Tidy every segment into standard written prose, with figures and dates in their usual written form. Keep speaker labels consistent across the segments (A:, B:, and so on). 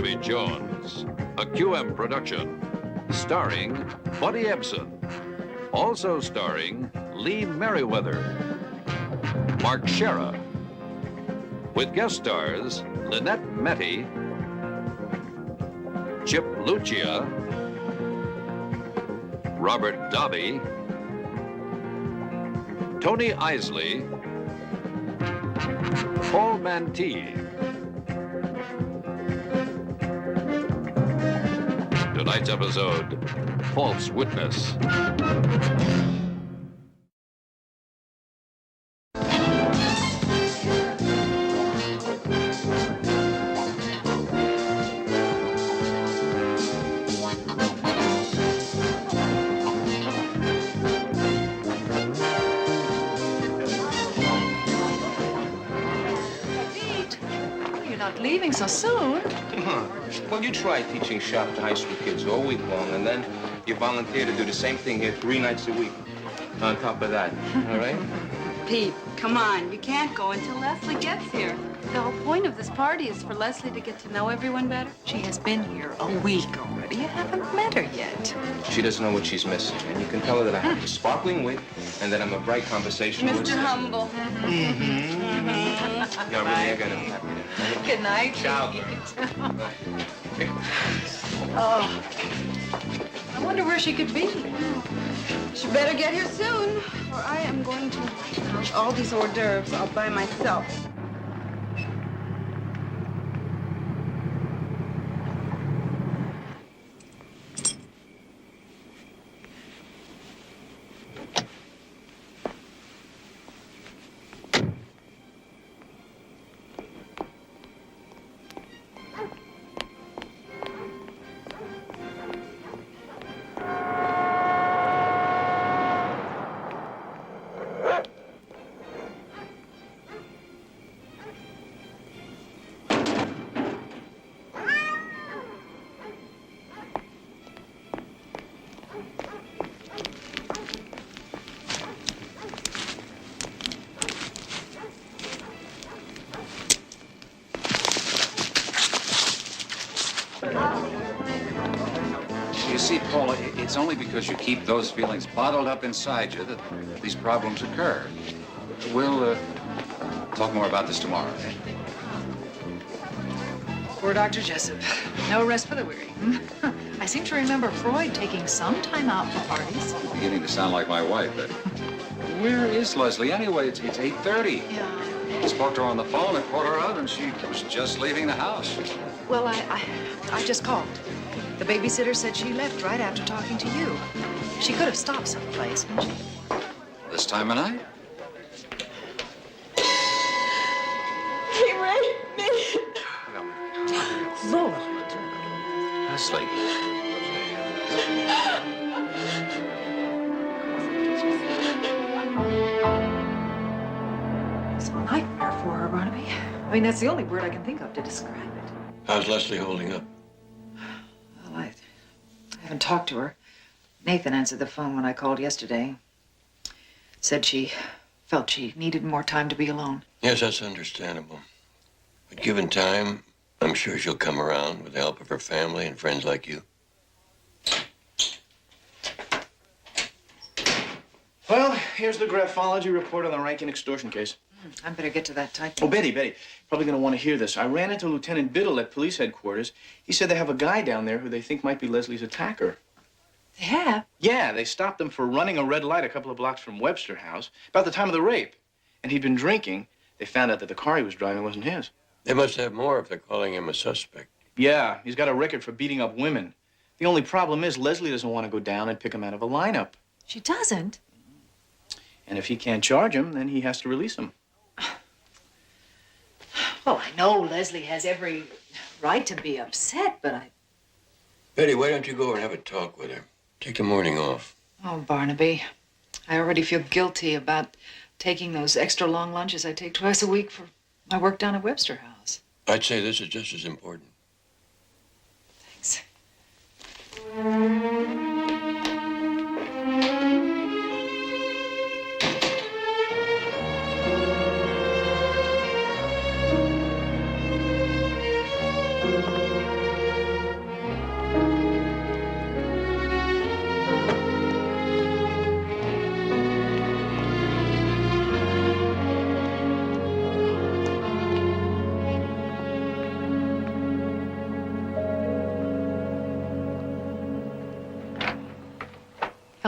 A: Barnaby Jones, a QM production, starring Buddy Ebsen, also starring Lee Merriweather, Mark Shera, with guest stars Lynette Metty, Chip Lucia, Robert Dobby, Tony Isley, Paul Mantee. Tonight's episode, False Witness.
B: Leaving so soon?
C: Well, you try teaching shop to high school kids all week long, and then you volunteer to do the same thing here 3 nights a week. On top of that, all right?
D: Pete, come on. You can't go until Leslie gets here. The whole point of this party is for Leslie to get to know everyone better.
B: She has been here a week already. You haven't met her yet.
C: She doesn't know what she's missing, and you can tell her that I have a sparkling wit and that I'm a bright conversationalist.
D: Mr. Humble.
C: Yeah, really, I got him happy.
B: Good night.
C: Ciao.
B: Oh, I wonder where she could be.
D: She better get here soon, or I am going to eat all these hors d'oeuvres all by myself.
E: You see, Paula, it's only because you keep those feelings bottled up inside you that these problems occur. We'll talk more about this tomorrow.
B: Poor Dr. Jessup. No rest for the weary. I seem to remember Freud taking some time out for parties.
E: Beginning to sound like my wife, but where is Leslie anyway? It's 8:30.
B: Yeah.
E: I spoke to her on the phone and called her out, and she was just leaving the house.
B: Well, I just called. The babysitter said she left right after talking to you. She could have stopped someplace, couldn't she?
E: This time of night?
D: He raped me.
B: Lord.
E: Leslie.
B: It's a nightmare for her, Barnaby. I mean, that's the only word I can think of to describe it.
F: How's Leslie holding up?
B: Well, I haven't talked to her. Nathan answered the phone when I called yesterday. Said she felt she needed more time to be alone.
F: Yes, that's understandable. But given time, I'm sure she'll come around with the help of her family and friends like you.
G: Well, here's the graphology report on the Rankin extortion case.
B: I better get to that type.
G: Oh, Betty, probably going to want to hear this. I ran into Lieutenant Biddle at police headquarters. He said they have a guy down there who they think might be Leslie's attacker.
B: They have?
G: Yeah, they stopped him for running a red light a couple of blocks from Webster House about the time of the rape. And he'd been drinking. They found out that the car he was driving wasn't his.
F: They must have more if they're calling him a suspect.
G: Yeah, he's got a record for beating up women. The only problem is Leslie doesn't want to go down and pick him out of a lineup.
B: She doesn't?
G: And if he can't charge him, then he has to release him.
B: Well, I know Leslie has every right to be upset, but
F: Betty, why don't you go over and have a talk with her? Take the morning off.
B: Oh, Barnaby, I already feel guilty about taking those extra long lunches I take twice a week for my work down at Webster House.
F: I'd say this is just as important.
B: Thanks.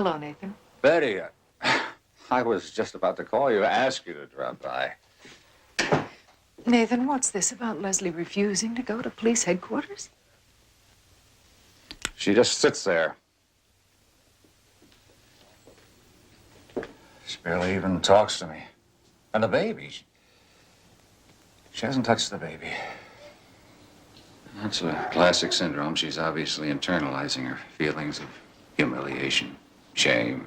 B: Hello, Nathan.
E: Betty, I was just about to call you, ask you to drop by.
B: Nathan, what's this about Leslie refusing to go to police headquarters?
E: She just sits there. She barely even talks to me. And the baby, she hasn't touched the baby. That's a classic syndrome. She's obviously internalizing her feelings of humiliation, shame.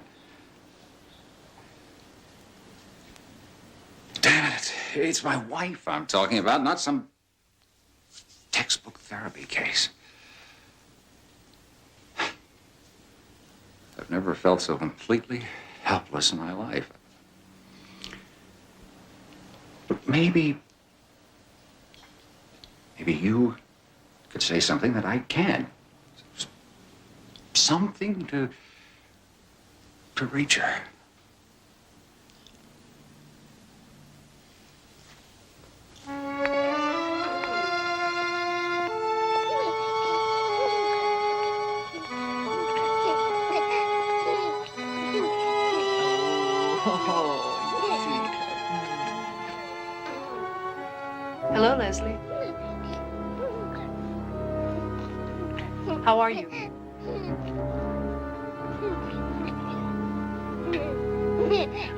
E: Damn it. It's my wife I'm talking about, not some textbook therapy case. I've never felt so completely helpless in my life. But maybe you could say something that I can't. Something to reach her.
B: Hello, Leslie. How are you?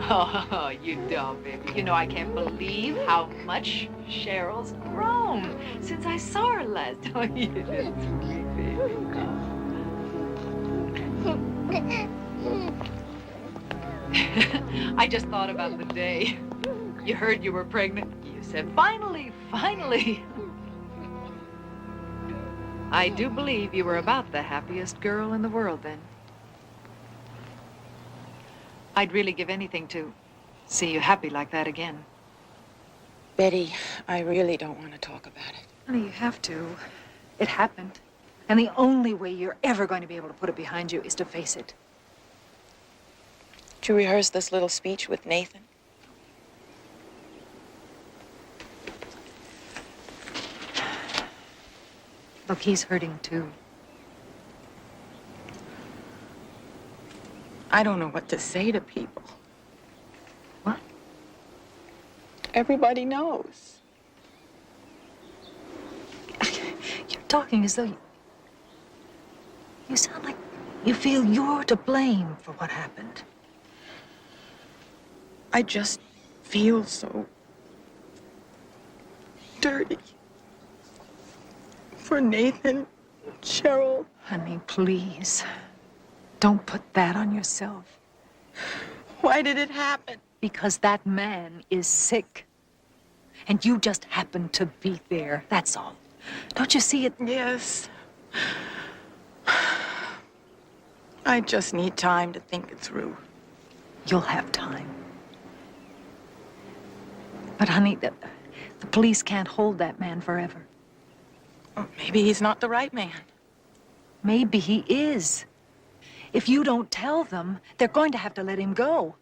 B: Oh, you dumb baby. You know, I can't believe how much Cheryl's grown since I saw her last. Oh, you little sweet baby. I just thought about the day you heard you were pregnant. You said, finally, finally. I do believe you were about the happiest girl in the world then. I'd really give anything to see you happy like that again.
H: Betty, I really don't want to talk about it.
B: Honey, you have to. It happened. And the only way you're ever going to be able to put it behind you is to face it.
H: Did you rehearse this little speech with Nathan?
B: Look, he's hurting too.
H: I don't know what to say to people.
B: What?
H: Everybody knows.
B: You're talking as though you sound like you feel you're to blame for what happened.
H: I just feel so dirty. For Nathan, Cheryl.
B: Honey, please. Don't put that on yourself.
H: Why did it happen?
B: Because that man is sick. And you just happened to be there. That's all. Don't you see it?
H: Yes. I just need time to think it through.
B: You'll have time. But honey, the police can't hold that man forever.
H: Well, maybe he's not the right man.
B: Maybe he is. If you don't tell them, they're going to have to let him go.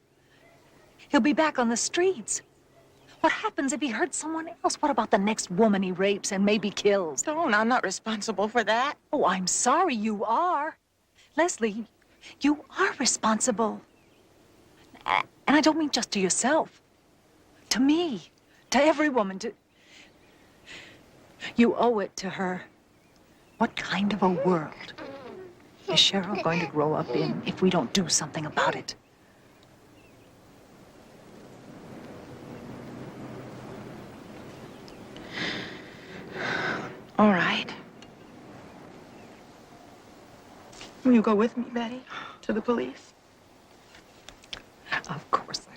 B: He'll be back on the streets. What happens if he hurts someone else? What about the next woman he rapes and maybe kills?
H: Don't, I'm not responsible for that.
B: Oh, I'm sorry you are. Leslie, you are responsible. And I don't mean just to yourself. To me, to every woman, to... You owe it to her. What kind of a world is Cheryl going to grow up in if we don't do something about it?
H: All right. Will you go with me, Betty, to the police?
B: Of course I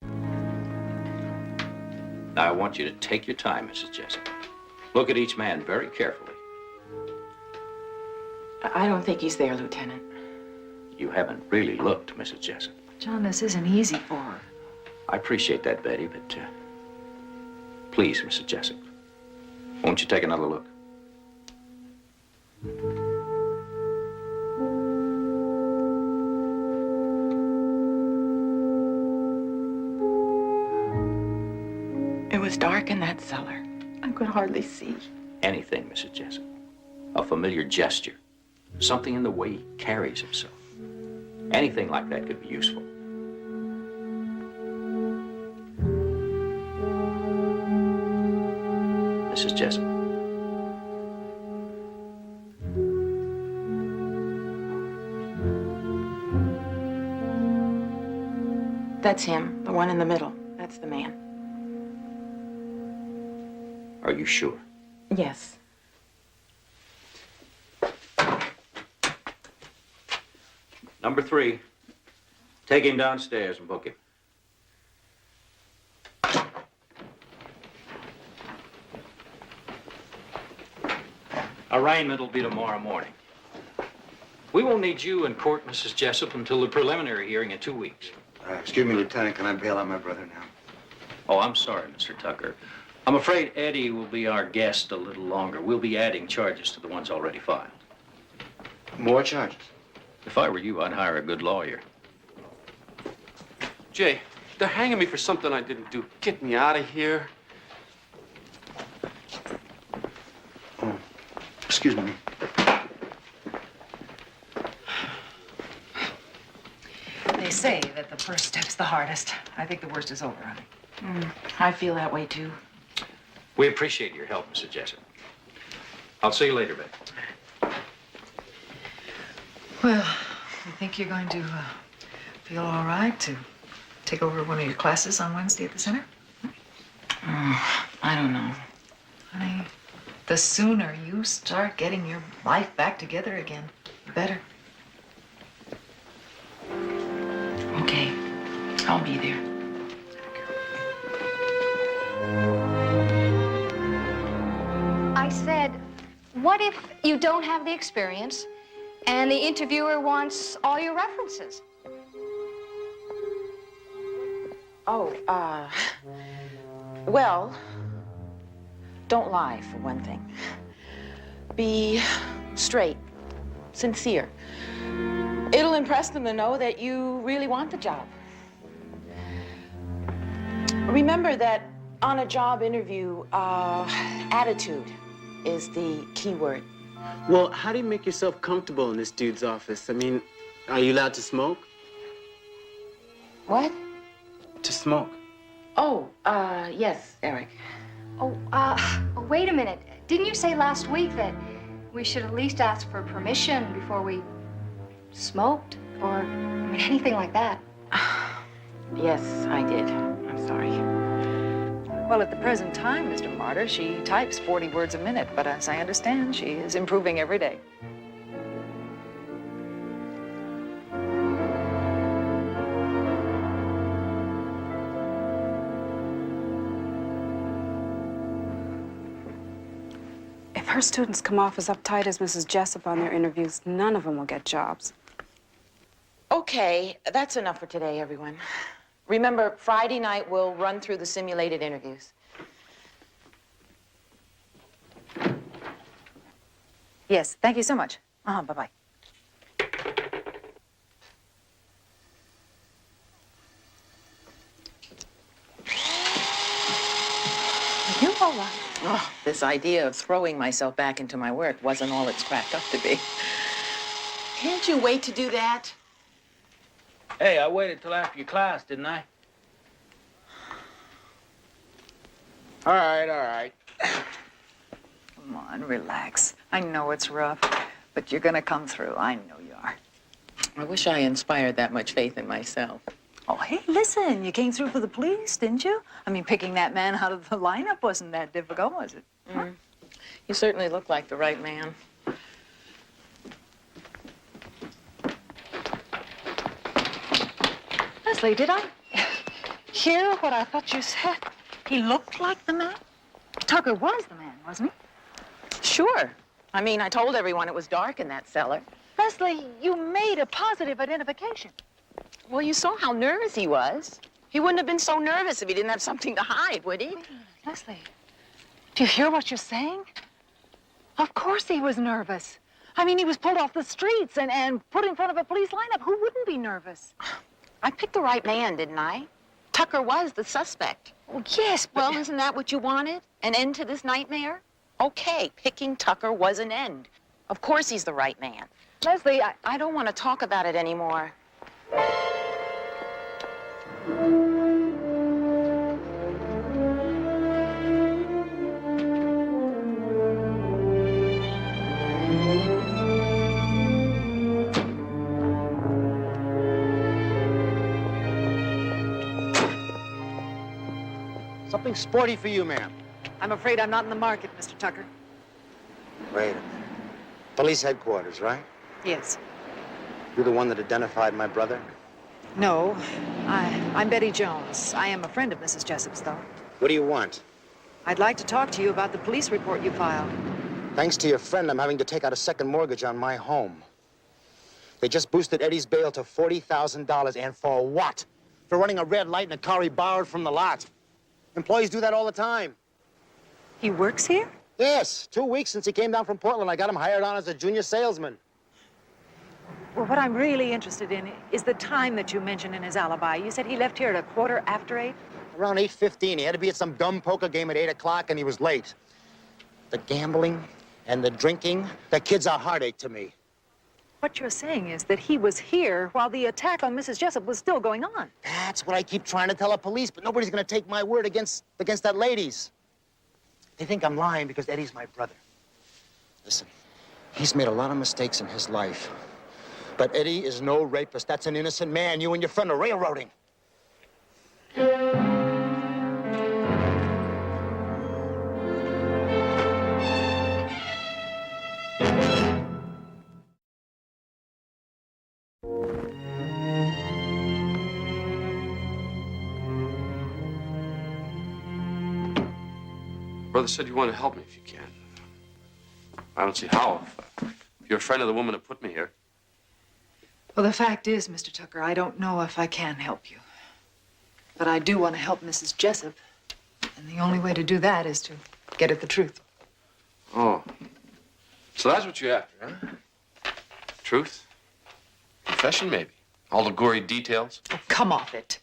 B: will.
I: Now, I want you to take your time, Mrs. Jessup. Look at each man very carefully.
H: I don't think he's there, Lieutenant.
I: You haven't really looked, Mrs. Jessup.
B: John, this isn't easy for her.
I: I appreciate that, Betty, but please, Mrs. Jessup, won't you take another look?
H: It was dark in that cellar. I could hardly see.
I: Anything, Mrs. Jessup. A familiar gesture. something in the way he carries himself. Anything like that could be useful. Mrs. Jessup.
H: That's him, the one in the middle. That's the man.
I: Are you sure?
H: Yes.
I: Number 3. Take him downstairs and book him. Arraignment will be tomorrow morning. We won't need you in court, Mrs. Jessup, until the preliminary hearing in 2 weeks.
J: Excuse me, Lieutenant, can I bail out my brother now?
I: Oh, I'm sorry, Mr. Tucker. I'm afraid Eddie will be our guest a little longer. We'll be adding charges to the ones already filed.
J: More charges?
I: If I were you, I'd hire a good lawyer.
K: Jay, they're hanging me for something I didn't do. Get me out of here.
J: Oh, excuse me.
B: They say that the first step's the hardest. I think the worst is over, honey.
H: I feel that way, too.
I: We appreciate your help, Mrs. Jessup. I'll see you later, Betty.
B: Well, you think you're going to feel all right to take over one of your classes on Wednesday at the center?
H: I don't know.
B: Honey, the sooner you start getting your life back together again, the better.
H: Okay, I'll be there.
L: I said, what if you don't have the experience and the interviewer wants all your references?
H: Oh, well, don't lie, for one thing. Be straight, sincere. It'll impress them to know that you really want the job. Remember that on a job interview, attitude is the key word.
M: Well, how do you make yourself comfortable in this dude's office? I mean, are you allowed to smoke?
H: What?
M: To smoke.
H: Oh, yes, Eric.
L: Oh, wait a minute. Didn't you say last week that we should at least ask for permission before we smoked? Or, I mean, anything like that?
H: Yes, I did. I'm sorry.
B: Well, at the present time, Mr. Martyr, she types 40 words a minute, but as I understand, she is improving every day.
N: If her students come off as uptight as Mrs. Jessup on their interviews, none of them will get jobs.
H: Okay, that's enough for today, everyone. Remember, Friday night we'll run through the simulated interviews.
B: Yes, thank you so much. Bye-bye.
H: Are you all right? Oh, this idea of throwing myself back into my work wasn't all it's cracked up to be. Can't you wait to do that?
O: Hey, I waited till after your class, didn't I? All right.
B: Come on, relax. I know it's rough, but you're gonna come through. I know you are.
H: I wish I inspired that much faith in myself.
B: Oh, hey, listen, you came through for the police, didn't you? I mean, picking that man out of the lineup wasn't that difficult, was it? Huh?
H: You certainly look like the right man.
B: Leslie, did I hear what I thought you said? He looked like the man? Tucker was the man, wasn't he?
H: Sure. I mean, I told everyone it was dark in that cellar.
B: Leslie, you made a positive identification.
H: Well, you saw how nervous he was. He wouldn't have been so nervous if he didn't have something to hide, would he?
B: Leslie, do you hear what you're saying? Of course he was nervous. I mean, he was pulled off the streets and put in front of a police lineup. Who wouldn't be nervous?
H: I picked the right man, didn't I? Tucker was the suspect.
B: Well, yes, but...
H: Well, isn't that what you wanted? An end to this nightmare? Okay, picking Tucker was an end. Of course he's the right man. Leslie, I don't want to talk about it anymore.
P: Something sporty for you, ma'am.
B: I'm afraid I'm not in the market, Mr. Tucker.
P: Wait a minute. Police headquarters, right?
B: Yes.
P: You're the one that identified my brother?
B: No, I'm Betty Jones. I am a friend of Mrs. Jessup's, though.
P: What do you want?
B: I'd like to talk to you about the police report you filed.
P: Thanks to your friend, I'm having to take out a second mortgage on my home. They just boosted Eddie's bail to $40,000, and for what? For running a red light in a car he borrowed from the lot. Employees do that all the time.
B: He works here?
P: Yes, 2 weeks since he came down from Portland. I got him hired on as a junior salesman.
B: Well, what I'm really interested in is the time that you mentioned in his alibi. You said he left here at 8:15?
P: Around 8:15. He had to be at some dumb poker game at 8 o'clock, and he was late. The gambling and the drinking, that kid's a heartache to me.
B: What you're saying is that he was here while the attack on Mrs. Jessup was still going on.
P: That's what I keep trying to tell the police, but nobody's gonna take my word against that lady's. They think I'm lying because Eddie's my brother. Listen, he's made a lot of mistakes in his life. But Eddie is no rapist. That's an innocent man. You and your friend are railroading.
K: Brother said you want to help me if you can. I don't see how. If you're a friend of the woman that put me here.
B: Well, the fact is, Mr. Tucker, I don't know if I can help you. But I do want to help Mrs. Jessup. And the only way to do that is to get at the truth.
K: Oh. So that's what you're after, huh? Truth? Confession, maybe? All the gory details?
B: Oh, come off it.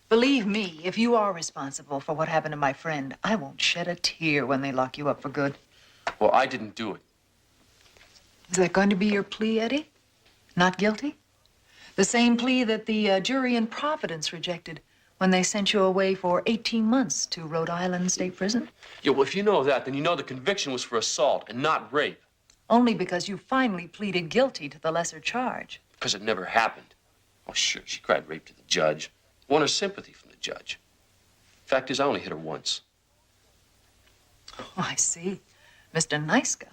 B: Believe me, if you are responsible for what happened to my friend, I won't shed a tear when they lock you up for good.
K: Well, I didn't do it.
B: Is that going to be your plea, Eddie? Not guilty? The same plea that the jury in Providence rejected when they sent you away for 18 months to Rhode Island State Prison?
K: Yeah, well, if you know that, then you know the conviction was for assault and not rape.
B: Only because you finally pleaded guilty to the lesser charge.
K: Because it never happened. Oh, sure, she cried rape to the judge. Won her sympathy from the judge. Fact is, I only hit her once.
B: Oh, I see. Mr. Nice Guy.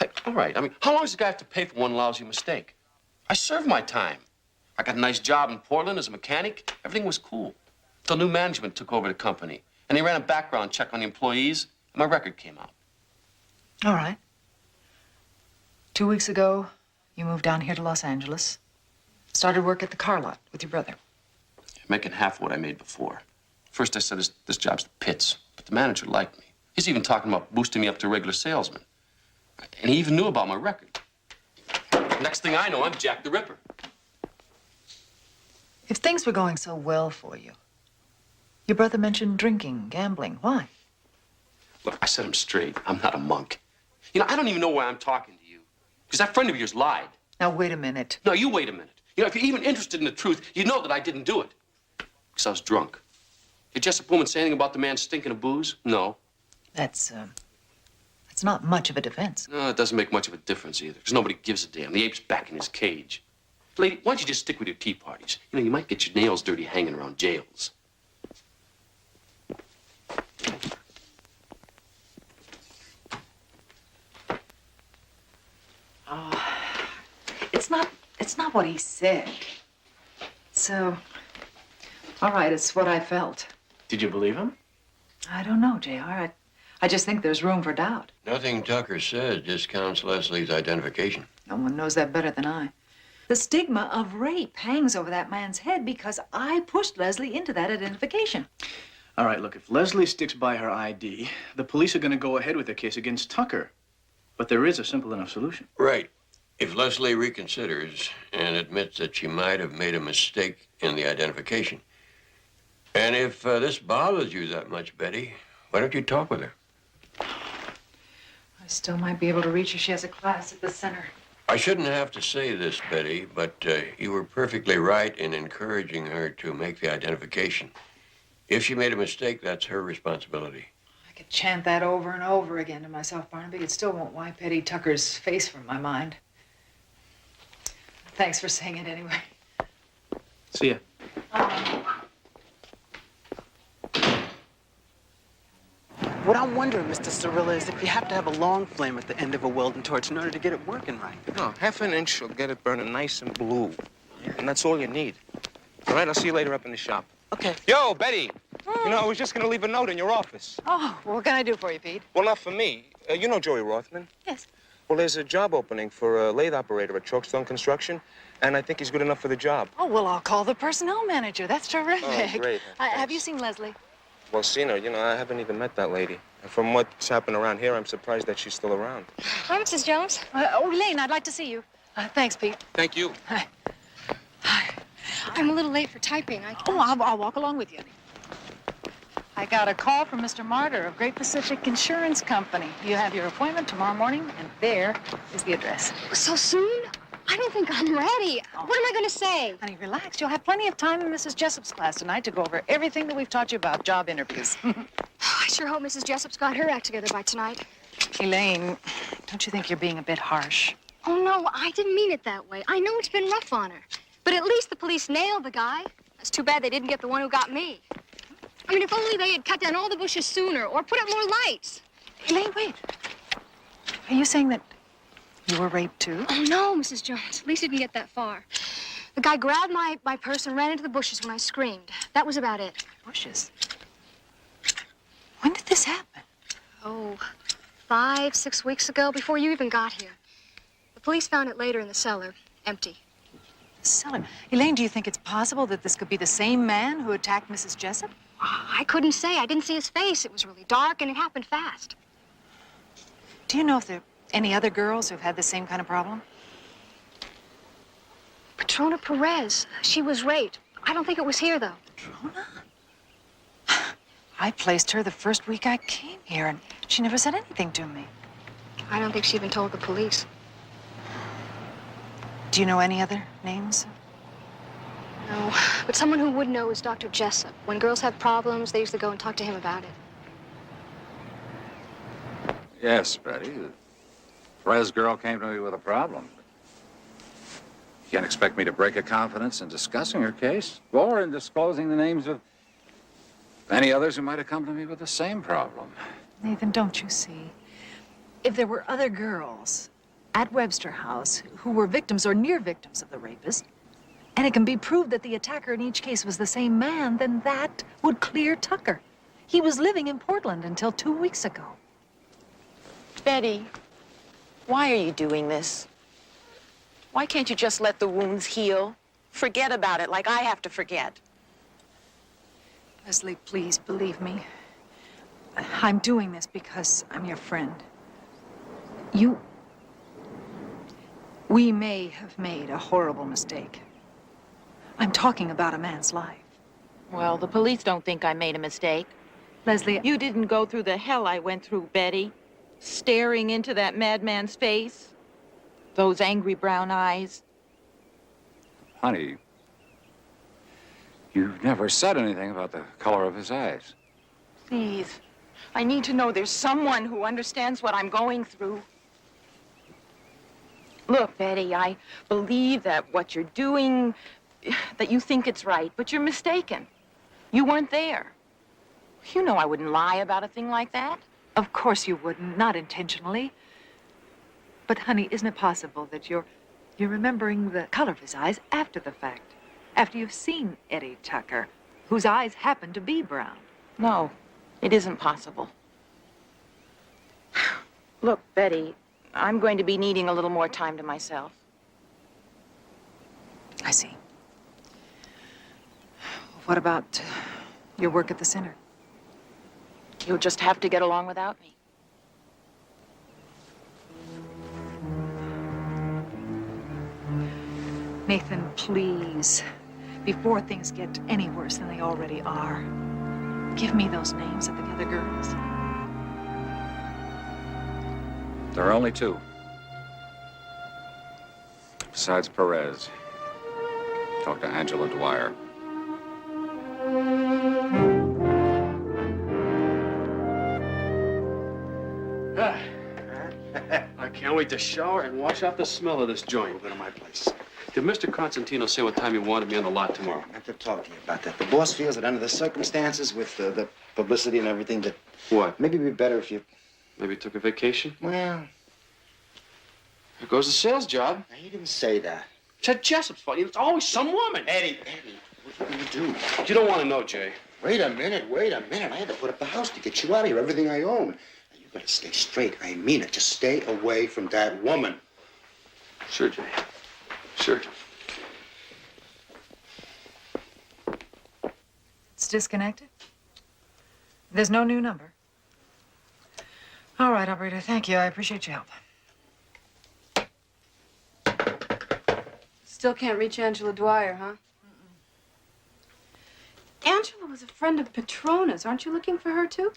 K: Hey, all right, I mean, how long does a guy have to pay for one lousy mistake? I served my time. I got a nice job in Portland as a mechanic. Everything was cool. Until new management took over the company. And they ran a background check on the employees, and my record came out.
B: All right. 2 weeks ago, you moved down here to Los Angeles. Started work at the car lot with your brother.
K: Making half what I made before. First, I said, this job's the pits. But the manager liked me. He's even talking about boosting me up to regular salesman. And he even knew about my record. Next thing I know, I'm Jack the Ripper.
B: If things were going so well for you, your brother mentioned drinking, gambling. Why?
K: Look, I set him straight. I'm not a monk. You know, I don't even know why I'm talking to you. Because that friend of yours lied.
B: Now, wait a minute.
K: No, you wait a minute. You know, if you're even interested in the truth, you know that I didn't do it. Because I was drunk. Did Jessup woman say anything about the man stinking of booze? No.
B: That's not much of a defense.
K: No, it doesn't make much of a difference either. Because nobody gives a damn. The ape's back in his cage. Lady, why don't you just stick with your tea parties? You know, you might get your nails dirty hanging around jails.
B: Oh, it's not what he said. So, all right, it's what I felt.
G: Did you believe him?
B: I don't know, JR. I just think there's room for doubt.
F: Nothing Tucker says discounts Leslie's identification.
B: No one knows that better than I. The stigma of rape hangs over that man's head because I pushed Leslie into that identification.
G: All right, look, if Leslie sticks by her ID, the police are going to go ahead with their case against Tucker. But there is a simple enough solution.
F: Right. If Leslie reconsiders and admits that she might have made a mistake in the identification, and if this bothers you that much, Betty, why don't you talk with her?
B: I still might be able to reach her. She has a class at the center.
F: I shouldn't have to say this, Betty, but you were perfectly right in encouraging her to make the identification. If she made a mistake, that's her responsibility.
B: I could chant that over and over again to myself, Barnaby. It still won't wipe Eddie Tucker's face from my mind. Thanks for saying it anyway.
G: See ya.
M: What I'm wondering, Mr. Cirilla, is if you have to have a long flame at the end of a welding torch in order to get it working right.
C: No, half an inch will get it burning nice and blue. And that's all you need. All right, I'll see you later up in the shop.
M: Okay.
C: Yo, Betty. You know, I was just going to leave a note in your office.
B: Oh, what can I do for you, Pete?
C: Well, not for me. You know Joey Rothman?
B: Yes.
C: Well, there's a job opening for a lathe operator at Chalkstone Construction, and I think he's good enough for the job.
B: Oh, well, I'll call the personnel manager. That's terrific.
C: Oh, great.
B: Have you seen Leslie?
C: Well, seen her. You know, I haven't even met that lady. And from what's happened around here, I'm surprised that she's still around.
L: Hi, Mrs. Jones.
B: Elaine, I'd like to see you. Thanks, Pete.
C: Thank you.
B: Hi.
L: I'm a little late for typing.
B: I'll walk along with you. I got a call from Mr. Martyr of Great Pacific Insurance Company. You have your appointment tomorrow morning, and there is the address.
L: So soon? I don't think I'm ready. What am I going to say?
B: Honey, relax. You'll have plenty of time in Mrs. Jessup's class tonight to go over everything that we've taught you about job interviews.
L: I sure hope Mrs. Jessup's got her act together by tonight.
B: Elaine, don't you think you're being a bit harsh?
L: Oh, no, I didn't mean it that way. I know it's been rough on her. But at least the police nailed the guy. It's too bad they didn't get the one who got me. I mean, if only they had cut down all the bushes sooner or put up more lights.
B: Elaine, wait. Are you saying that you were raped, too?
L: Oh, no, Mrs. Jones. At least it didn't get that far. The guy grabbed my purse and ran into the bushes when I screamed. That was about it.
B: Bushes? When did this happen?
L: Oh, 5, 6 weeks ago, before you even got here. The police found it later in the cellar, empty.
B: The cellar? Elaine, do you think it's possible that this could be the same man who attacked Mrs. Jessup?
L: I couldn't say. I didn't see his face. It was really dark, and it happened fast.
B: Do you know if there are any other girls who've had the same kind of problem?
L: Patrona Perez. She was raped. I don't think it was here, though.
B: Patrona? I placed her the first week I came here, and she never said anything to me.
L: I don't think she even told the police.
B: Do you know any other names?
L: No, but someone who would know is Dr. Jessup. When girls have problems, they usually go and talk to him about it.
E: Yes, Betty. The Perez girl came to me with a problem. You can't expect me to break a confidence in discussing her case or in disclosing the names of many others who might have come to me with the same problem.
B: Nathan, don't you see? If there were other girls at Webster House who were victims or near victims of the rapist, and it can be proved that the attacker in each case was the same man, then that would clear Tucker. He was living in Portland until 2 weeks ago.
H: Betty, why are you doing this? Why can't you just let the wounds heal? Forget about it like I have to forget.
B: Leslie, please believe me. I'm doing this because I'm your friend. We may have made a horrible mistake. I'm talking about a man's life.
H: Well, the police don't think I made a mistake.
B: Leslie,
H: You didn't go through the hell I went through, Betty. Staring into that madman's face. Those angry brown eyes.
E: Honey, you've never said anything about the color of his eyes.
H: Please, I need to know there's someone who understands what I'm going through. Look, Betty, I believe that what you're doing, that you think it's right, but you're mistaken. You weren't there. You know I wouldn't lie about a thing like that.
B: of course you wouldn't, not intentionally. But, honey, isn't it possible that you're remembering the color of his eyes after the fact? After you've seen Eddie Tucker, whose eyes happen to be brown?
H: No, it isn't possible. Look, Betty, I'm going to be needing a little more time to myself.
B: I see. What about your work at the center?
H: You'll just have to get along without me.
B: Nathan, please, before things get any worse than they already are, give me those names of the other girls.
E: There are only two. Besides Perez, talk to Angela Dwyer.
K: I can't wait to shower and wash out the smell of this joint.
J: Go to my place.
K: Did Mr. Constantino say what time he wanted me on the lot tomorrow?
J: I have to talk to you about that. The boss feels that under the circumstances, with the publicity and everything, that
K: What?
J: maybe it'd be better if you...
K: Maybe took a vacation?
J: Well,
K: There goes the sales job.
J: he didn't say that.
K: Ted Jessup's fault. It's always some woman.
J: Eddie, what are you gonna do?
K: You don't want to know, Jay.
J: Wait a minute. I had to put up the house to get you out of here, everything I own. Now, you gotta stay straight. I mean it. Just stay away from that woman.
K: Sure, Jay. Sure.
B: It's disconnected? There's no new number? All right, operator, thank you. I appreciate your help.
D: Still can't reach Angela Dwyer, huh? Angela was a friend of Petrona's. Aren't you looking for her, too?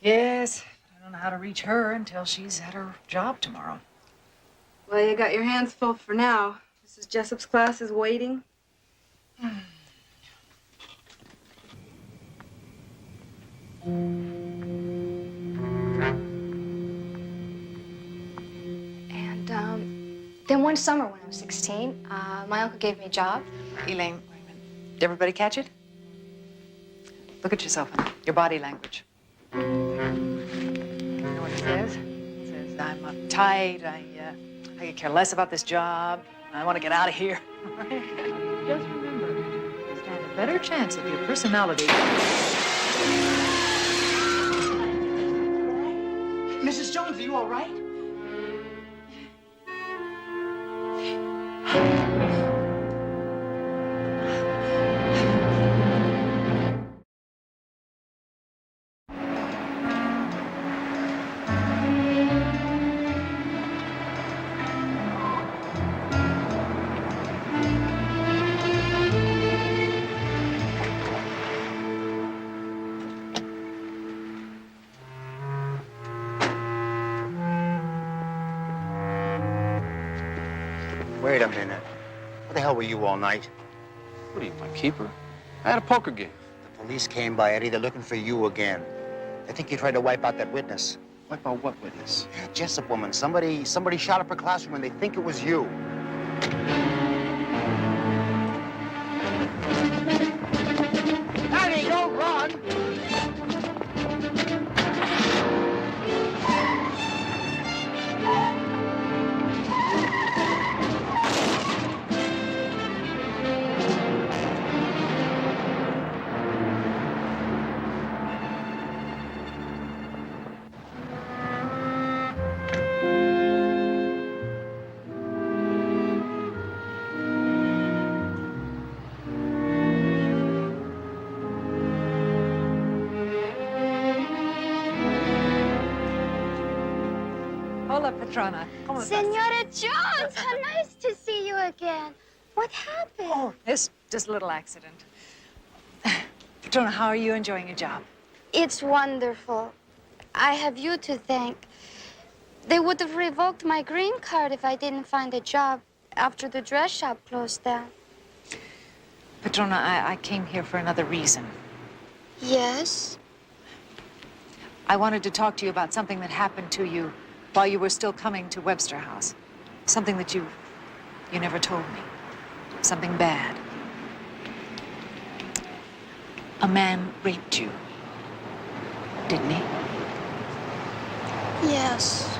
B: Yes. I don't know how to reach her until she's at her job tomorrow.
D: Well, you got your hands full for now. Mrs. Jessup's class is waiting.
L: And, then one summer when I was 16, my uncle gave me a job.
B: Elaine, wait a minute. Did everybody catch it? Look at yourself and your body language. You know what it says? It says, I'm uptight, I could care less about this job, I want to get out of here. Just remember, you stand a better chance of your personality.
P: Mrs. Jones, are you all right? Wait a minute. Where the hell were you all night?
K: What are you, my keeper? I had a poker game.
P: The police came by, Eddie. They're looking for you again. They think you tried to wipe out that witness.
K: Wipe out what witness?
P: Yeah, Jessup woman. Somebody shot up her classroom and they think it was you. Eddie, don't run!
B: Hola, Petrona. ¿Cómo estás?
L: Senora Jones, how nice to see you again. What happened?
B: Oh, it's just a little accident. Petrona, how are you enjoying your job?
L: It's wonderful. I have you to thank. They would have revoked my green card if I didn't find a job after the dress shop closed down.
B: Petrona, I came here for another reason.
L: Yes?
B: I wanted to talk to you about something that happened to you while you were still coming to Webster House. Something that you never told me. Something bad. A man raped you, didn't he?
L: Yes.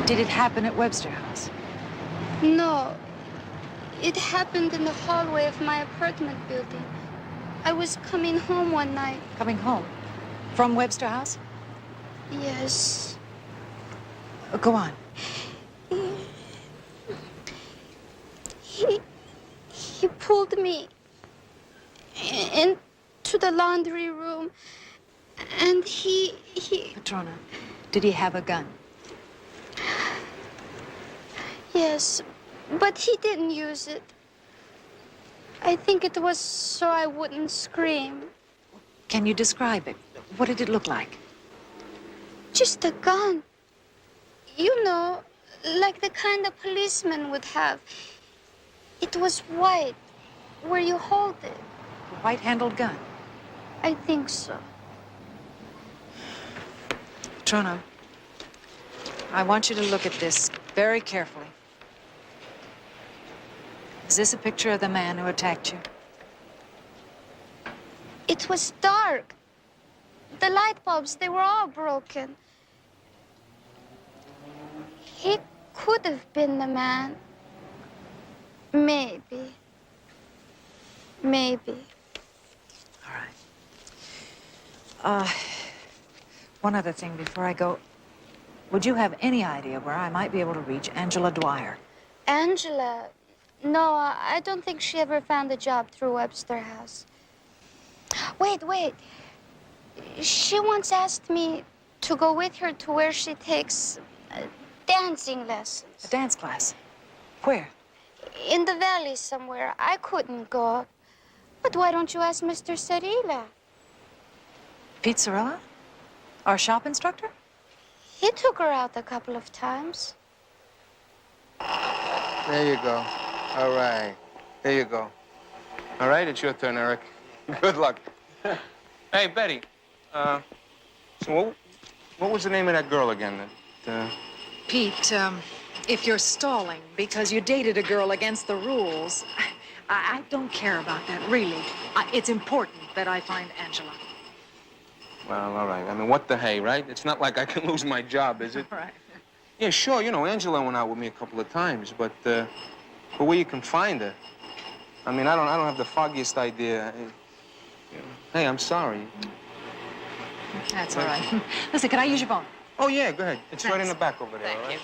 B: Did it happen at Webster House?
L: No. It happened in the hallway of my apartment building. I was coming home one night.
B: Coming home? From Webster House?
L: Yes.
B: Go on.
L: He pulled me into the laundry room, and he...
B: Petrona, did he have a gun?
L: Yes, but he didn't use it. I think it was so I wouldn't scream.
B: Can you describe it? What did it look like?
L: Just a gun. You know, Like the kind a policeman would have. It was white, where you hold it.
B: A white-handled gun.
L: I think so.
B: Truno, I want you to look at this very carefully. Is this a picture of the man who attacked you?
L: It was dark. The light bulbs, they were all broken. He could have been the man. Maybe. Maybe.
B: One other thing before I go. Would you have any idea where I might be able to reach Angela Dwyer?
L: Angela? No, I don't think she ever found a job through Webster House. Wait. She once asked me to go with her to where she takes dancing lessons.
B: A dance class? Where?
L: In the valley somewhere. I couldn't go. But why don't you ask Mr. Cerilla?
B: Pete Cirilla? Our shop instructor?
L: He took her out a couple of times.
C: There you go. All right. There you go. All right, it's your turn, Eric. Good luck. Hey, Betty. So what was the name of that girl again?
B: Pete, if you're stalling because you dated a girl against the rules, I don't care about that, really. It's important that I find Angela.
C: Well, all right. I mean, what the hey, right? It's not like I can lose my job, is it?
B: Right.
C: Yeah, sure. You know, Angela went out with me a couple of times, but where you can find her, I mean, I don't have the foggiest idea. Hey, I'm sorry.
B: That's all right. Listen, can I use your phone?
C: Oh, yeah, go ahead. It's right in
B: Thanks.
C: the back over there,
B: Thank
C: all right?
B: you.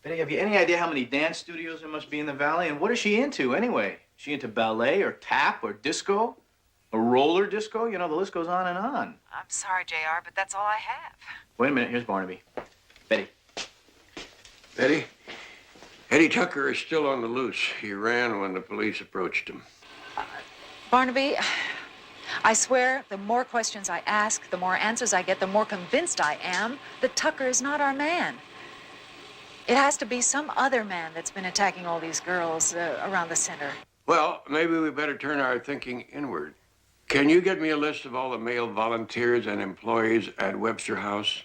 G: Betty, have you any idea how many dance studios there must be in the valley? And what is she into, anyway? Is she into ballet or tap or disco? Or roller disco? You know, the list goes on and on.
B: I'm sorry, JR, but that's all I have.
G: Wait a minute. Here's Barnaby. Betty.
F: Betty? Eddie Tucker is still on the loose. He ran when the police approached him.
B: Barnaby, I swear, the more questions I ask, the more answers I get, the more convinced I am that Tucker is not our man. It has to be some other man that's been attacking all these girls around the center.
F: Well, maybe we better turn our thinking inward. Can you get me a list of all the male volunteers and employees at Webster House?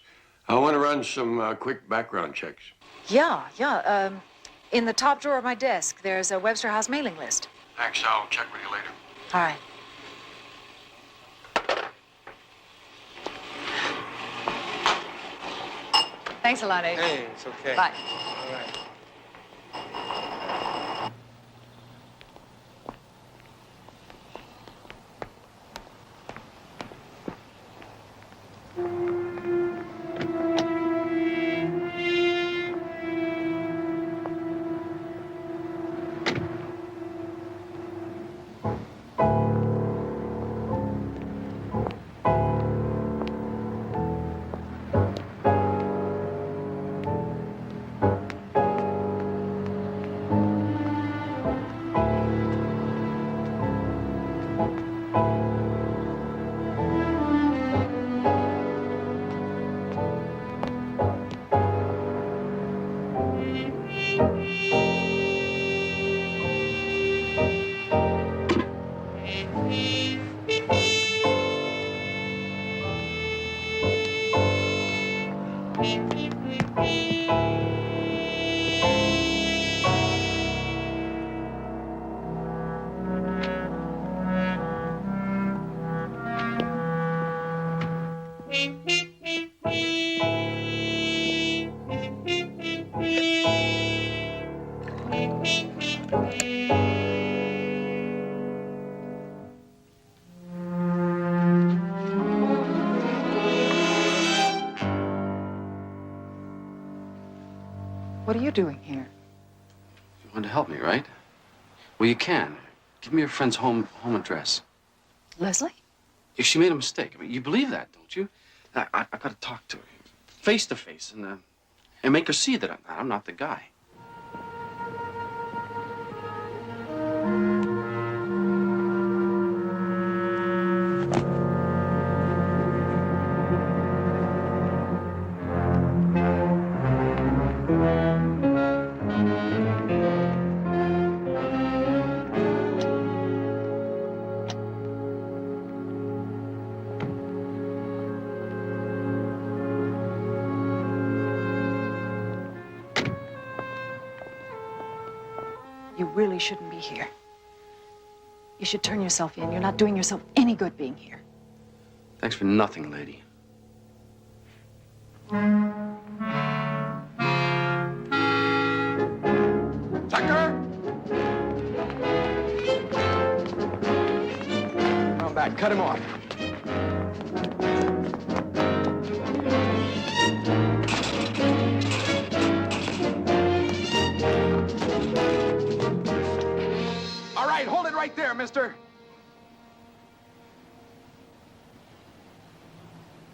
F: I want to run some quick background checks.
B: Yeah. In the top drawer of my desk, there's a Webster House mailing list.
F: Thanks. I'll check with you later.
B: All right. Thanks a lot, Abe.
C: Hey, it's okay.
B: Bye.
C: All right.
B: What are you doing here?
I: You want to help me, right? Well, you can. Give me your friend's home address.
B: Leslie?
I: If she made a mistake, I mean, you believe that, don't you? I got to talk to her, face to face, and make her see that I'm not the guy.
B: You really shouldn't be here. You should turn yourself in. You're not doing yourself any good being here.
K: Thanks for nothing, lady.
C: Tucker! Come back. Cut him off. All right, hold it right there, mister.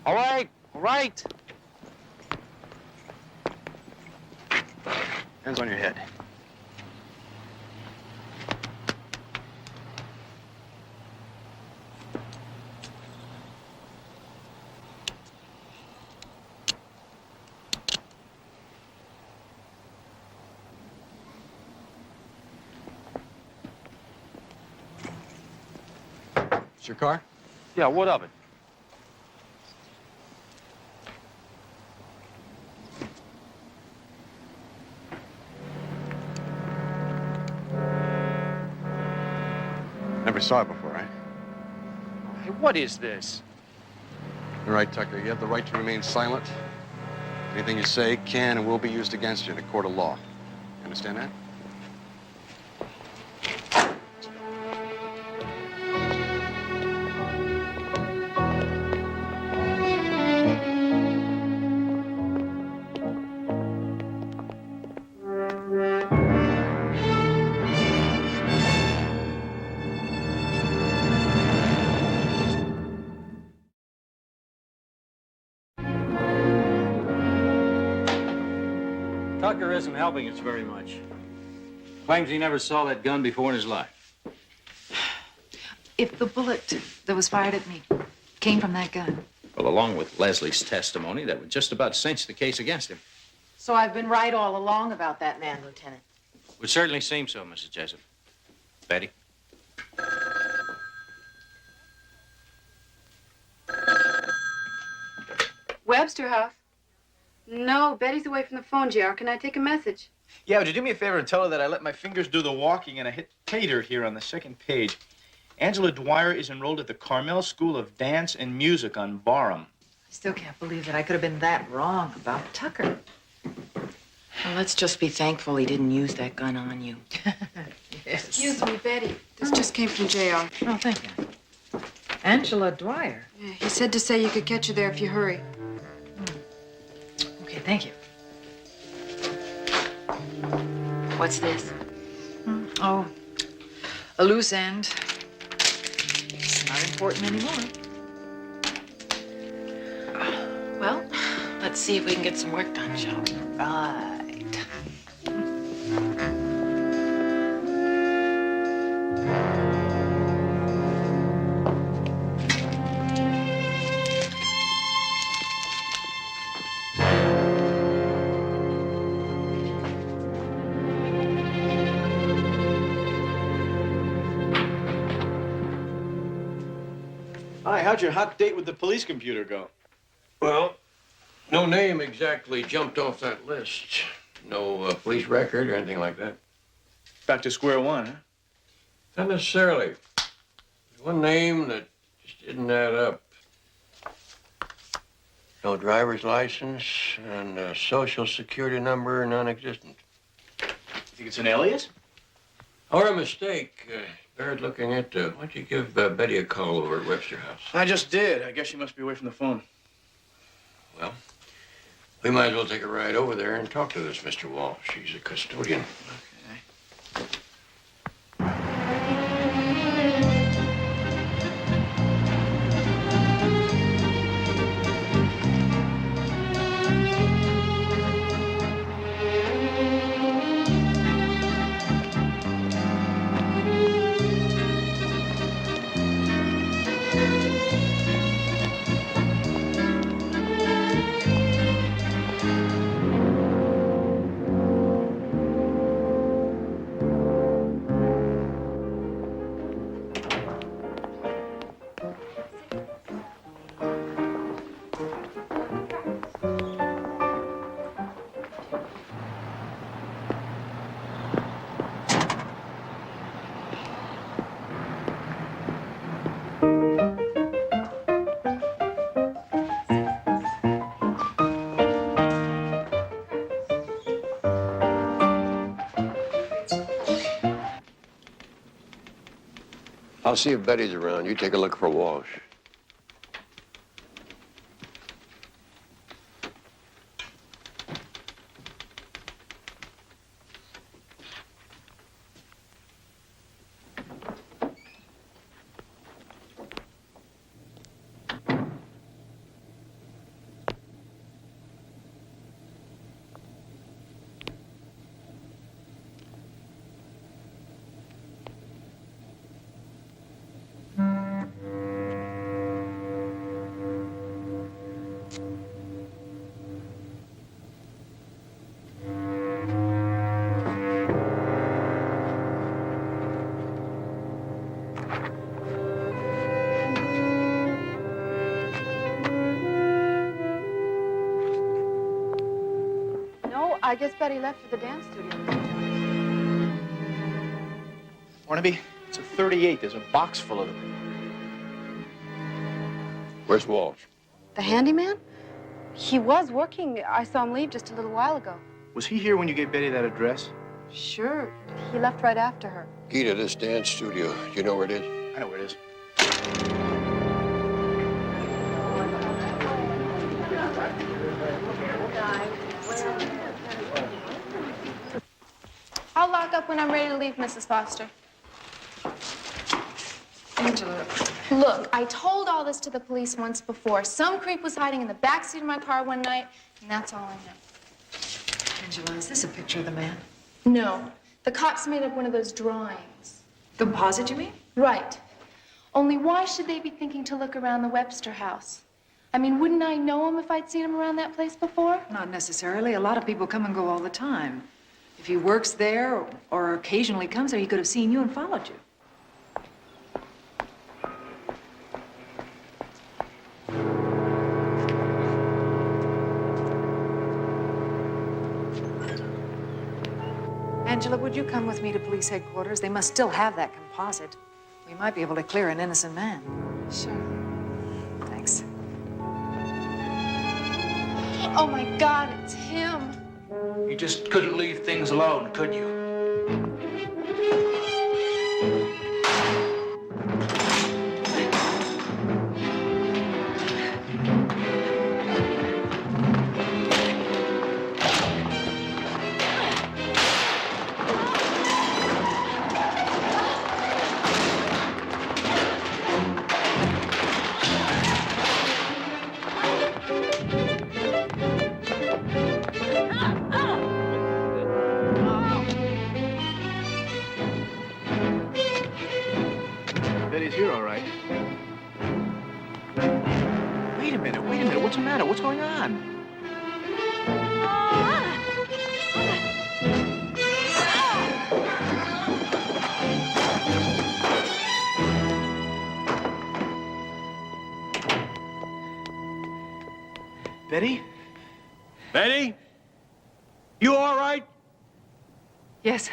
P: All right, all right.
G: Hands on your head.
C: It's your car?
K: Yeah, what of it?
C: Never saw it before, right?
K: Hey, what is this?
C: All right, Tucker, you have the right to remain silent. Anything you say can and will be used against you in a court of law. You understand that?
I: Tucker isn't helping us very much. Claims he never saw that gun before in his life.
B: If the bullet that was fired at me came from that gun.
I: Well, along with Leslie's testimony, that would just about cinch the case against him.
H: So I've been right all along about that man, Lieutenant.
I: Would certainly seem so, Mrs. Jessup. Betty?
D: Webster House? No, Betty's away from the phone, JR. Can I take a message?
G: Yeah, would you do me a favor and tell her that I let my fingers do the walking and I hit pay dirt here on the second page. Angela Dwyer is enrolled at the Carmel School of Dance and Music on Barham.
B: I still can't believe that I could have been that wrong about Tucker.
H: Well, let's just be thankful he didn't use that gun on you.
B: Yes.
D: Excuse me, Betty. This just came from JR.
B: Oh, thank you. Angela Dwyer.
D: Yeah, he said to say you could catch her there if you hurry.
B: Okay, thank you.
H: What's this?
B: Oh, a loose end. It's not important anymore.
H: Well, let's see if we can get some work done, shall we?
B: Right.
G: Hi, how'd your hot date with the police computer go?
F: Well, no name exactly jumped off that list. No police record or anything like that.
G: Back to square one, huh?
F: Not necessarily. There's one name that just didn't add up. No driver's license and a social security number non-existent.
G: You think it's an alias?
F: Or a mistake. Barrett looking at, why don't you give Betty a call over at Webster House?
G: I just did. I guess she must be away from the phone.
F: Well, we might as well take a ride over there and talk to this Mr. Walsh. She's a custodian. I'll see if Betty's around. You take a look for Walsh.
D: No, I guess Betty left for the dance studio.
G: Barnaby, it's a 38. There's a box full of them.
F: Where's Walsh?
D: The handyman? He was working. I saw him leave just a little while ago.
G: Was he here when you gave Betty that address?
D: Sure. He left right after her.
F: Key to this dance studio. Do you know where it is?
G: I know where it is.
D: I'll lock up when I'm ready to leave, Mrs. Foster.
B: Angela.
D: Look, I told all this to the police once before. Some creep was hiding in the backseat of my car one night, and that's all I know.
B: Angela, is this a picture of the man?
D: No. The cops made up one of those drawings.
B: Composite, you mean?
D: Right. Only why should they be thinking to look around the Webster house? I mean, wouldn't I know him if I'd seen him around that place before?
B: Not necessarily. A lot of people come and go all the time. If he works there or occasionally comes there, he could have seen you and followed you. Angela, would you come with me to police headquarters? They must still have that composite. We might be able to clear an innocent man.
D: Sure.
B: Thanks.
D: Oh, my God, it's him.
O: You just couldn't leave things alone, could you?
G: Betty's here, all right. Wait a minute. What's the matter? What's going on? Betty?
O: Betty? You all right?
B: Yes.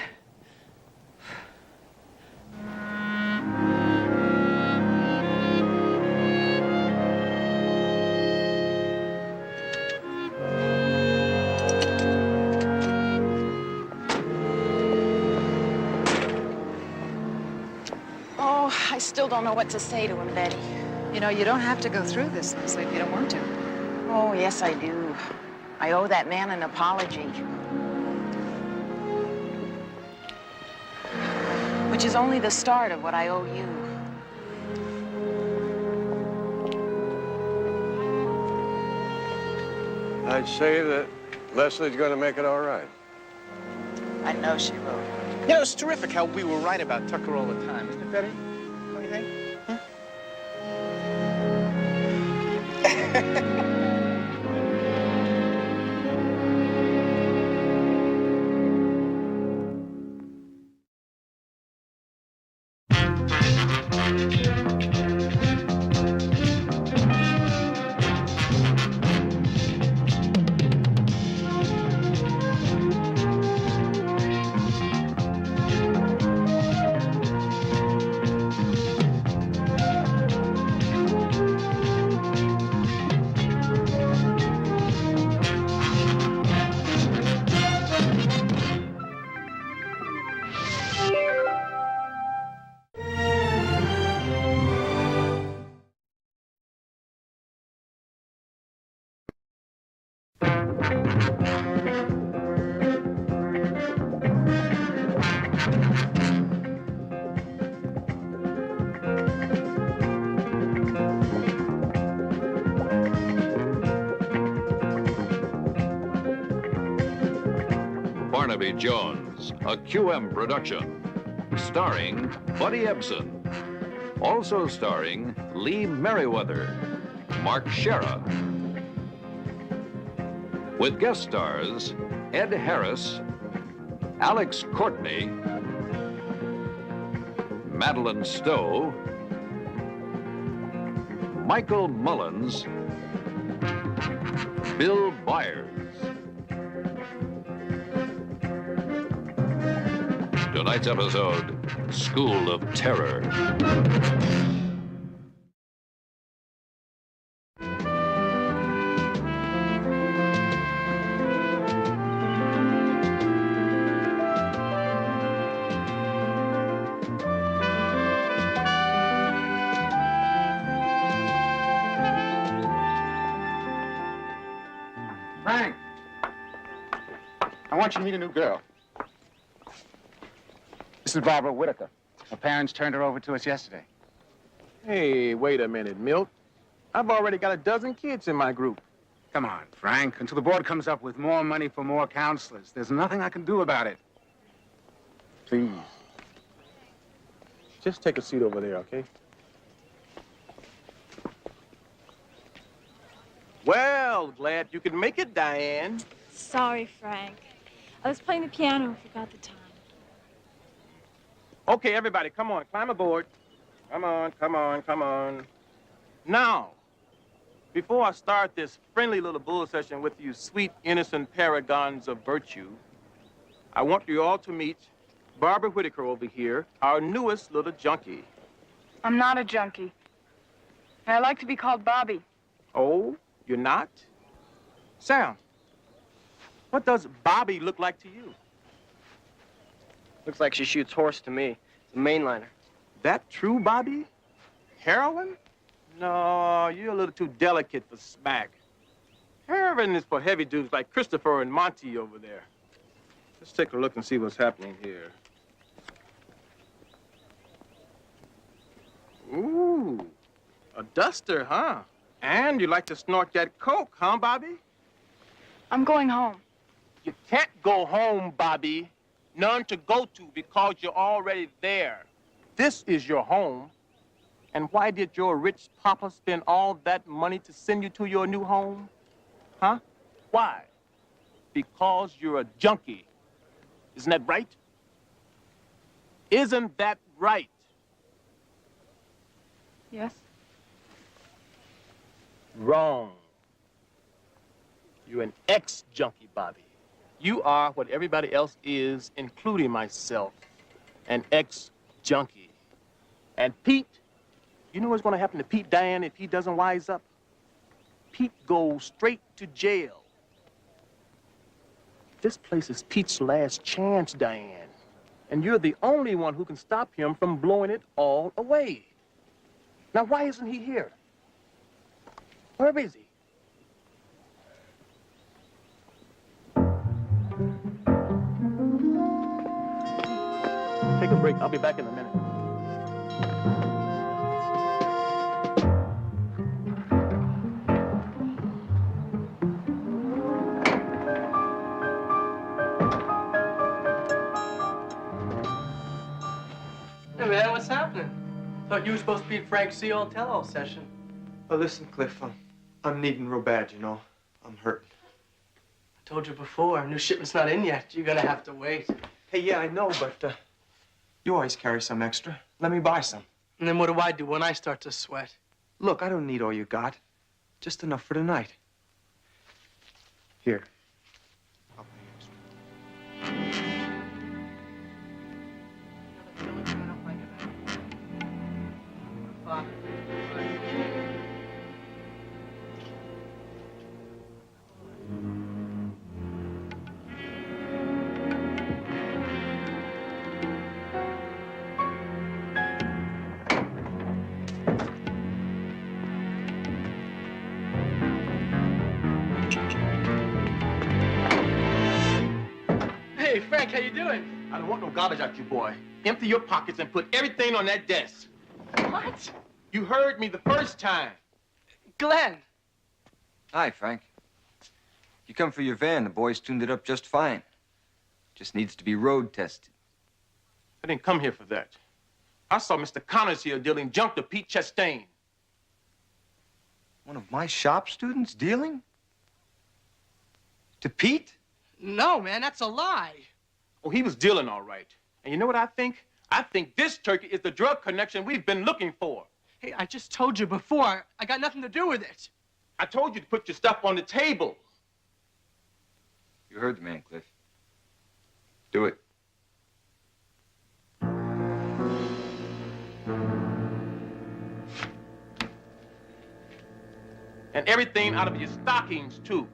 H: Oh, I still don't know what to say to him, Betty.
B: You know, you don't have to go through this, Leslie, if you don't want to.
H: Oh, yes, I do. I owe that man an apology. Which is only the start of what I owe you.
F: I'd say that Leslie's going to make it all right.
H: I know she will.
G: You know, it's terrific how we were right about Tucker all the time, isn't it, Betty? Don't you think? Huh?
A: Barnaby Jones, a QM production. Starring Buddy Ebsen. Also starring Lee Merriweather, Mark Shera. With guest stars Ed Harris, Alex Courtney, Madeline Stowe, Michael Mullins, Bill Byers. Tonight's episode, School of Terror.
J: Frank, I want you to meet a new girl. This is Barbara Whitaker. Her parents turned her over to us yesterday.
C: Hey, wait a minute, Milt. I've already got a dozen kids in my group.
J: Come on, Frank. Until the board comes up with more money for more counselors, there's nothing I can do about it.
C: Please. Just take a seat over there, okay? Well, glad you could make it, Diane.
Q: Sorry, Frank. I was playing the piano and forgot the time.
C: Okay, everybody, come on, climb aboard. Come on, come on, come on. Now, before I start this friendly little bull session with you sweet, innocent paragons of virtue, I want you all to meet Barbara Whitaker over here, our newest little junkie.
N: I'm not a junkie. And I like to be called Bobby.
C: Oh, you're not? Sam, what does Bobby look like to you?
R: Looks like she shoots horse to me. It's a mainliner.
C: That true, Bobby? Heroin? No, you're a little too delicate for smack. Heroin is for heavy dudes like Christopher and Monty over there. Let's take a look and see what's happening here. Ooh, a duster, huh? And you like to snort that coke, huh, Bobby?
N: I'm going home.
C: You can't go home, Bobby. None to go to because you're already there. This is your home. And why did your rich papa spend all that money to send you to your new home? Huh? Why? Because you're a junkie. Isn't that right? Isn't that right?
N: Yes?
C: Wrong. You're an ex-junkie, Bobby. You are what everybody else is, including myself, an ex-junkie. And Pete, you know what's going to happen to Pete, Diane, if he doesn't wise up? Pete goes straight to jail. This place is Pete's last chance, Diane. And you're the only one who can stop him from blowing it all away. Now, why isn't he here? Where is he? Take a break. I'll be back in a minute.
R: Hey, man, what's happening? Thought you were supposed to be at Frank's see-all tell-all session.
S: Oh, listen, Cliff, I'm needing real bad, you know. I'm hurting.
R: I told you before, new shipment's not in yet. You're gonna have to wait.
S: Hey, yeah, I know, but you always carry some extra. Let me buy some.
R: And then what do I do when I start to sweat?
S: Look, I don't need all you got. Just enough for tonight. Here. I'll pay extra.
R: Hey, Frank, how you doing?
C: I don't want no garbage out you, boy. Empty your pockets and put everything on that desk.
R: What?
C: You heard me the first time.
R: Glenn.
T: Hi, Frank. You come for your van. The boys tuned it up just fine.
S: Just needs to be road tested.
C: I didn't come here for that. I saw Mr. Connors here dealing junk to Pete Chastain.
S: One of my shop students dealing? To Pete?
R: No, man, that's a lie.
C: Oh, he was dealing all right. And you know what I think? I think this turkey is the drug connection we've been looking for.
R: Hey, I just told you before, I got nothing to do with it.
C: I told you to put your stuff on the table.
S: You heard the man, Cliff. Do it.
C: And everything out of your stockings, too.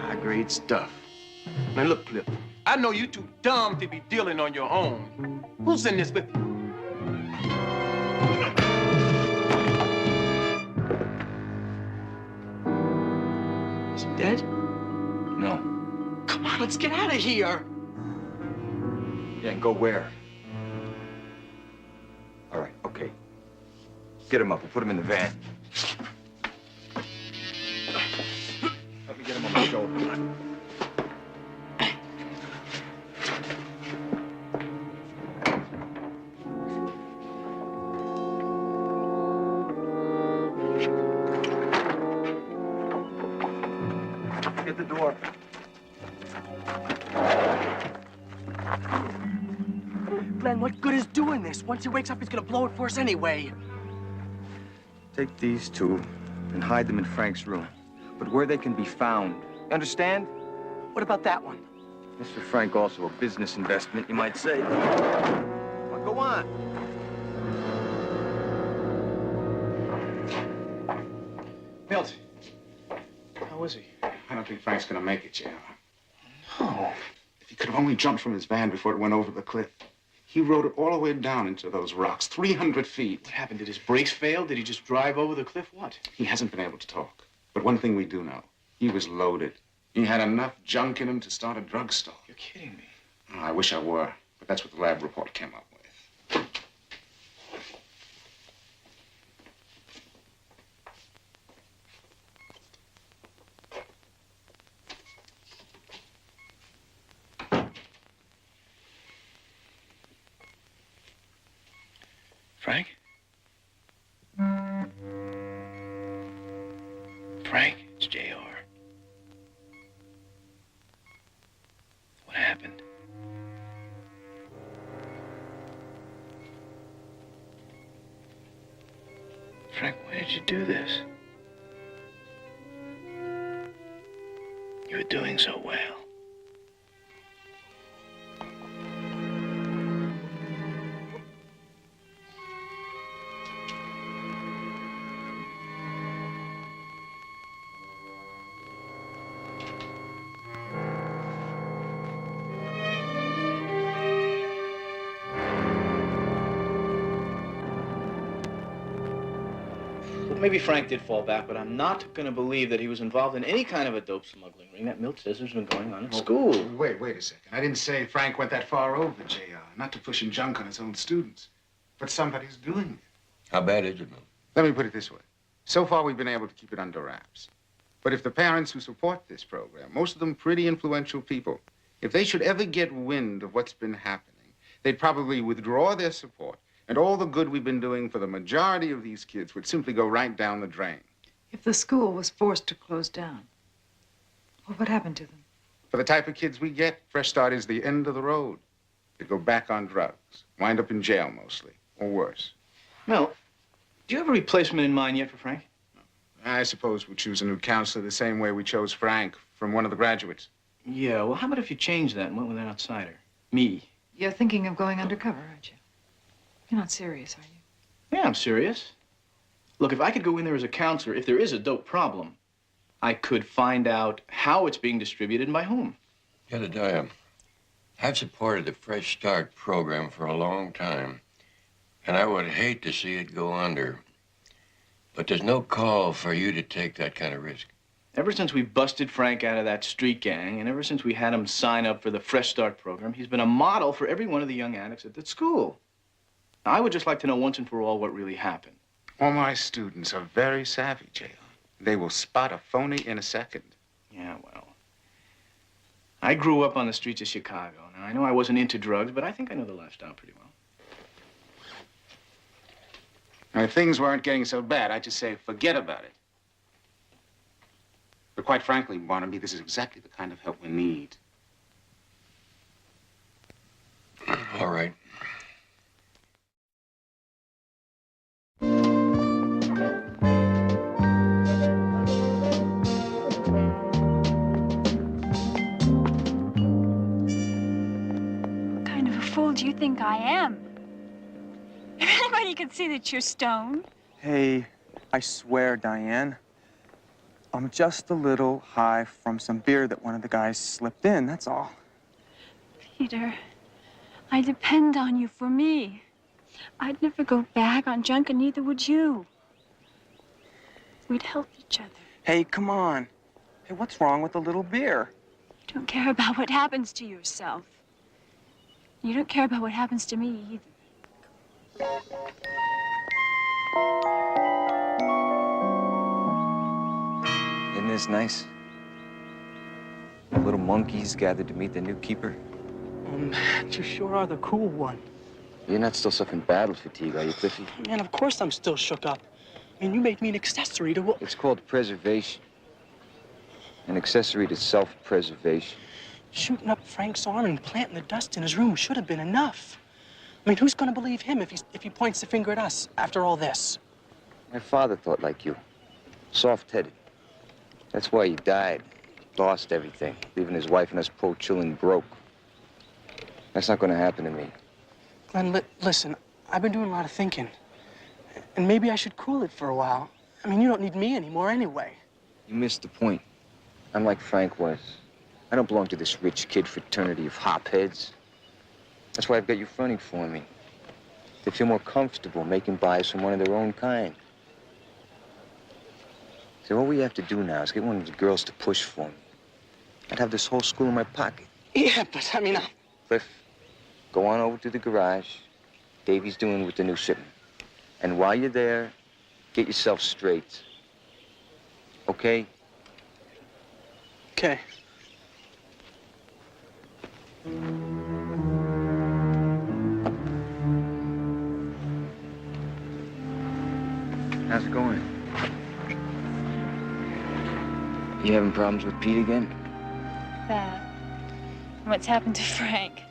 C: High-grade stuff. Now, look, Cliff, I know you too dumb to be dealing on your own. Who's in this with you?
R: Is he dead?
S: No.
R: Come on, let's get out of here.
S: Yeah, and go where? All right, okay. Get him up. We'll put him in the van. Let me get him on my shoulder. Get the door.
R: Glenn, what good is doing this? Once he wakes up, he's gonna blow it for us anyway.
S: Take these two and hide them in Frank's room. But where they can be found. You understand?
R: What about that one?
S: Mr. Frank also a business investment, you might say. Well, go on.
G: Milt, how is he?
J: I don't think Frank's gonna make it, J.R.
G: No.
J: If he could have only jumped from his van before it went over the cliff. He rode it all the way down into those rocks, 300 feet.
G: What happened? Did his brakes fail? Did he just drive over the cliff? What?
J: He hasn't been able to talk. But one thing we do know, he was loaded. He had enough junk in him to start a drugstore.
G: You're kidding me.
J: Oh, I wish I were, but that's what the lab report came up with.
G: Frank? Frank, it's J.R. What happened? Frank, why did you do this? You were doing so well. Maybe Frank did fall back, but I'm not going to believe that he was involved in any kind of a dope smuggling ring. That Milt says has been going on at school.
J: Wait a second. I didn't say Frank went that far over, J.R. Not to pushing junk on his own students. But somebody's doing it.
F: How bad is it, Milt?
J: Let me put it this way. So far, we've been able to keep it under wraps. But if the parents who support this program, most of them pretty influential people, if they should ever get wind of what's been happening, they'd probably withdraw their support. And all the good we've been doing for the majority of these kids would simply go right down the drain.
B: If the school was forced to close down, what would happen to them?
J: For the type of kids we get, Fresh Start is the end of the road. They'd go back on drugs, wind up in jail mostly, or worse.
G: Mel, do you have a replacement in mind yet for Frank?
J: I suppose we'll choose a new counselor the same way we chose Frank from one of the graduates.
G: Yeah, well, how about if you change that and went with an outsider? Me.
B: You're thinking of going undercover, aren't you? You're not serious, are you?
G: Yeah, I'm serious. Look, if I could go in there as a counselor, if there is a dope problem, I could find out how it's being distributed and by whom.
F: Jedediah, I've supported the Fresh Start program for a long time, and I would hate to see it go under. But there's no call for you to take that kind of risk.
G: Ever since we busted Frank out of that street gang, and ever since we had him sign up for the Fresh Start program, he's been a model for every one of the young addicts at that school. Now, I would just like to know once and for all what really happened.
J: All my students are very savvy, J.R. They will spot a phony in a second.
G: Yeah, well, I grew up on the streets of Chicago. Now, I know I wasn't into drugs, but I think I know the lifestyle pretty well.
J: Now, if things weren't getting so bad, I'd just say forget about it. But quite frankly, Barnaby, this is exactly the kind of help we need.
F: All right.
Q: What kind of a fool do you think I am? If anybody could see that you're stoned.
S: Hey, I swear, Diane, I'm just a little high from some beer that one of the guys slipped in, that's all.
Q: Peter, I depend on you for me. I'd never go back on junk, and neither would you. We'd help each other.
S: Hey, come on. Hey, what's wrong with a little beer?
Q: You don't care about what happens to yourself. You don't care about what happens to me either.
S: Isn't this nice? The little monkeys gathered to meet the new keeper.
M: Oh, man, you sure are the cool one.
S: You're not still suffering battle fatigue, are you, Cliffy?
M: Man, of course I'm still shook up. I mean, you made me an accessory to what?
S: It's called preservation. An accessory to self-preservation.
M: Shooting up Frank's arm and planting the dust in his room should have been enough. I mean, who's going to believe him if he points the finger at us after all this?
S: My father thought like you. Soft-headed. That's why he died. Lost everything, leaving his wife and us poor children broke. That's not going to happen to me.
M: Glenn, listen, I've been doing a lot of thinking. And maybe I should cool it for a while. I mean, you don't need me anymore anyway.
S: You missed the point. I'm like Frank was. I don't belong to this rich kid fraternity of hopheads. That's why I've got you fronting for me. They feel more comfortable making buys from one of their own kind. So all we have to do now is get one of the girls to push for me. I'd have this whole school in my pocket.
M: Yeah, but I mean,
S: Cliff, go on over to the garage. Davy's doing with the new shipment. And while you're there, get yourself straight. Okay?
M: Okay.
S: How's it going? You having problems with Pete again?
Q: That. And what's happened to Frank?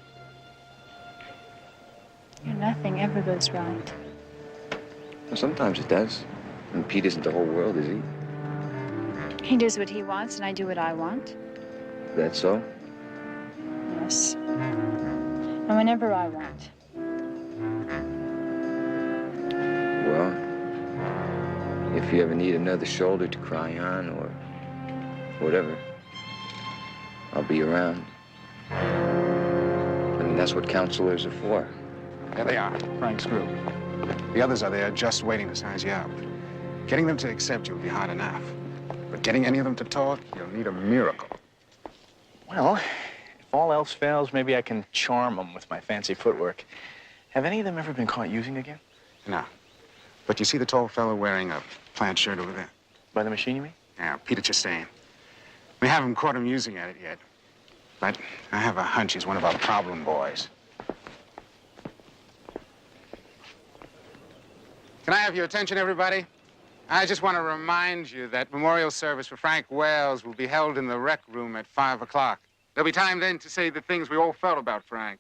Q: Nothing ever goes right.
S: Well, sometimes it does. And Pete isn't the whole world, is he?
Q: He does what he wants, and I do what I want.
S: That so?
Q: Yes. And whenever I want.
S: Well, if you ever need another shoulder to cry on or whatever, I'll be around. I mean, that's what counselors are for.
J: There they are, Frank's group. The others are there just waiting to size you up. Getting them to accept you will be hard enough. But getting any of them to talk, you'll need a miracle.
G: Well, if all else fails, maybe I can charm them with my fancy footwork. Have any of them ever been caught using again?
J: No. But you see the tall fellow wearing a plaid shirt over there?
G: By the machine, you mean?
J: Yeah, Peter Chastain. We haven't caught him using at it yet. But I have a hunch he's one of our problem boys. Can I have your attention, everybody? I just want to remind you that memorial service for Frank Wells will be held in the rec room at 5 o'clock. There'll be time then to say the things we all felt about Frank.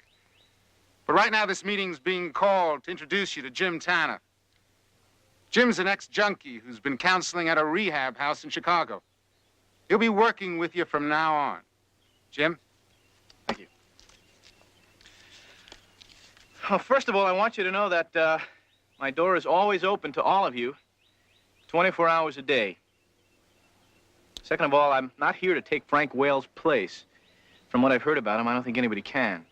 J: But right now, this meeting's being called to introduce you to Jim Tanner. Jim's an ex-junkie who's been counseling at a rehab house in Chicago. He'll be working with you from now on. Jim?
G: Thank you. Well, first of all, I want you to know that my door is always open to all of you, 24 hours a day. Second of all, I'm not here to take Frank Wales' place. From what I've heard about him, I don't think anybody can.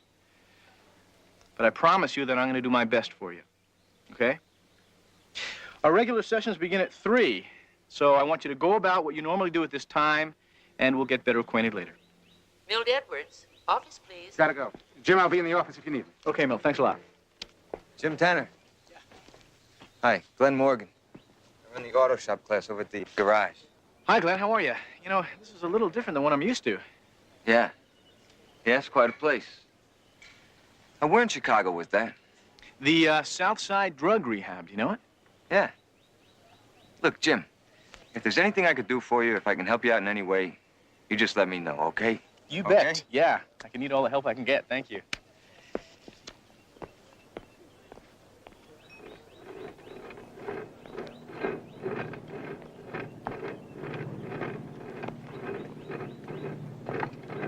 G: But I promise you that I'm going to do my best for you, okay? Our regular sessions begin at 3, So I want you to go about what you normally do at this time, and we'll get better acquainted later.
H: Milt Edwards, office, please.
J: Gotta go. Jim, I'll be in the office if you need me.
G: Okay, Milt, thanks a lot.
S: Jim Tanner. Yeah. Hi, Glenn Morgan. I'm in the auto shop class over at the garage.
G: Hi, Glenn, how are you? You know, this is a little different than what I'm used to.
S: Yeah. Yeah, it's quite a place. Now, where in Chicago was that?
G: The South Side Drug Rehab, do you know it?
S: Yeah. Look, Jim, if there's anything I could do for you, if I can help you out in any way, you just let me know, okay?
G: You bet.
S: Okay?
G: Yeah, I can need all the help I can get. Thank you.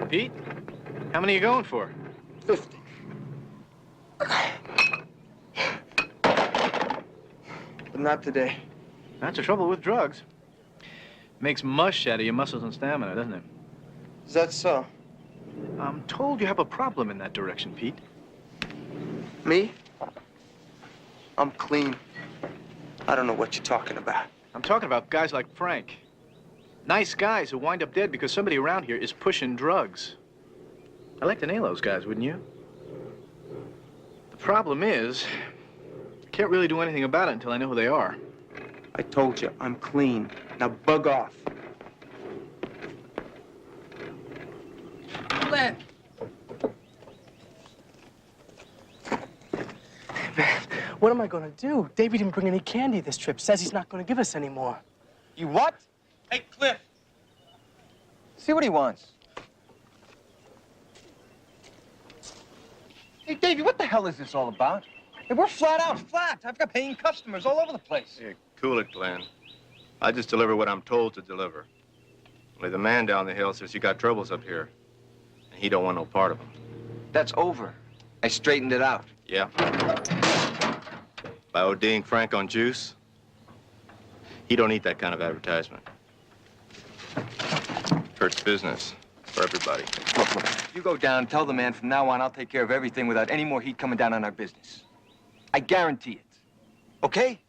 G: Pete, how many are you going for?
P: 50. But not today.
G: That's the trouble with drugs. Makes mush out of your muscles and stamina, doesn't it?
P: Is that so?
G: I'm told you have a problem in that direction, Pete.
P: Me? I'm clean. I don't know what you're talking about.
G: I'm talking about guys like Frank. Nice guys who wind up dead because somebody around here is pushing drugs. I'd like to nail those guys, wouldn't you? The problem is, I can't really do anything about it until I know who they are.
P: I told you, I'm clean. Now bug off.
M: Glenn! Man, what am I gonna do? Davey didn't bring any candy this trip. Says he's not gonna give us any more.
S: You what?
R: Hey, Cliff.
S: See what he wants. Hey, Davey, what the hell is this all about? Hey, we're flat out flat. I've got paying customers all over the place.
C: Here, cool it, Glenn. I just deliver what I'm told to deliver. Only the man down the hill says you got troubles up here, and he don't want no part of them.
S: That's over. I straightened it out.
C: Yeah? By ODing Frank on juice? He don't need that kind of advertisement. Hurts business for everybody.
S: Look, you go down, tell the man from now on I'll take care of everything without any more heat coming down on our business. I guarantee it. Okay?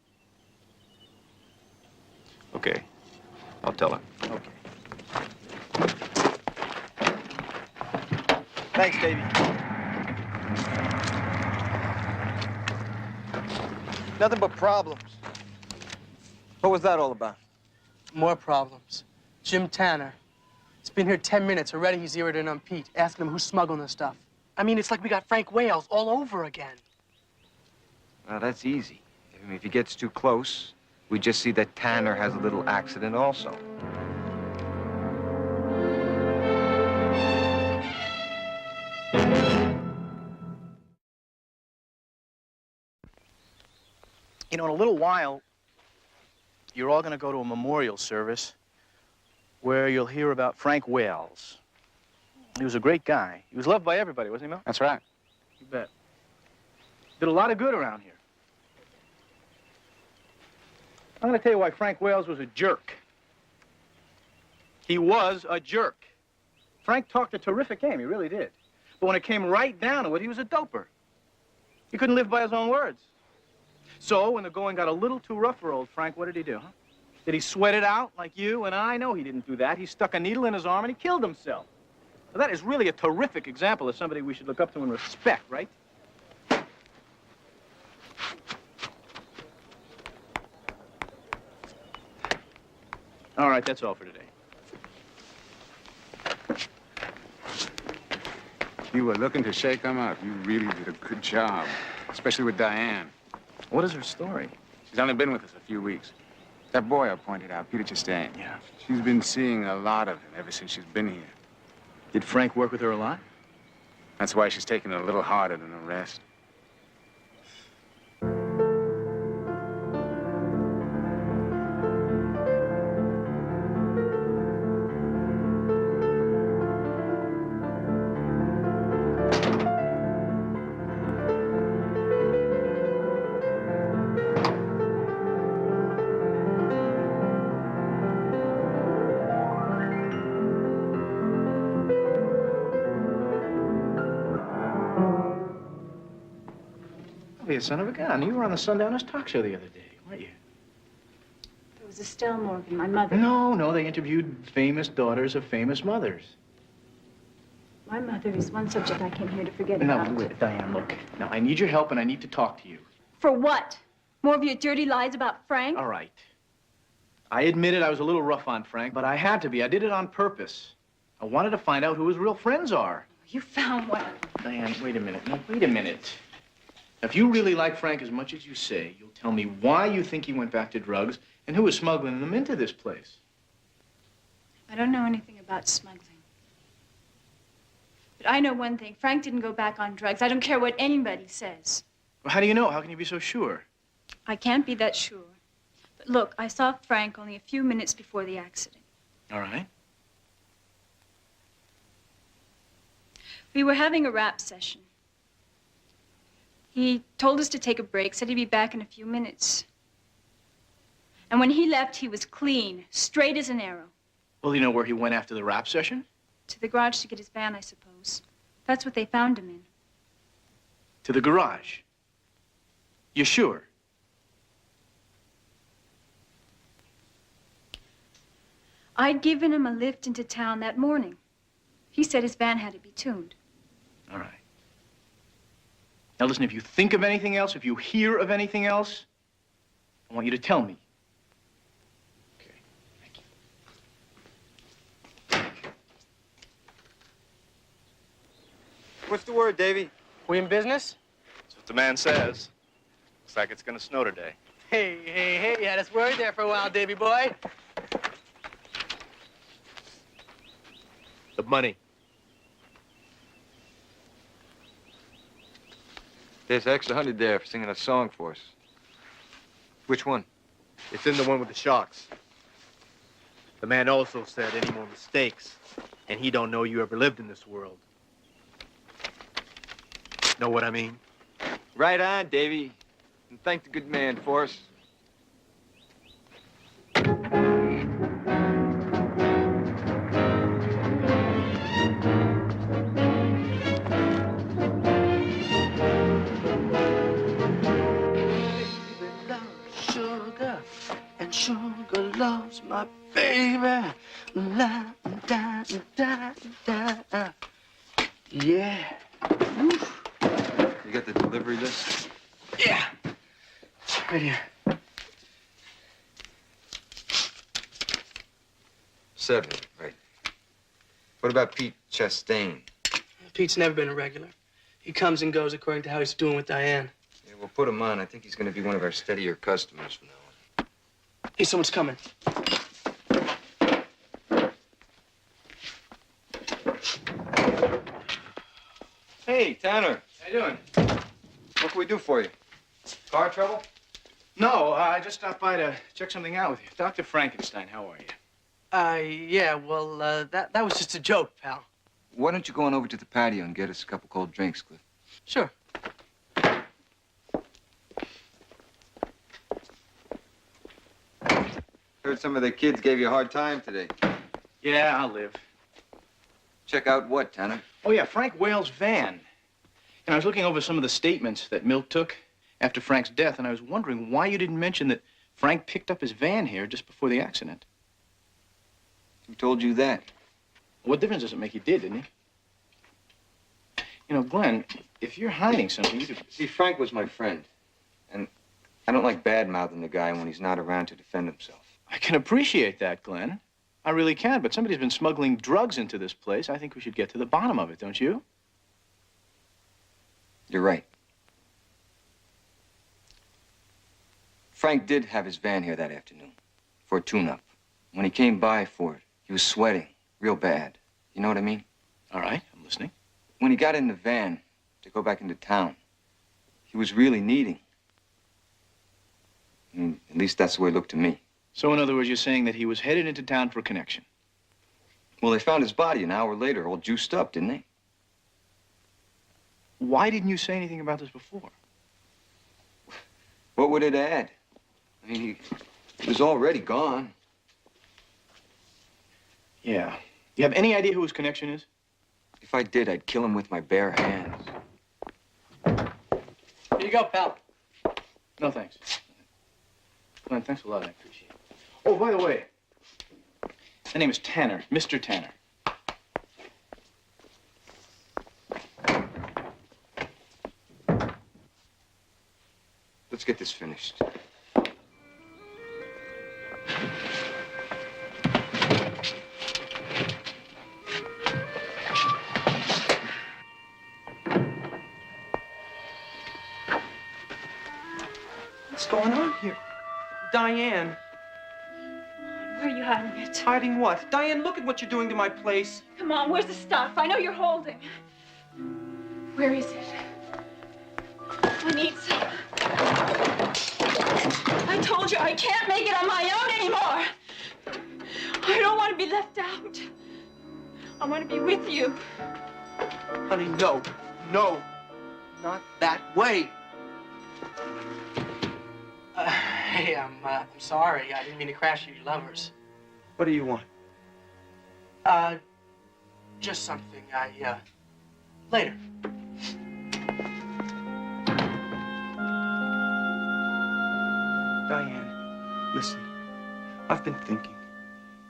C: Okay. I'll tell him.
S: Okay.
M: Thanks, Davey.
S: Nothing but problems. What was that all about?
M: More problems. Jim Tanner. It's been here 10 minutes. Already he's zeroed in on Pete, asking him who's smuggling the stuff. I mean, it's like we got Frank Wales all over again.
S: Well, that's easy. I mean, if he gets too close, we just see that Tanner has a little accident also.
G: You know, in a little while, you're all going to go to a memorial service where you'll hear about Frank Wales. He was a great guy. He was loved by everybody, wasn't he, Mel?
J: That's right.
G: You bet. Did a lot of good around here. I'm going to tell you why Frank Wales was a jerk. He was a jerk. Frank talked a terrific game, he really did. But when it came right down to it, he was a doper. He couldn't live by his own words. So when the going got a little too rough for old Frank, what did he do, huh? Did he sweat it out like you and I? No, he didn't do that. He stuck a needle in his arm and he killed himself. Now, that is really a terrific example of somebody we should look up to and respect, right? All right, that's all for today.
J: You were looking to shake them up. You really did a good job, especially with Diane.
G: What is her story?
J: She's only been with us a few weeks. That boy I pointed out, Peter Chastain.
G: Yeah.
J: She's been seeing a lot of him ever since she's been here.
G: Did Frank work with her a lot?
J: That's why she's taking it a little harder than the rest.
G: You son of a gun. You were on the Sundowners talk show the other day, weren't you?
Q: was Estelle Morgan, my mother.
G: No, they interviewed famous daughters of famous mothers.
Q: My mother is one subject I came here to forget
G: Now,
Q: about.
G: wait, Diane, look. Now, I need your help and I need to talk to you.
Q: For what? More of your dirty lies about Frank?
G: All right. I admitted I was a little rough on Frank, but I had to be. I did it on purpose. I wanted to find out who his real friends are.
Q: You found one.
G: Diane, wait a minute. No, wait a minute. If you really like Frank as much as you say, you'll tell me why you think he went back to drugs and who was smuggling them into this place.
Q: I don't know anything about smuggling. But I know one thing. Frank didn't go back on drugs. I don't care what anybody says.
G: Well, how do you know? How can you be so sure?
Q: I can't be that sure. But look, I saw Frank only a few minutes before the accident.
G: All right.
Q: We were having a rap session. He told us to take a break, said he'd be back in a few minutes. And when he left, he was clean, straight as an arrow.
G: Well, you know where he went after the rap session?
Q: To the garage to get his van, I suppose. That's what they found him in.
G: To the garage. You sure?
Q: I'd given him a lift into town that morning. He said his van had to be tuned.
G: All right. Now listen, if you think of anything else, if you hear of anything else, I want you to tell me. Okay, thank you.
R: What's the word, Davy?
M: We in business?
R: That's what the man says. Looks like it's gonna snow today.
M: Hey, you had us worried there for a while, Davy boy.
R: The money.
S: There's an extra 100 there for singing a song for us. Which one?
R: It's in the one with the sharks. The man also said any more mistakes, and he don't know you ever lived in this world. Know what I mean?
S: Right on, Davy. And thank the good man for us.
M: Sugar loves my baby. La, da, da, da. Yeah. Oof.
S: You got the delivery list?
M: Yeah. Right here.
S: 7, right. What about Pete Chastain?
M: Pete's never been a regular. He comes and goes according to how he's doing with Diane.
S: Yeah, we'll put him on. I think he's going to be one of our steadier customers from now on.
M: Hey, someone's coming.
S: Hey, Tanner.
G: How you doing?
S: What can we do for you? Car trouble?
G: No, I just stopped by to check something out with you. Dr. Frankenstein, how are you?
M: Yeah, well, that was just a joke, pal.
S: Why don't you go on over to the patio and get us a couple cold drinks, Cliff?
M: Sure.
S: Heard some of the kids gave you a hard time today.
G: Yeah, I'll live.
S: Check out what, Tanner?
G: Oh, yeah, Frank Whale's van. And I was looking over some of the statements that Milt took after Frank's death, and I was wondering why you didn't mention that Frank picked up his van here just before the accident.
S: Who told you that?
G: What difference does it make? He did, didn't he? You know, Glenn, if you're hiding something, you could...
S: See, Frank was my friend. And I don't like bad-mouthing the guy when he's not around to defend himself.
G: I can appreciate that, Glenn. I really can, but somebody's been smuggling drugs into this place. I think we should get to the bottom of it, don't you?
S: You're right. Frank did have his van here that afternoon for a tune-up. When he came by for it, he was sweating real bad. You know what I mean?
G: All right, I'm listening.
S: When he got in the van to go back into town, he was really needing. At least that's the way it looked to me.
G: So, in other words, you're saying that he was headed into town for a connection?
S: Well, they found his body an hour later, all juiced up, didn't they?
G: Why didn't you say anything about this before?
S: What would it add? I mean, he was already gone.
G: Yeah. You have any idea who his connection is?
S: If I did, I'd kill him with my bare hands.
M: Here you go, pal.
G: No, thanks. Glenn, thanks a lot. I appreciate it. Oh, by the way, the name is Tanner, Mr. Tanner.
J: Let's get this finished.
T: What's going on here? Diane.
Q: Where are you hiding it?
T: Hiding what? Diane, look at what you're doing to my place.
Q: Come on, where's the stuff? I know you're holding. Where is it? I need some. I told you I can't make it on my own anymore. I don't want to be left out. I want to be with you.
T: Honey, no. No. Not that way.
M: Hey, I'm sorry. I didn't mean to crash your lovers.
T: What do you want?
M: Just something later.
T: Diane, listen. I've been thinking.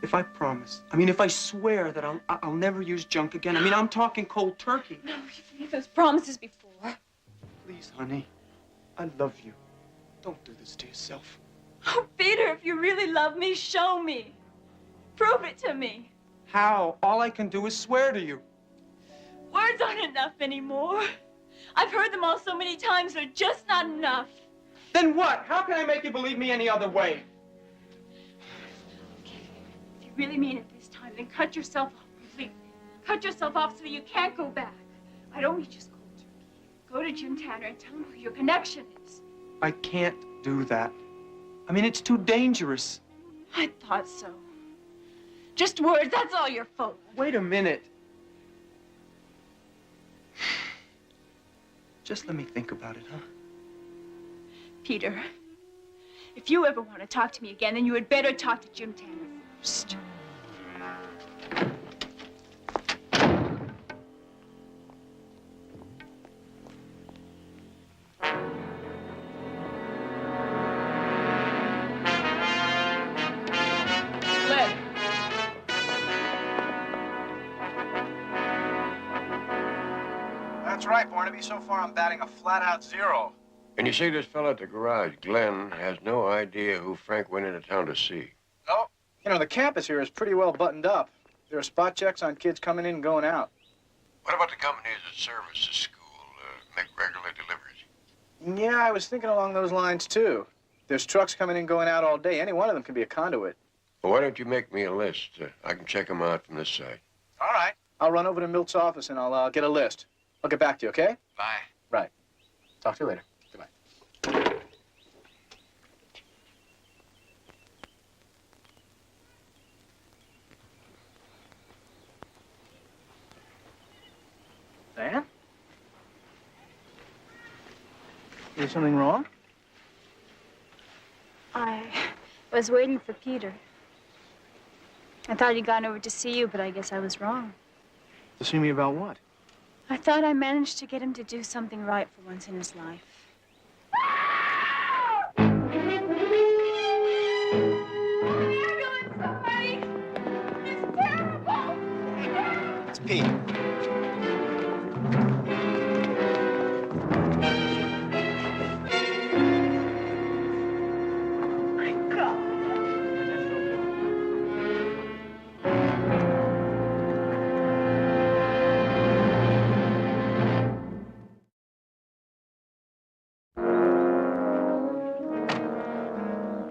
T: If I promise, if I swear that I'll never use junk again, I'm talking cold turkey.
Q: No, you've made those promises before.
T: Please, honey. I love you. Don't do this to yourself.
Q: Oh, Peter, if you really love me, show me. Prove it to me.
T: How? All I can do is swear to you.
Q: Words aren't enough anymore. I've heard them all so many times, they're just not enough.
T: Then what? How can I make you believe me any other way?
Q: Okay, if you really mean it this time, then cut yourself off completely. Cut yourself off so that you can't go back. I don't mean just cold turkey. Go to Jim Tanner and tell him who your connection is.
T: I can't do that. It's too dangerous.
Q: I thought so. Just words, that's all you're full of.
T: Wait a minute. Just let me think about it, huh?
Q: Peter, if you ever want to talk to me again, then you had better talk to Jim Tanner first.
G: That's right, Barnaby. So far, I'm batting a flat-out 0.
F: And you see, this fella at the garage, Glenn, has no idea who Frank went into town to see.
G: No. The campus here is pretty well buttoned up. There are spot checks on kids coming in and going out.
F: What about the companies that service the school, make regular deliveries?
G: Yeah, I was thinking along those lines, too. There's trucks coming in, going out all day. Any one of them can be a conduit.
F: Well, why don't you make me a list? I can check them out from this side.
G: All right. I'll run over to Milt's office and I'll get a list. I'll get back to you, okay?
J: Bye.
G: Right. Talk to you later. Goodbye. Diane? Is there something wrong?
Q: I was waiting for Peter. I thought he'd gone over to see you, but I guess I was wrong.
G: To see me about what?
Q: I thought I managed to get him to do something right for once in his life.
P: It's Pete.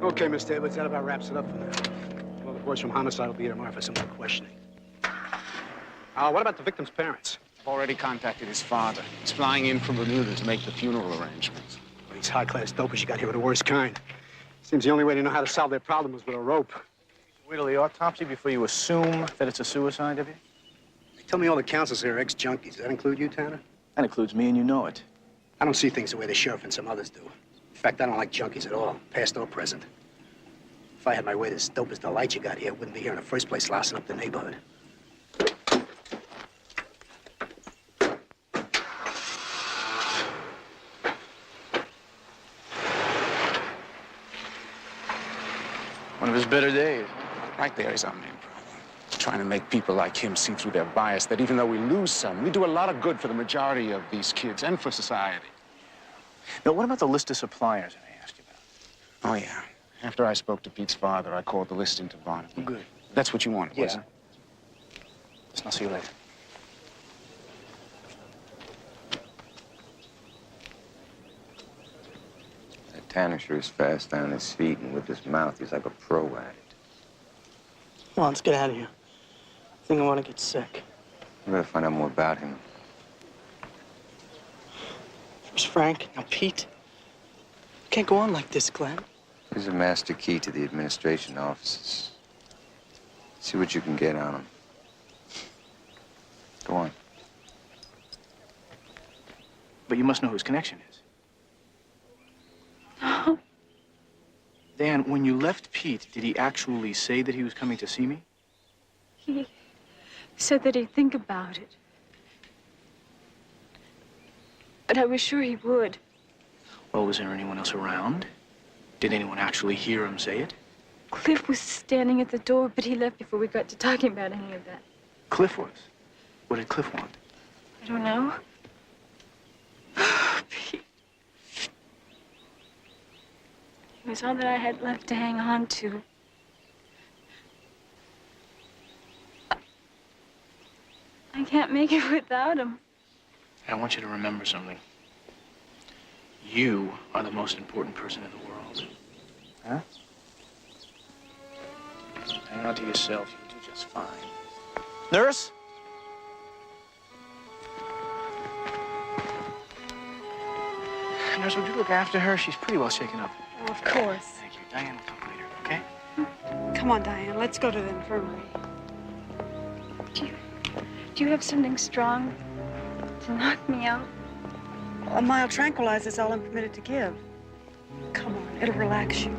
U: Okay, Miss Taylor, that about wraps it up for now. Well, the boys from homicide will be here tomorrow for some more questioning. What about the victim's parents?
J: I've already contacted his father. He's flying in from Bermuda to make the funeral arrangements.
U: Well, these high-class dopers you got here are the worst kind. Seems the only way to know how to solve their problem is with a rope.
G: Wait till the autopsy before you assume that it's a suicide, have you?
U: They tell me all the counselors here are ex-junkies. Does that include you, Tanner?
G: That includes me, and you know it.
U: I don't see things the way the sheriff and some others do. In fact, I don't like junkies at all, past or present. If I had my way, this dope as the light you got here wouldn't be here in the first place, lousing up the neighborhood.
G: One of his better days.
J: Right there is our main problem. Trying to make people like him see through their bias that even though we lose some, we do a lot of good for the majority of these kids and for society.
G: Now, what about the list of suppliers I asked you about?
J: Oh, yeah. After I spoke to Pete's father, I called the list into Barnaby.
G: Good.
J: That's what you wanted,
G: Yeah.
J: wasn't it?
G: Listen, I'll see you later.
S: That Tanner sure is fast on his feet, and with his mouth, he's like a pro at it.
M: Come on, let's get out of here. I think I want to get sick.
S: We better find out more about him.
M: First Frank, now Pete. Can't go on like this, Glenn.
S: He's a master key to the administration offices. See what you can get on him. Go on.
G: But you must know who his connection is. Dan, when you left Pete, did he actually say that he was coming to see me?
Q: He said that he'd think about it. But I was sure he would.
G: Well, was there anyone else around? Did anyone actually hear him say it?
Q: Cliff was standing at the door, but he left before we got to talking about any of that.
G: Cliff was? What did Cliff want?
Q: I don't know. Pete. He was all that I had left to hang on to. I can't make it without him.
G: I want you to remember something. You are the most important person in the world. Huh? Hang on to yourself. You'll do just fine. Nurse? Nurse, would you look after her? She's pretty well shaken up.
N: Oh, of course.
G: Thank you. Diane will talk later, okay?
N: Come on, Diane. Let's go to the infirmary.
Q: Do you have something strong to knock me out?
N: A mild tranquilizer is all I'm permitted to give. Come on, it'll relax you.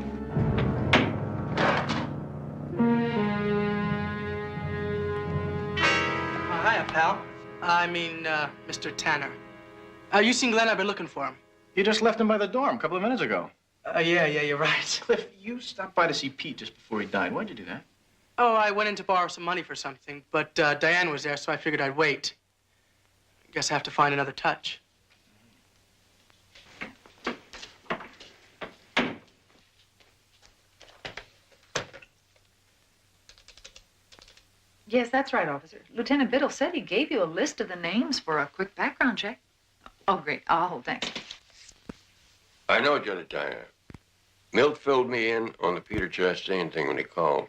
M: Hiya, pal. I mean, Mr. Tanner. You seen Glenn? I've been looking for him.
G: You just left him by the dorm a couple of minutes ago.
M: Yeah, you're right.
G: Cliff, you stopped by to see Pete just before he died. Why'd you do that?
M: Oh, I went in to borrow some money for something, but Diane was there, so I figured I'd wait. Guess I have to find another touch.
B: Yes, that's right, officer. Lieutenant Biddle said he gave you a list of the names for a quick background check. Oh, great. I'll hold. Thanks.
F: I know, Jedediah. Milt filled me in on the Peter Chastain thing when he called.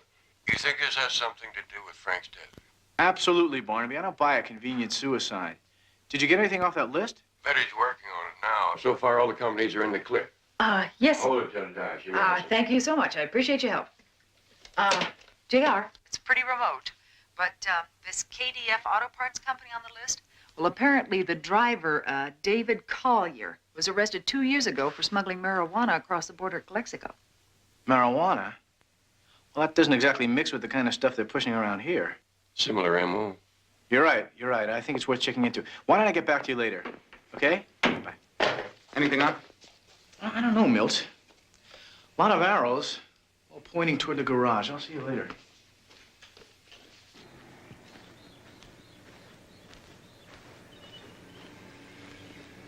F: You think this has something to do with Frank's death?
G: Absolutely, Barnaby. I don't buy a convenient suicide. Did you get anything off that list?
F: Betty's working on it now. So far, all the companies are in the clear.
B: Yes.
F: Hold it, Jedediah.
B: Thank you so much. I appreciate your help. JR, it's pretty remote, but this KDF Auto Parts Company on the list? Well, apparently the driver, David Collier, was arrested 2 years ago for smuggling marijuana across the border at Calexico.
G: Marijuana? Well, that doesn't exactly mix with the kind of stuff they're pushing around here.
F: Similar ammo.
G: You're right. I think it's worth checking into. Why don't I get back to you later? Okay? Bye.
J: Anything up?
G: I don't know, Milt. A lot of arrows, all pointing toward the garage. I'll see you later.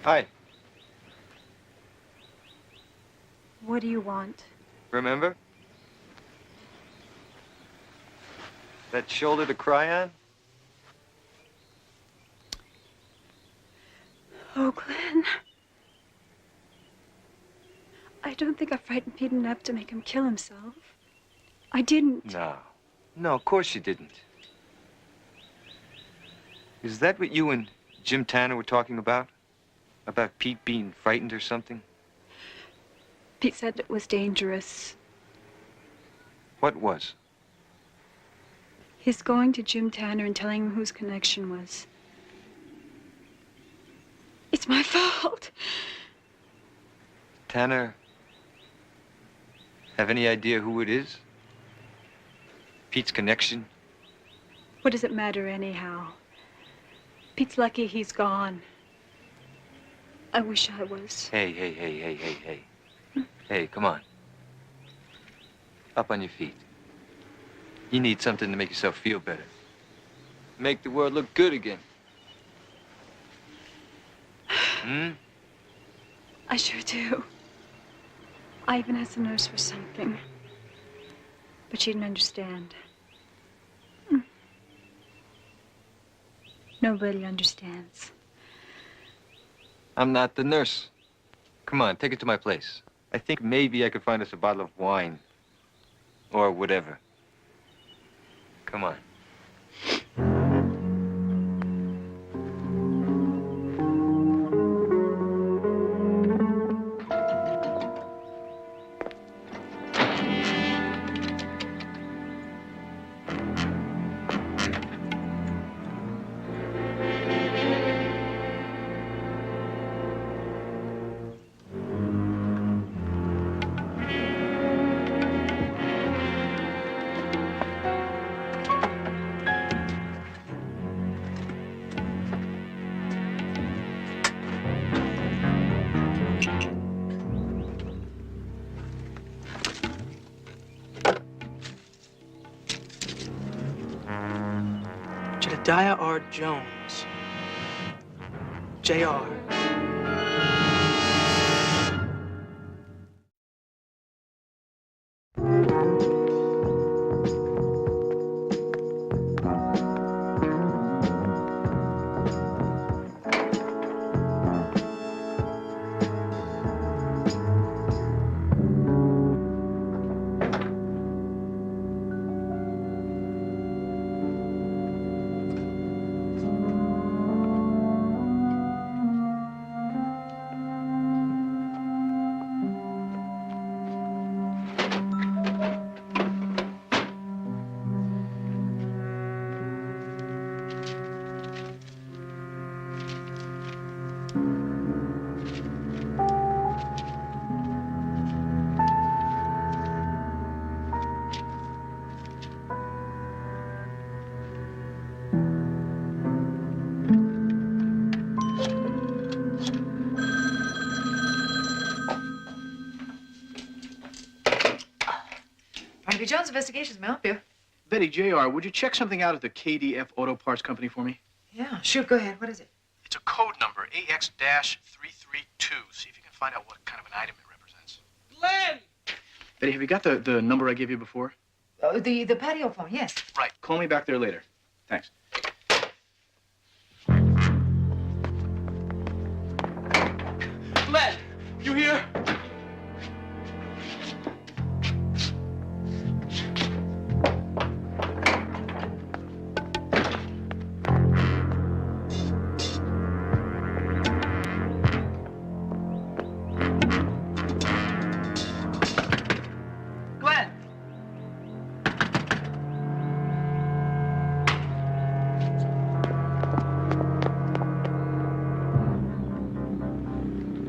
E: Hi.
Q: What do you want?
E: Remember? That shoulder to cry on?
Q: Oh, Glenn. I don't think I frightened Pete enough to make him kill himself. I didn't.
E: No, of course you didn't. Is that what you and Jim Tanner were talking about? About Pete being frightened or something?
Q: Pete said it was dangerous.
E: What was?
Q: His going to Jim Tanner and telling him whose connection was. It's my fault.
E: Tanner have any idea who it is? Pete's connection?
Q: What does it matter anyhow? Pete's lucky he's gone. I wish I was.
E: Hey. Hey, come on. Up on your feet. You need something to make yourself feel better. Make the world look good again. Hmm?
Q: I sure do. I even asked the nurse for something. But she didn't understand. Nobody understands.
E: I'm not the nurse. Come on, take it to my place. I think maybe I could find us a bottle of wine. Or whatever. Come on.
M: Jedediah R. Jones. Jr.
B: Barnaby Jones Investigations, may I help you?
G: Betty, JR, would you check something out at the KDF Auto Parts Company for me?
B: Yeah, shoot, go ahead. What is it?
G: It's a code number, AX-332. See if you can find out what kind of an item it represents.
M: Glenn!
G: Betty, have you got the number I gave you before?
B: Oh, the patio phone, yes.
G: Right. Call me back there later. Thanks.
M: Glenn, you here?
B: Glenn!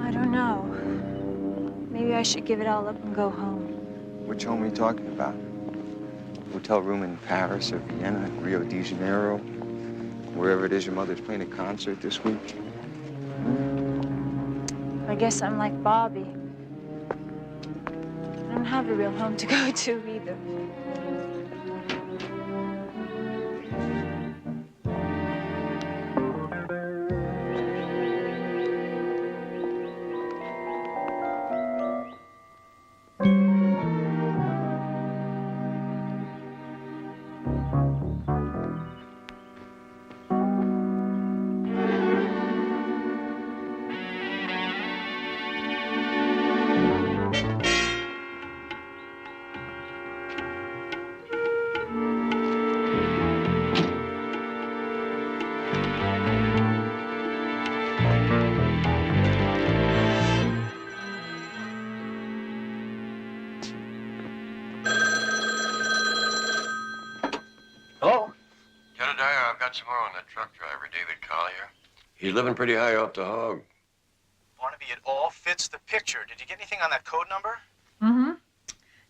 Q: I don't know. Maybe I should give it all up and go home.
S: Which home are you talking about? Hotel room in Paris or Vienna, Rio de Janeiro, wherever it is your mother's playing a concert this week?
Q: I guess I'm like Bobby. I don't have a real home to go to either.
G: Hello?
F: Jedediah, I've got some more on that truck driver, David Collier. He's living pretty high off the hog.
R: Barnaby, it all fits the picture. Did you get anything on that code number?
B: Mm-hmm.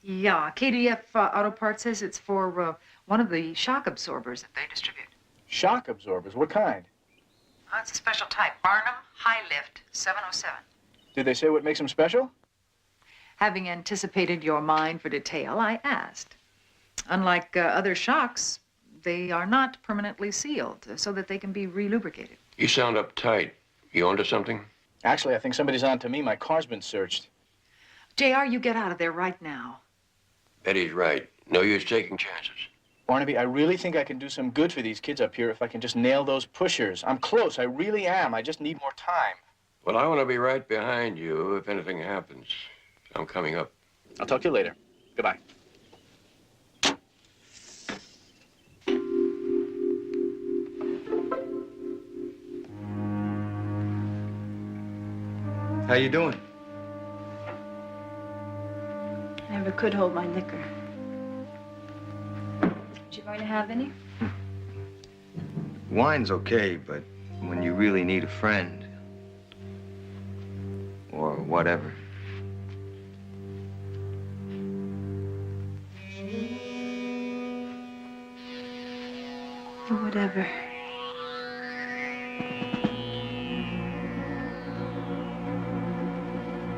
B: Yeah, KDF Auto Parts says it's for one of the shock absorbers that they distribute.
G: Shock absorbers? What kind?
B: Oh, it's a special type. Barnum High Lift 707.
G: Did they say what makes them special?
B: Having anticipated your mind for detail, I asked. Unlike other shocks, they are not permanently sealed so that they can be relubricated.
F: You sound uptight. You onto something?
G: Actually, I think somebody's on to me. My car's been searched.
B: JR, you get out of there right now.
F: Eddie's right. No use taking chances.
G: Barnaby, I really think I can do some good for these kids up here if I can just nail those pushers. I'm close. I really am. I just need more time.
F: Well, I want to be right behind you if anything happens. I'm coming up.
G: I'll talk to you later. Goodbye.
S: How you doing?
Q: Never could hold my liquor. Aren't you going to have any?
S: Wine's okay, but when you really need a friend, or whatever.
Q: Or whatever.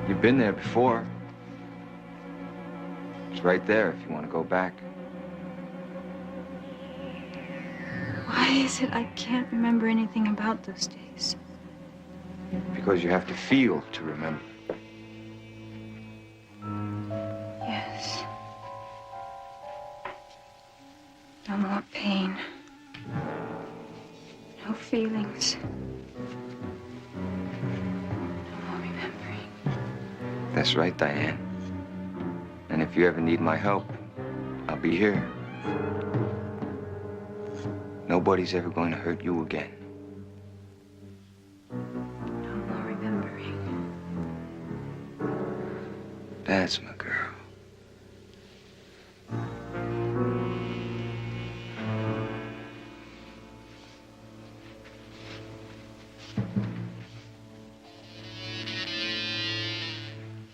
S: You've been there before. It's right there if you want to go back.
Q: Why is it I can't remember anything about those days?
S: Because you have to feel to remember.
Q: Yes. No more pain. No feelings. No more remembering.
S: That's right, Diane. And if you ever need my help, I'll be here. Nobody's ever going to hurt you again.
Q: No more remembering.
S: That's my girl.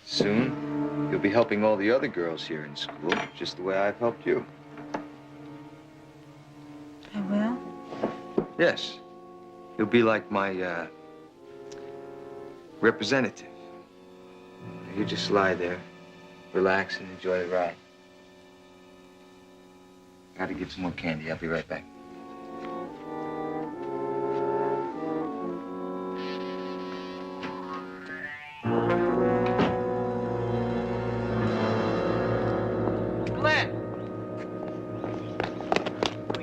S: Soon, you'll be helping all the other girls here in school, just the way I've helped you.
Q: I will?
S: Yes. You'll be like my, representative. You just lie there, relax, and enjoy the ride. Gotta get some more candy. I'll be right back.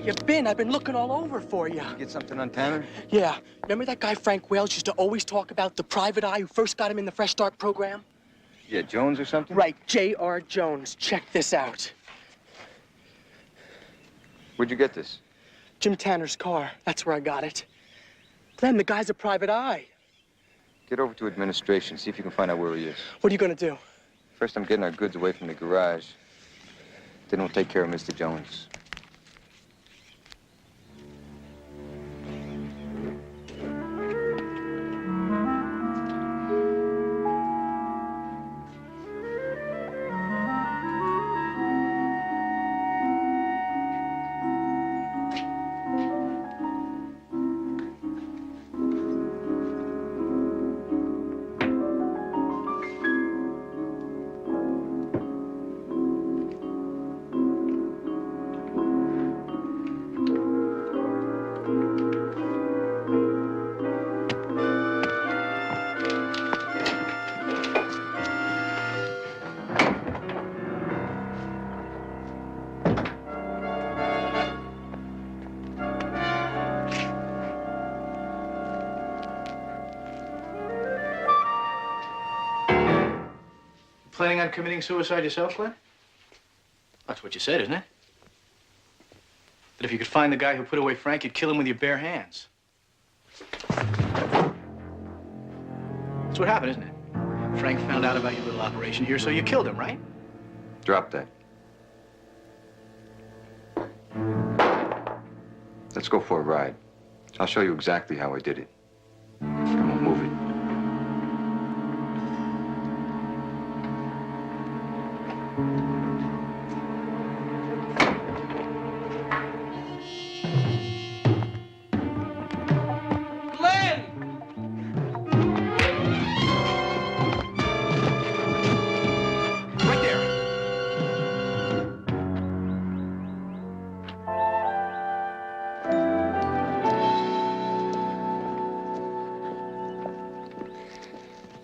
M: You been? I've been looking all over for you.
S: Get something on Tanner?
M: Yeah. Remember that guy Frank Wales used to always talk about, the private eye who first got him in the Fresh Start program?
S: Yeah, Jones or something?
M: Right, J.R. Jones. Check this out.
S: Where'd you get this?
M: Jim Tanner's car. That's where I got it. Glenn, the guy's a private eye.
S: Get over to administration, see if you can find out where he is.
M: What are you gonna do?
S: First, I'm getting our goods away from the garage. Then we'll take care of Mr. Jones.
G: Planning on committing suicide yourself, Glenn? That's what you said, isn't it? That if you could find the guy who put away Frank, you'd kill him with your bare hands. That's what happened, isn't it? Frank found out about your little operation here, so you killed him, right?
S: Drop that. Let's go for a ride. I'll show you exactly how I did it. Come on, move it.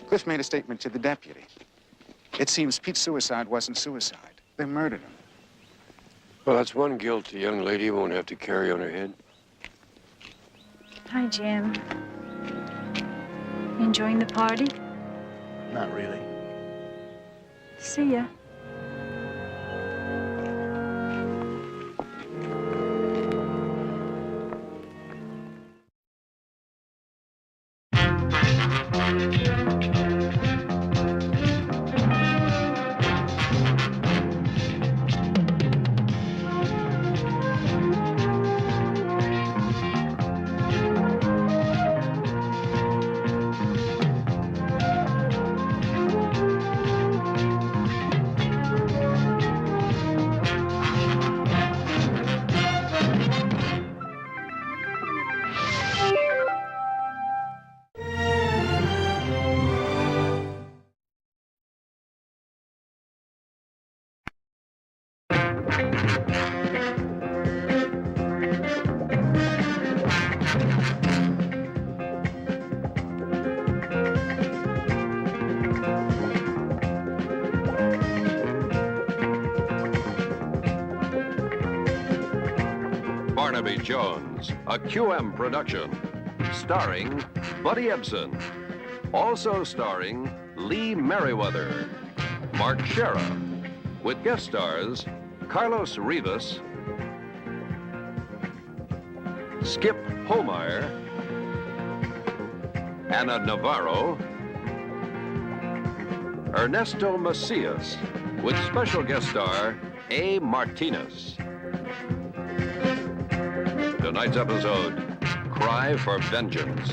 J: Cliff made a statement to the deputy. It seems Pete's suicide wasn't suicide. They murdered him.
F: Well, that's one guilt the young lady won't have to carry on her head.
Q: Hi, Jim. Enjoying the party?
U: Not really.
Q: See ya.
A: Barnaby Jones, a QM production, starring Buddy Ebsen, also starring Lee Merriweather, Mark Sheriff, with guest stars Carlos Rivas, Skip Homeyer, Anna Navarro, Ernesto Macias, with special guest star A. Martinez. Tonight's episode, Cry for Vengeance.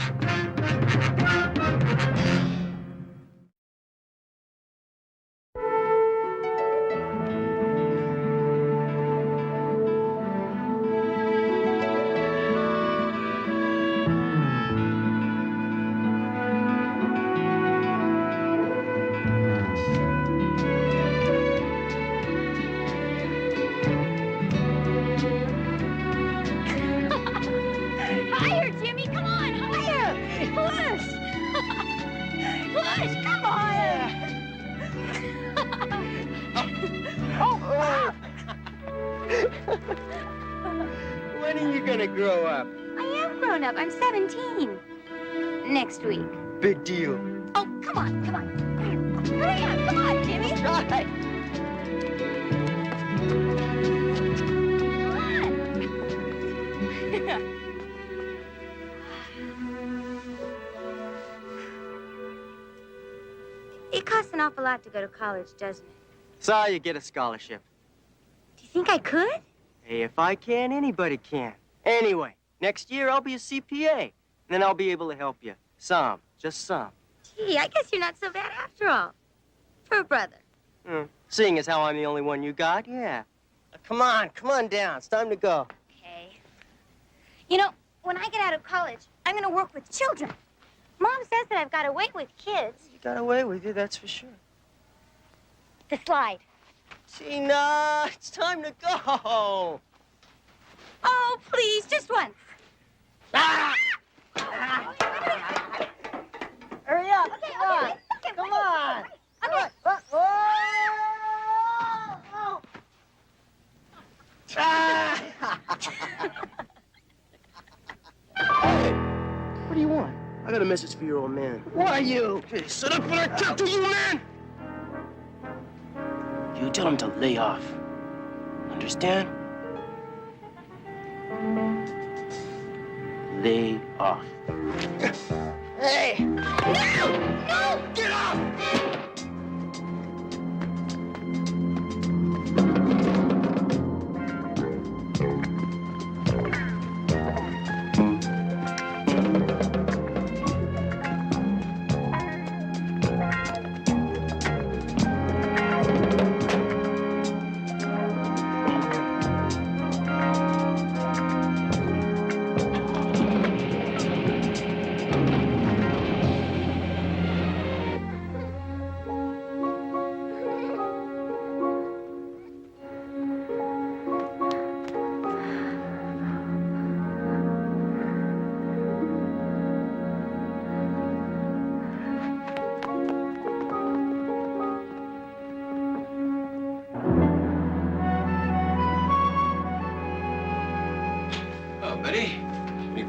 L: Higher, Jimmy, come on, higher! Push! Push, come on!
V: When are you gonna grow up?
L: I am grown up. I'm 17. Next week.
V: Big deal.
L: Oh, come on, come on. Hurry up, come on, Jimmy.
V: Right.
L: It costs an awful lot to go to college, doesn't it?
V: So you get a scholarship.
L: Do you think I could?
V: Hey, if I can, anybody can. Anyway, next year I'll be a CPA. And then I'll be able to help you. Some. Just some.
L: Gee, I guess you're not so bad after all. For a brother.
V: Seeing as how I'm the only one you got, yeah. Come on down. It's time to go.
L: Okay. You know, when I get out of college, I'm going to work with children. Mom says that I've got away with kids.
V: You got away with you, that's for sure.
L: The slide.
V: Tina, it's time to go.
L: Oh, please, just once.
V: Hurry up.
L: Okay,
V: Come on.
L: okay,
V: Come on.
L: Okay.
V: What do you want? I got a message for your old man. Why you? Hey, sit up when I talk to you, man! You tell him to lay off. Understand? Lay off. Hey! No! No! Get off!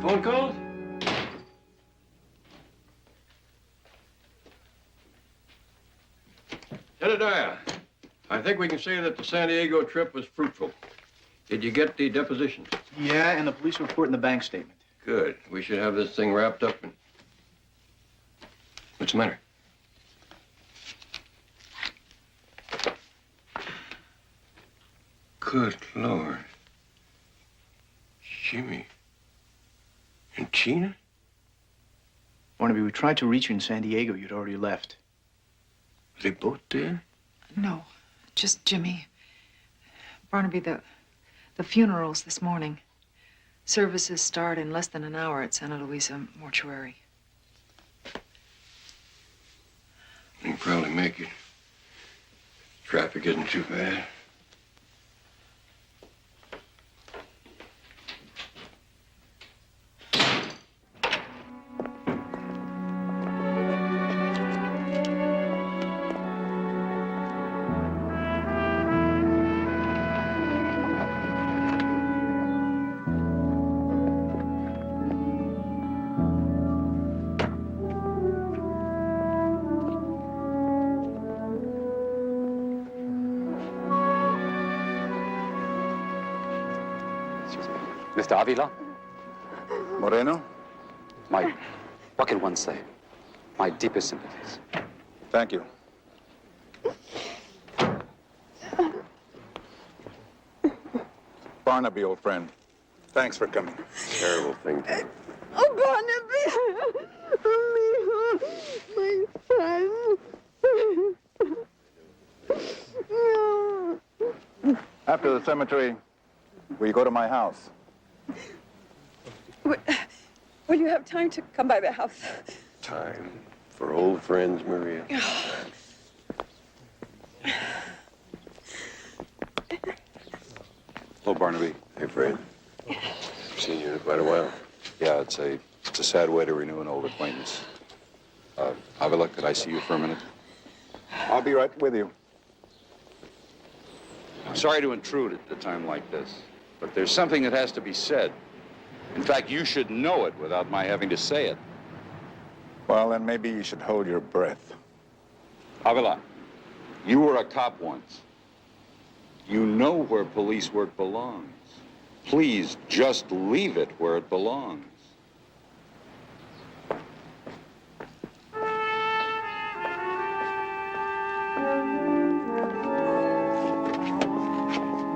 F: phone calls? Jedediah, I think we can say that the San Diego trip was fruitful. Did you get the depositions?
G: Yeah, and the police report and the bank statement.
F: Good. We should have this thing wrapped up and... What's the matter? Good Lord. Jimmy. And Tina?
G: Barnaby, we tried to reach you in San Diego. You'd already left.
F: Are they both dead?
B: No, just Jimmy. Barnaby, the funeral's this morning. Services start in less than an hour at Santa Luisa Mortuary.
F: You can probably make it. Traffic isn't too bad.
I: Mr. Avila?
K: Moreno?
I: What can one say? My deepest sympathies.
K: Thank you. Barnaby, old friend. Thanks for coming.
F: Terrible thing.
W: Oh, Barnaby! My son.
K: After the cemetery, will you go to my house?
Q: Will you have time to come by the house?
F: Time for old friends, Maria.
K: Hello, Barnaby.
F: Hey, Fred. Seen you in quite a while.
K: Yeah, it's a sad way to renew an old acquaintance. Avila, could I see you for a minute? I'll be right with you. I'm sorry to intrude at a time like this, but there's something that has to be said. In fact, you should know it without my having to say it. Well, then maybe you should hold your breath. Avila, you were a cop once. You know where police work belongs. Please just leave it where it belongs.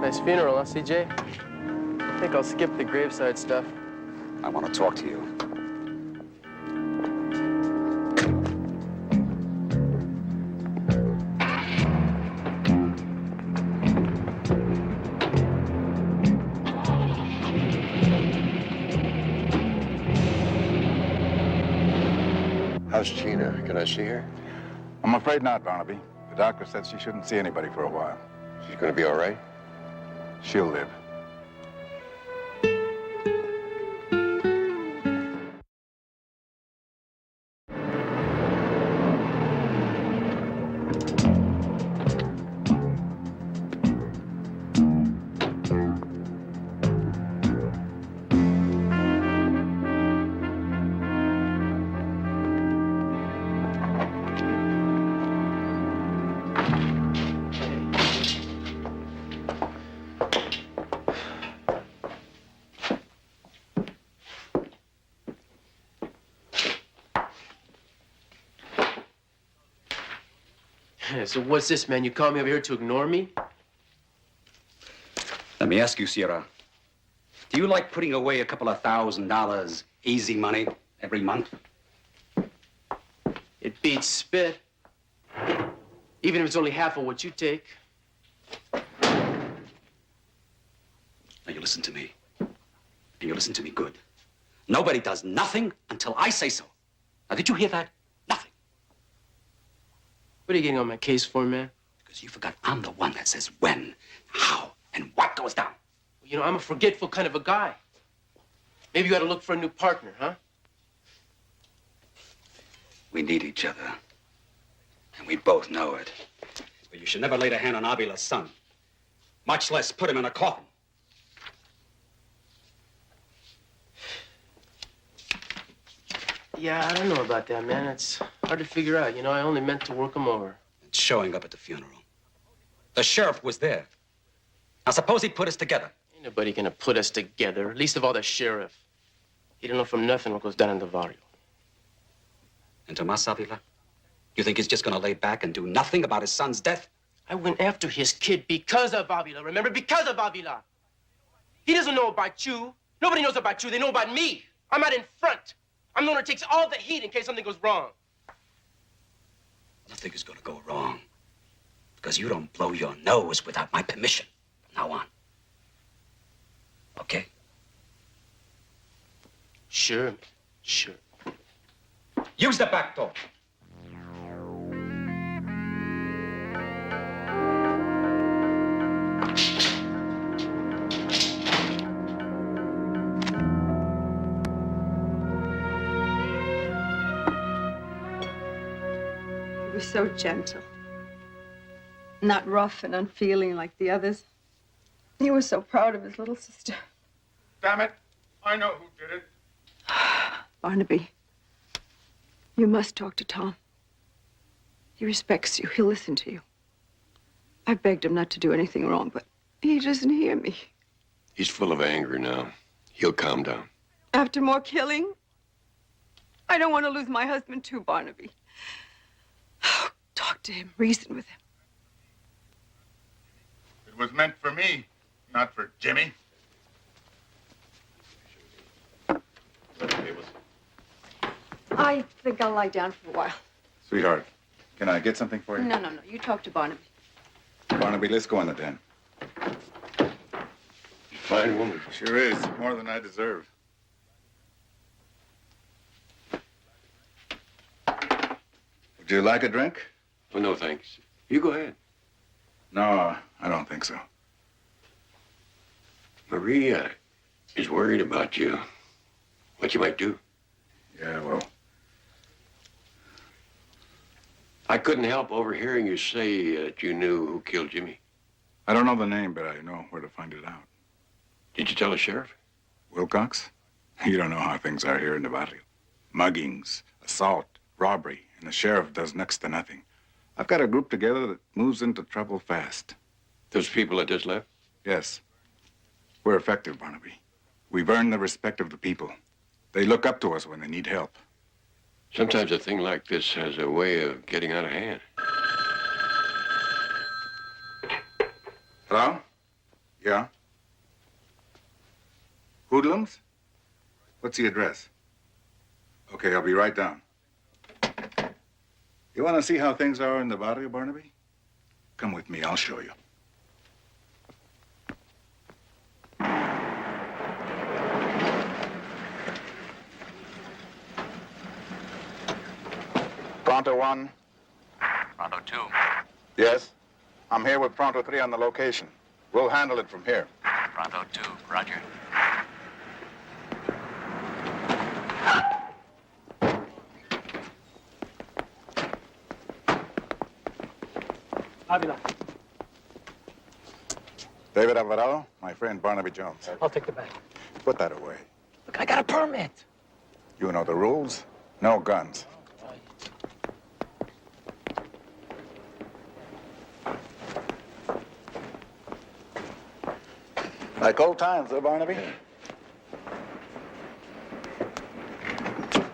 V: Nice funeral, huh, CJ? I think I'll skip the graveside stuff.
I: I want to talk to you.
F: How's Tina? Can I see her?
K: I'm afraid not, Barnaby. The doctor said she shouldn't see anybody for a while.
F: She's going to be all right?
K: She'll live.
V: So what's this, man? You called me over here to ignore me?
I: Let me ask you, Sierra. Do you like putting away a couple of $1,000 easy money every month?
V: It beats spit. Even if it's only half of what you take.
I: Now, you listen to me. And you listen to me good. Nobody does nothing until I say so. Now, did you hear that?
V: What are you getting on my case for, man?
I: Because you forgot I'm the one that says when, how, and what goes down.
V: Well, you know, I'm a forgetful kind of a guy. Maybe you ought to look for a new partner, huh?
I: We need each other. And we both know it. But you should never lay a hand on Avila's son. Much less put him in a coffin.
D: Yeah, I don't know about that, man. It's hard to figure out. You know, I only meant to work him over.
I: And showing up at the funeral. The sheriff was there. Now, suppose he put us together.
D: Ain't nobody gonna put us together, least of all the sheriff. He don't know from nothing what goes down in the barrio.
I: And Tomas Avila? You think he's just gonna lay back and do nothing about his son's death?
D: I went after his kid because of Avila, remember? Because of Avila. He doesn't know about you. Nobody knows about you. They know about me. I'm out in front. I'm the one who takes all the heat in case something goes wrong.
I: Nothing is gonna go wrong. Because you don't blow your nose without my permission from now on. Okay?
D: Sure, man. Sure.
I: Use the back door.
W: He was so gentle. Not rough and unfeeling like the others. He was so proud of his little sister.
J: Damn it. I know who did it.
W: Barnaby, you must talk to Tom. He respects you. He'll listen to you. I begged him not to do anything wrong, but he doesn't hear me.
F: He's full of anger now. He'll calm down.
W: After more killing? I don't want to lose my husband too, Barnaby. Talk to him. Reason with him.
J: It was meant for me, not for Jimmy.
W: I think I'll lie down for a while.
K: Sweetheart, can I get something for you?
W: No. You talk to Barnaby.
K: Barnaby, let's go in the den.
F: Fine woman.
K: Sure is. More than I deserve. Would you like a drink?
F: Well, no, thanks. You go ahead.
K: No, I don't think so.
F: Maria is worried about you. What you might do.
K: Yeah, well.
F: I couldn't help overhearing you say that you knew who killed Jimmy.
K: I don't know the name, but I know where to find it out.
F: Did you tell the sheriff?
K: Wilcox? You don't know how things are here in the barrio. Muggings, assault, robbery, and the sheriff does next to nothing. I've got a group together that moves into trouble fast.
F: Those people that just left?
K: Yes. We're effective, Barnaby. We've earned the respect of the people. They look up to us when they need help.
F: Sometimes a thing like this has a way of getting out of hand.
K: Hello? Yeah? Hoodlums? What's the address? Okay, I'll be right down. You want to see how things are in the barrio, Barnaby? Come with me, I'll show you. Pronto 1.
H: Pronto 2.
K: Yes? I'm here with Pronto 3 on the location. We'll handle it from here.
H: Pronto 2. Roger.
M: Avila.
K: David Alvarado, my friend Barnaby Jones.
M: I'll take the bag.
K: Put that away.
M: Look, I got a permit.
K: You know the rules. No guns. Like old times, huh, Barnaby?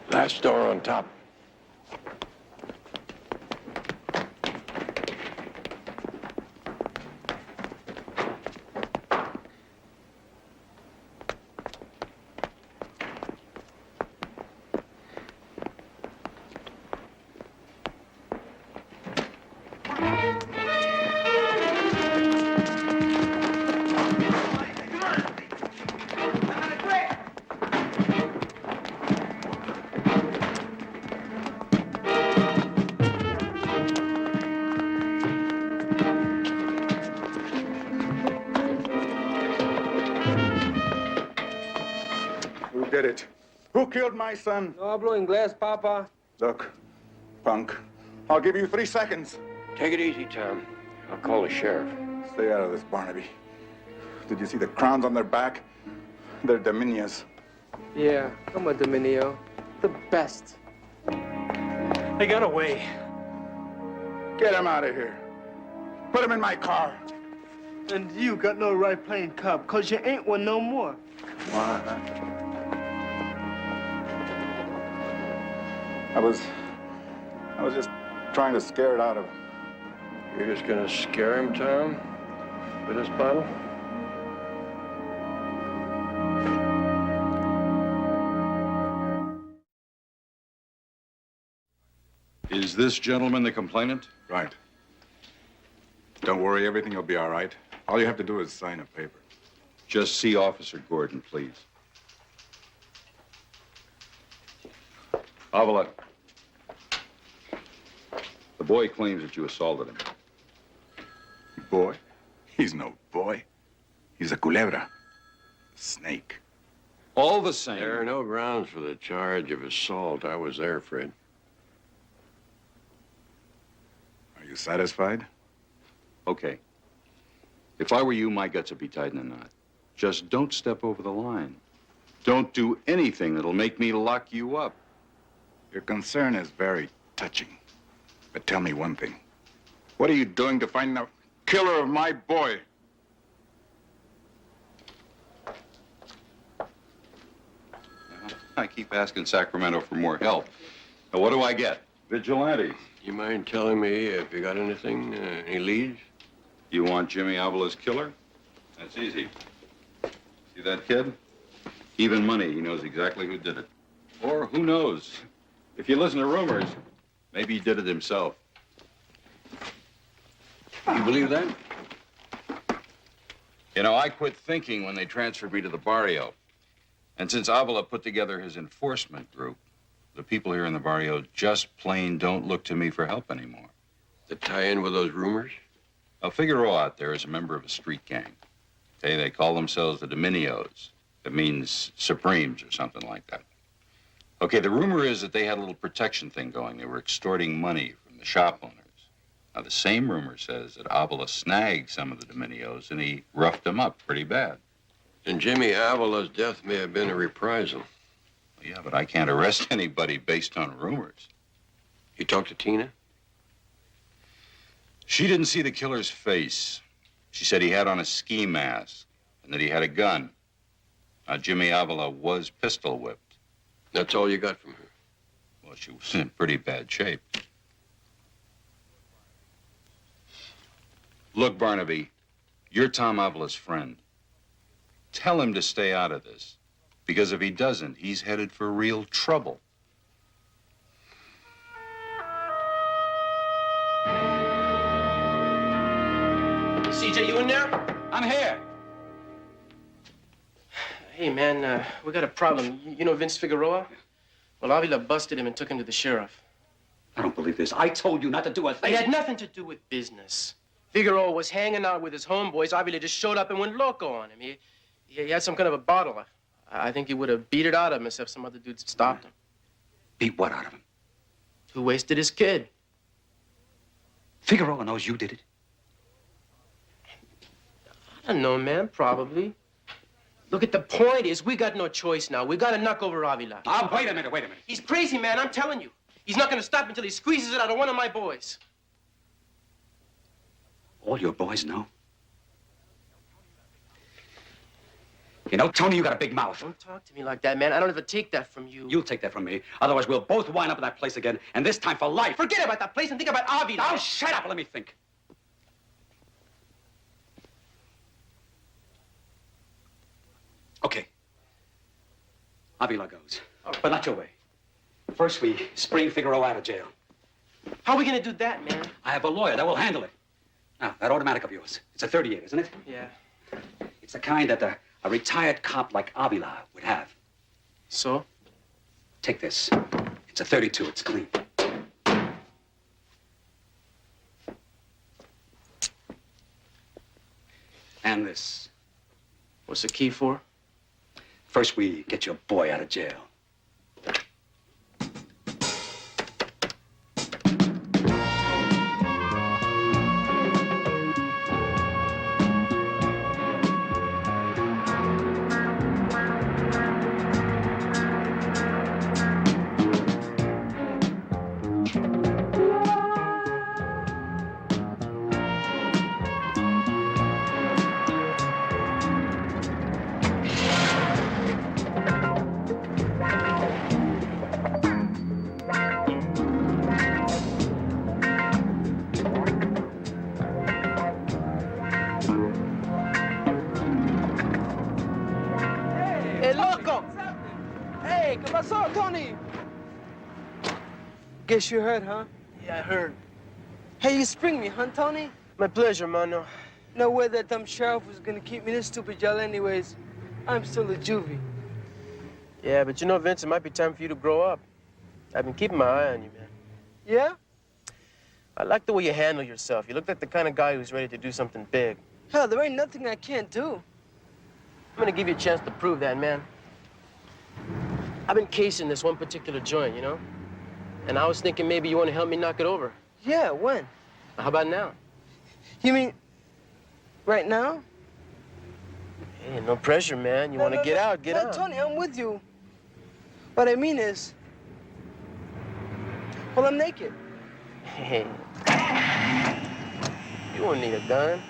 F: Last door on top.
K: Who did it? Who killed my son?
O: No hablo inglés, Papa.
K: Look, punk, I'll give you 3 seconds.
F: Take it easy, Tom. I'll call the sheriff.
K: Stay out of this, Barnaby. Did you see the crowns on their back? They're Dominios.
O: Yeah, como Dominio.
M: The best. They got away.
K: Get him out of here. Put him in my car.
U: And you got no right playing cop, because you ain't one no more.
K: Why? I was just trying to scare it out of him.
F: You're just gonna scare him, Tom, with this bottle?
K: Is this gentleman the complainant? Right. Don't worry, everything will be all right. All you have to do is sign a paper. Just see Officer Gordon, please. Avila. The boy claims that you assaulted him. Boy? He's no boy. He's a culebra. A snake. All the same.
F: There are no grounds for the charge of assault. I was there, Fred.
K: Are you satisfied? Okay. If I were you, my guts would be tied in a knot. Just don't step over the line. Don't do anything that'll make me lock you up. Your concern is very touching. But tell me one thing. What are you doing to find the killer of my boy? I keep asking Sacramento for more help. Now, what do I get? Vigilantes.
F: You mind telling me if you got anything, any leads?
K: You want Jimmy Avila's killer? That's easy. See that kid? Even money, he knows exactly who did it. Or who knows? If you listen to rumors, maybe he did it himself.
F: You believe that?
K: You know, I quit thinking when they transferred me to the barrio. And since Avila put together his enforcement group, the people here in the barrio just plain don't look to me for help anymore.
F: To tie in with those rumors?
K: Now, Figueroa out there is a member of a street gang. Okay, they call themselves the Dominios. That means Supremes or something like that. Okay, the rumor is that they had a little protection thing going. They were extorting money from the shop owners. Now, the same rumor says that Avila snagged some of the Dominios and he roughed them up pretty bad.
F: And Jimmy Avila's death may have been a reprisal.
K: Yeah, but I can't arrest anybody based on rumors.
F: You talked to Tina?
K: She didn't see the killer's face. She said he had on a ski mask and that he had a gun. Now, Jimmy Avila was pistol whipped.
F: That's all you got from her?
K: Well, she was in pretty bad shape. Look, Barnaby, you're Tom Avila's friend. Tell him to stay out of this. Because if he doesn't, he's headed for real trouble.
D: CJ, you in there?
I: I'm here.
D: Hey, man, we got a problem. You know Vince Figueroa? Well, Avila busted him and took him to the sheriff.
I: I don't believe this. I told you not to do a thing.
D: It had nothing to do with business. Figueroa was hanging out with his homeboys. Avila just showed up and went loco on him. He had some kind of a bottle. I think he would have beat it out of him if some other dudes stopped him.
I: Beat what out of him?
D: Who wasted his kid?
I: Figueroa knows you did it.
D: I don't know, man, probably. Look, the point is, we got no choice now. We got to knock over Avila.
I: Wait a minute.
D: He's crazy, man, I'm telling you. He's not going to stop until he squeezes it out of one of my boys.
I: All your boys know? You know, Tony, you got a big mouth.
D: Don't talk to me like that, man. I don't ever take that from you.
I: You'll take that from me. Otherwise, we'll both wind up in that place again, and this time for life.
D: Forget about that place and think about Avila.
I: Now, shut up and let me think. Okay. Avila goes. But not your way. First, we spring Figueroa out of jail.
D: How are we going to do that, man?
I: I have a lawyer that will handle it. Now, that automatic of yours, it's a 38, isn't it?
D: Yeah.
I: It's the kind that a retired cop like Avila would have.
D: So?
I: Take this. It's a 32. It's clean. And this.
D: What's the key for?
I: First, we get your boy out of jail.
M: Hey, ¿qué pasó, Tony? Guess you heard, huh?
D: Yeah, I heard.
M: Hey, you spring me, huh, Tony?
D: My pleasure, mano.
M: No way that dumb sheriff was gonna keep me in this stupid jail anyways. I'm still a juvie.
D: Yeah, but you know, Vince, it might be time for you to grow up. I've been keeping my eye on you, man.
M: Yeah?
D: I like the way you handle yourself. You look like the kind of guy who's ready to do something big.
M: Hell, there ain't nothing I can't do.
D: I'm gonna give you a chance to prove that, man. I've been casing this one particular joint, you know? And I was thinking maybe you want to help me knock it over.
M: Yeah, when?
D: How about now?
M: You mean right now?
D: Hey, no pressure, man. You want to get out, get out.
M: Tony, I'm with you. What I mean is, well, I'm naked.
D: Hey, you won't need a gun.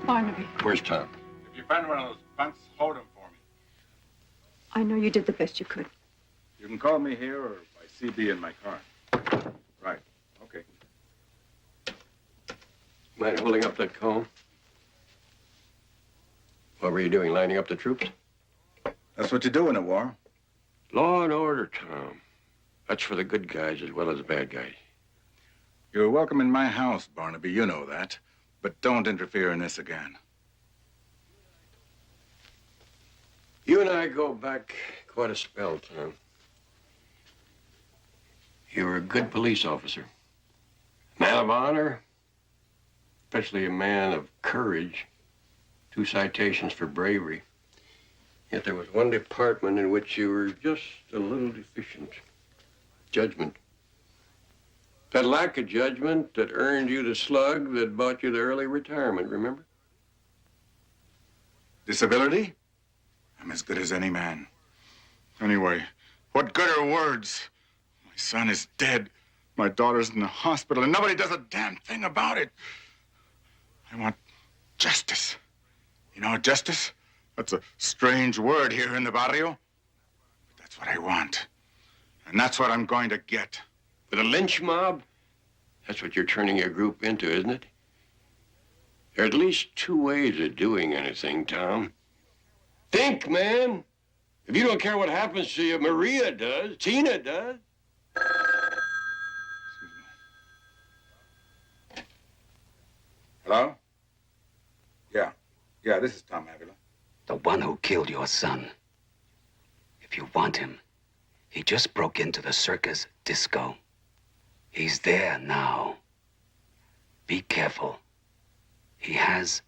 W: Barnaby,
F: Where's Tom?
K: If you find one of those bunts, hold him for me.
W: I know you did the best you could.
K: You can call me here or by CB in my car. Right. Okay.
F: Mind holding up that comb? What were you doing, lining up the troops?
K: That's what you do in a war.
F: Law and order, Tom. That's for the good guys as well as the bad guys.
K: You're welcome in my house, Barnaby. You know that. But don't interfere in this again.
F: You and I go back quite a spell, Tom. You were a good police officer. Man of honor, especially a man of courage. 2 citations for bravery. Yet there was one department in which you were just a little deficient. Judgment. That lack of judgment that earned you the slug that bought you the early retirement, remember?
K: Disability? I'm as good as any man. Anyway, what good are words? My son is dead. My daughter's in the hospital, and nobody does a damn thing about it. I want justice. You know, justice? That's a strange word here in the barrio. But that's what I want. And that's what I'm going to get.
F: With a lynch mob? That's what you're turning your group into, isn't it? There are at least 2 ways of doing anything, Tom. Think, man. If you don't care what happens to you, Maria does. Tina does.
K: Hello? Yeah, this is Tom Avila.
I: The one who killed your son. If you want him, he just broke into the circus disco. He's there now. Be careful. He has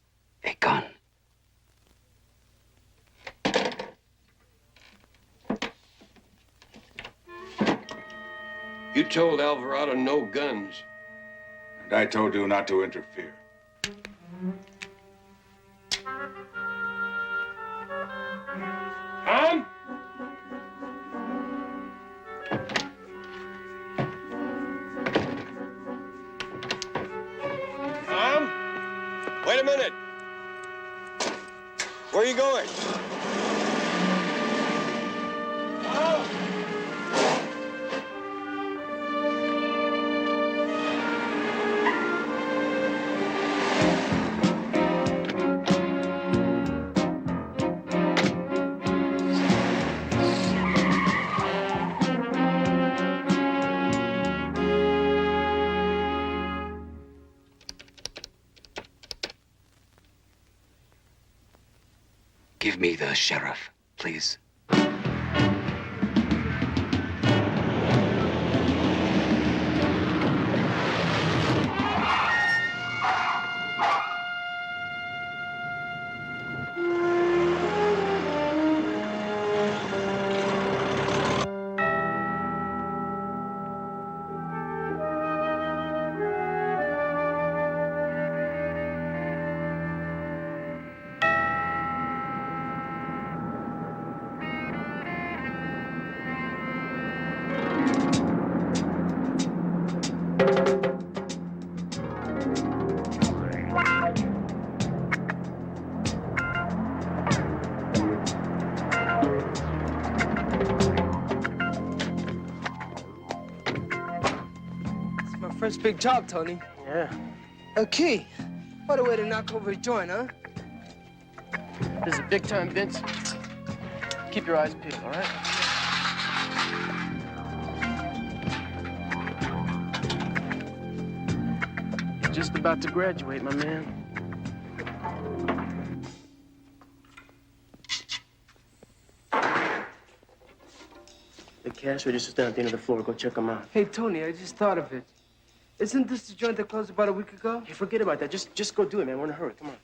I: a gun.
F: You told Alvarado no guns.
K: And I told you not to interfere.
F: Tom? Tom? Wait a minute. Where are you going? Tom?
I: Give me the sheriff, please.
M: first big job, Tony.
V: Yeah.
M: A key. What a way to knock over a joint, huh?
V: This is big time, Vince. Keep your eyes peeled, all right? You're just about to graduate, my man. The cash register's down at the end of the floor. Go check them out.
M: Hey, Tony, I just thought of it. Isn't this the joint that closed about a week ago?
V: Hey, forget about that. Just go do it, man. We're in a hurry. Come on.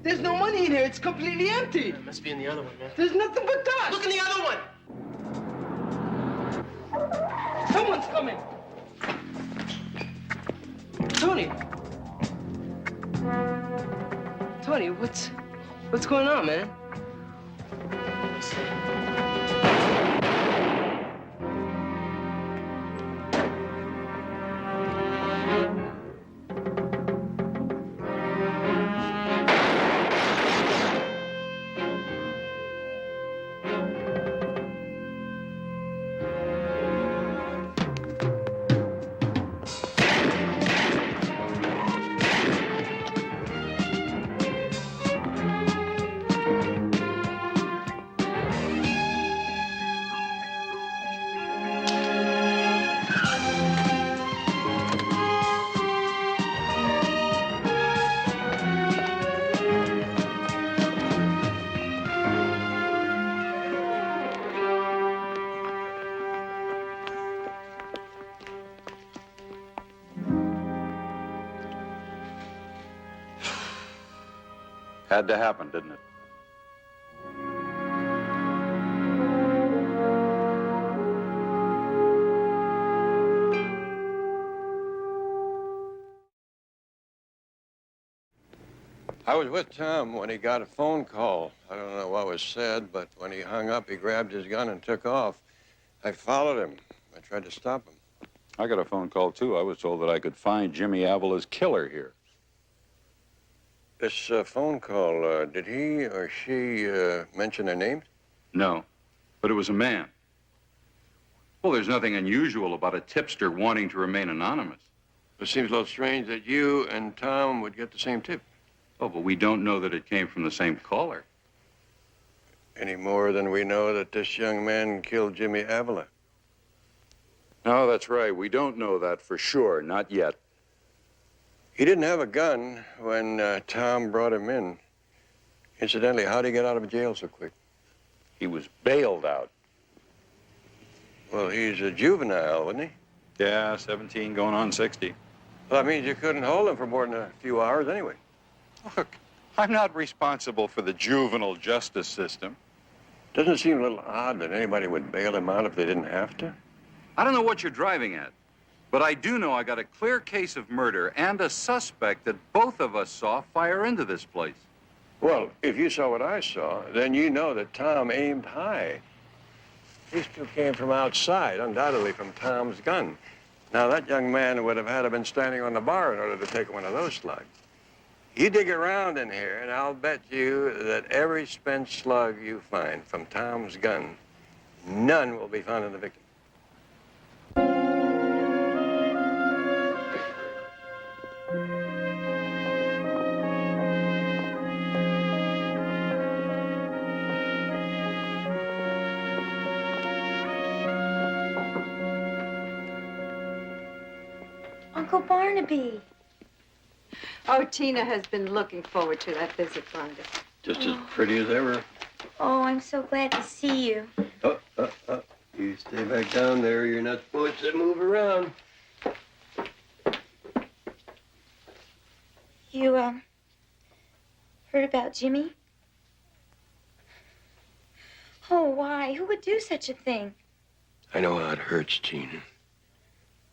M: There's no money in here. It's completely empty.
V: It must be in the other one, man.
M: There's nothing but dust.
V: Look in the other one.
M: Someone's coming. Tony. Tony, what's going on, man?
K: Had to happen, didn't it?
F: I was with Tom when he got a phone call. I don't know what was said, but when he hung up, he grabbed his gun and took off. I followed him. I tried to stop him.
K: I got a phone call, too. I was told that I could find Jimmy Avila's killer here.
F: This phone call, did he or she mention their names?
K: No, but it was a man. Well, there's nothing unusual about a tipster wanting to remain anonymous.
F: It seems a little strange that you and Tom would get the same tip.
K: Oh, but we don't know that it came from the same caller.
F: Any more than we know that this young man killed Jimmy Avila.
K: No, that's right. We don't know that for sure. Not yet.
F: He didn't have a gun when Tom brought him in. Incidentally, how'd he get out of jail so quick?
K: He was bailed out.
F: Well, he's a juvenile, wasn't he?
K: Yeah, 17 going on 60.
F: Well, that means you couldn't hold him for more than a few hours anyway.
K: Look, I'm not responsible for the juvenile justice system.
F: Doesn't it seem a little odd that anybody would bail him out if they didn't have to?
K: I don't know what you're driving at, but I do know I got a clear case of murder and a suspect that both of us saw fire into this place.
F: Well, if you saw what I saw, then you know that Tom aimed high. These two came from outside, undoubtedly from Tom's gun. Now, that young man would have had to have been standing on the bar in order to take one of those slugs. You dig around in here, and I'll bet you that every spent slug you find from Tom's gun, none will be found in the victim.
L: Uncle Barnaby.
W: Oh, Tina has been looking forward to that visit, Barnaby.
F: Just as pretty as ever.
L: Oh, I'm so glad to see you.
F: Oh. You stay back down there. You're not supposed to move around.
L: You, heard about Jimmy? Oh, why? Who would do such a thing?
F: I know how it hurts, Tina.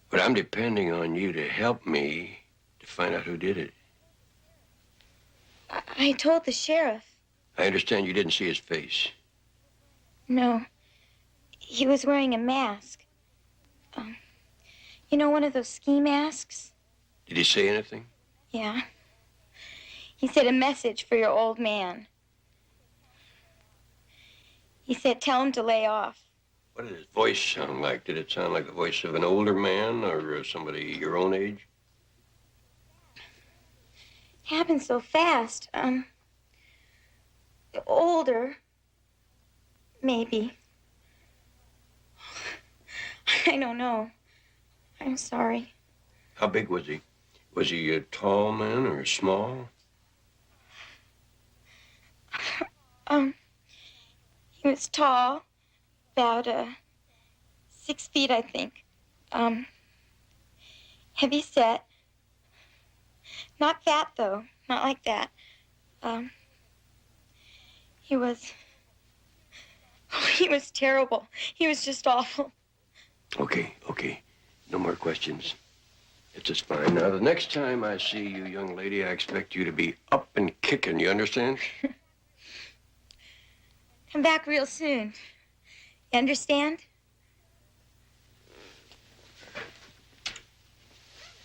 F: But I'm depending on you to help me to find out who did it.
L: I told the sheriff.
F: I understand you didn't see his face.
L: No. He was wearing a mask. You know, one of those ski masks?
F: Did he say anything?
L: Yeah. He said a message for your old man. He said, tell him to lay off.
F: What did his voice sound like? Did it sound like the voice of an older man or somebody your own age?
L: It happened so fast. Older. Maybe. I don't know. I'm sorry.
F: How big was he? Was he a tall man or small?
L: He was tall, about 6 feet, I think. Heavy set. Not fat, though. Not like that. He was terrible. He was just awful.
F: Okay. No more questions. It's just fine. Now, the next time I see you, young lady, I expect you to be up and kicking. You understand?
L: Come back real soon. You understand?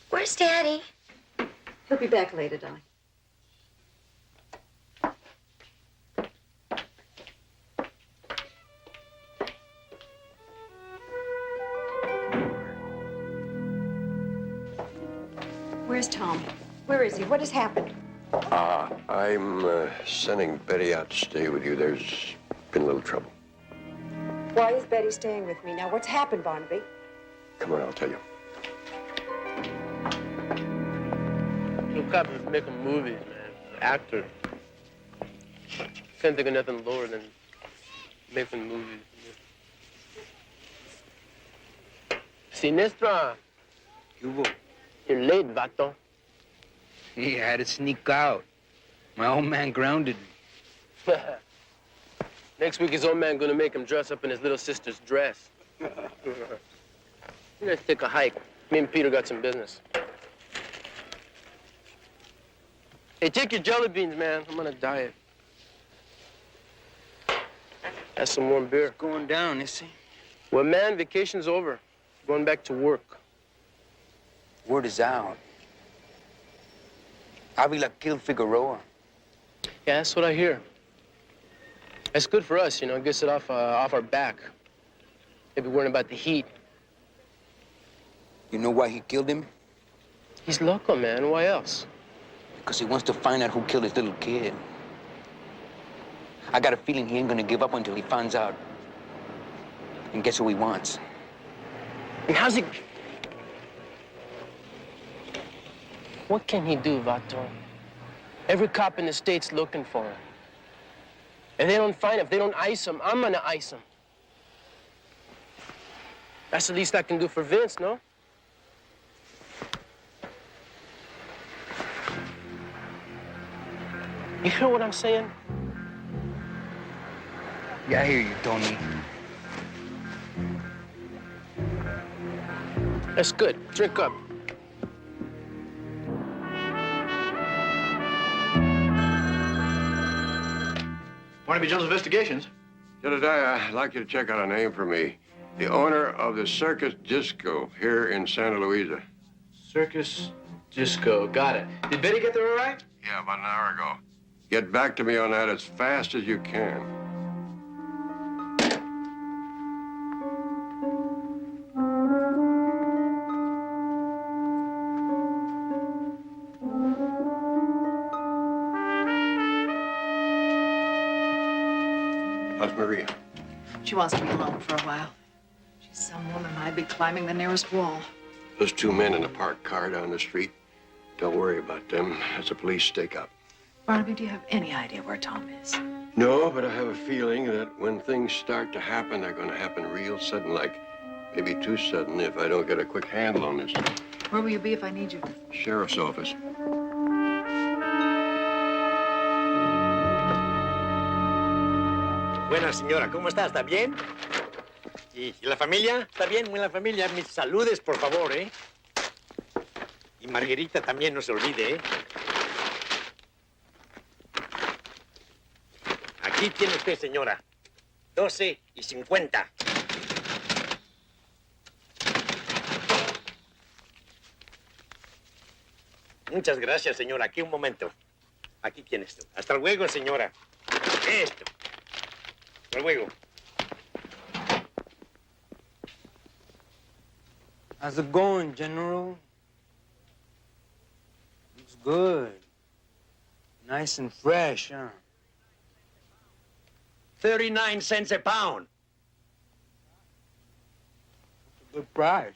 L: Where's Daddy?
B: He'll be back later, darling. Where's Tom? Where is he? What has happened?
F: I'm sending Betty out to stay with you. There's been a little trouble.
B: Why is Betty staying with me now? What's happened, Barnaby?
F: Come on, I'll tell you.
D: You cops is making movies, man. Actor. Can't think of nothing lower than making movies. Sinestra. You're late, vato.
S: Hey, I had to sneak out. My old man grounded me.
D: Next week, his old man gonna make him dress up in his little sister's dress. Let's take a hike. Me and Peter got some business. Hey, take your jelly beans, man. I'm on a diet. Have some warm beer.
S: It's going down, is he?
D: Well, man, vacation's over. Going back to work.
S: Word is out. Avila killed Figueroa.
D: Yeah, that's what I hear. That's good for us, you know. It gets it off our back. Maybe worrying about the heat.
S: You know why he killed him?
D: He's loco, man. Why else?
S: Because he wants to find out who killed his little kid. I got a feeling he ain't gonna give up until he finds out. And gets who he wants.
D: And how's he... What can he do, Vato? Every cop in the state's looking for him. If they don't find him, if they don't ice him, I'm gonna ice him. That's the least I can do for Vince, no? You hear what I'm saying?
S: Yeah, I hear you, Tony.
D: That's good. Drink up.
R: Barnaby Jones Investigations.
F: Jedediah, I'd like you to check out a name for me. The owner of the Circus Disco here in Santa Luisa.
D: Circus Disco. Got it. Did Betty get there all right?
F: Yeah, about an hour ago. Get back to me on that as fast as you can. How's Maria?
B: She wants to be alone for a while. She's some woman. I'd be climbing the nearest wall.
F: Those two men in a parked car down the street, don't worry about them. That's a police stakeout.
B: Barnaby, do you have any idea where Tom is?
F: No, but I have a feeling that when things start to happen, they're going to happen real sudden, like maybe too sudden if I don't get a quick handle on this.
B: Where will you be if I need you?
F: Sheriff's office.
C: Buenas, señora. ¿Cómo está? ¿Está bien? ¿Y la familia? ¿Está bien? Buena familia. Mis saludes, por favor, ¿eh? Y Margarita también, no se olvide, ¿eh? Aquí tiene usted, señora. 12.50. Muchas gracias, señora. Aquí un momento. Aquí tienes tú. Hasta luego, señora. Esto. Hasta luego.
O: How's it going, General? Looks good. Nice and fresh, huh?
C: 39 cents a pound.
O: Good price.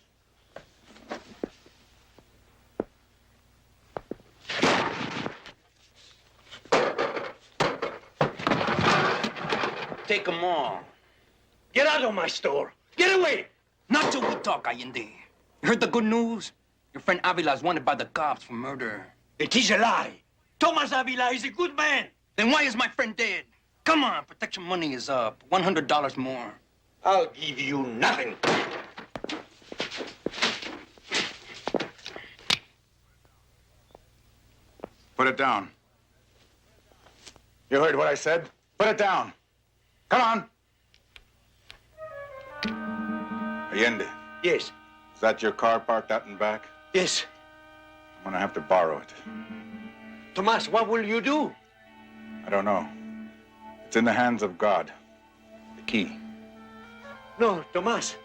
C: Take them all. Get out of my store. Get away.
P: Not till we talk, Allende. You heard the good news? Your friend Avila's wanted by the cops for murder.
C: It is a lie. Thomas Avila is a good man.
P: Then why is my friend dead? Come on, protection money is up. $100 more.
C: I'll give you nothing.
K: Put it down. You heard what I said? Put it down. Come on. Allende.
C: Yes.
K: Is that your car parked out in back?
C: Yes.
K: I'm gonna have to borrow it.
C: Tomas, what will you do?
K: I don't know. It's in the hands of God. The key.
C: No, Tomas.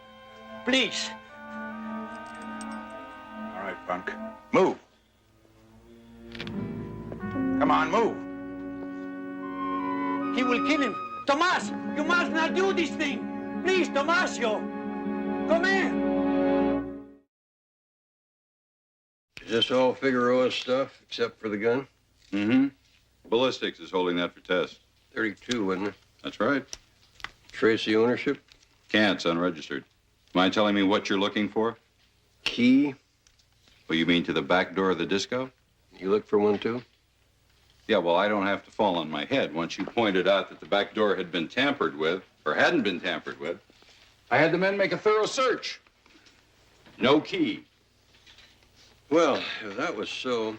C: Please.
K: All right, punk. Move. Come on, move.
C: He will kill him. Tomas, you must not do this thing. Please, Tomasio. Come here.
F: Is this all Figueroa's stuff, except for the gun?
K: Mm-hmm. Ballistics is holding that for test.
F: 32, wasn't it?
K: That's right.
F: Trace the ownership?
K: Can't, it's unregistered. Mind telling me what you're looking for?
F: Key?
K: Well, you mean to the back door of the disco?
F: You look for one, too?
K: Yeah, well, I don't have to fall on my head. Once you pointed out that the back door had been tampered with, or hadn't been tampered with, I had the men make a thorough search. No key.
F: Well, if that was so,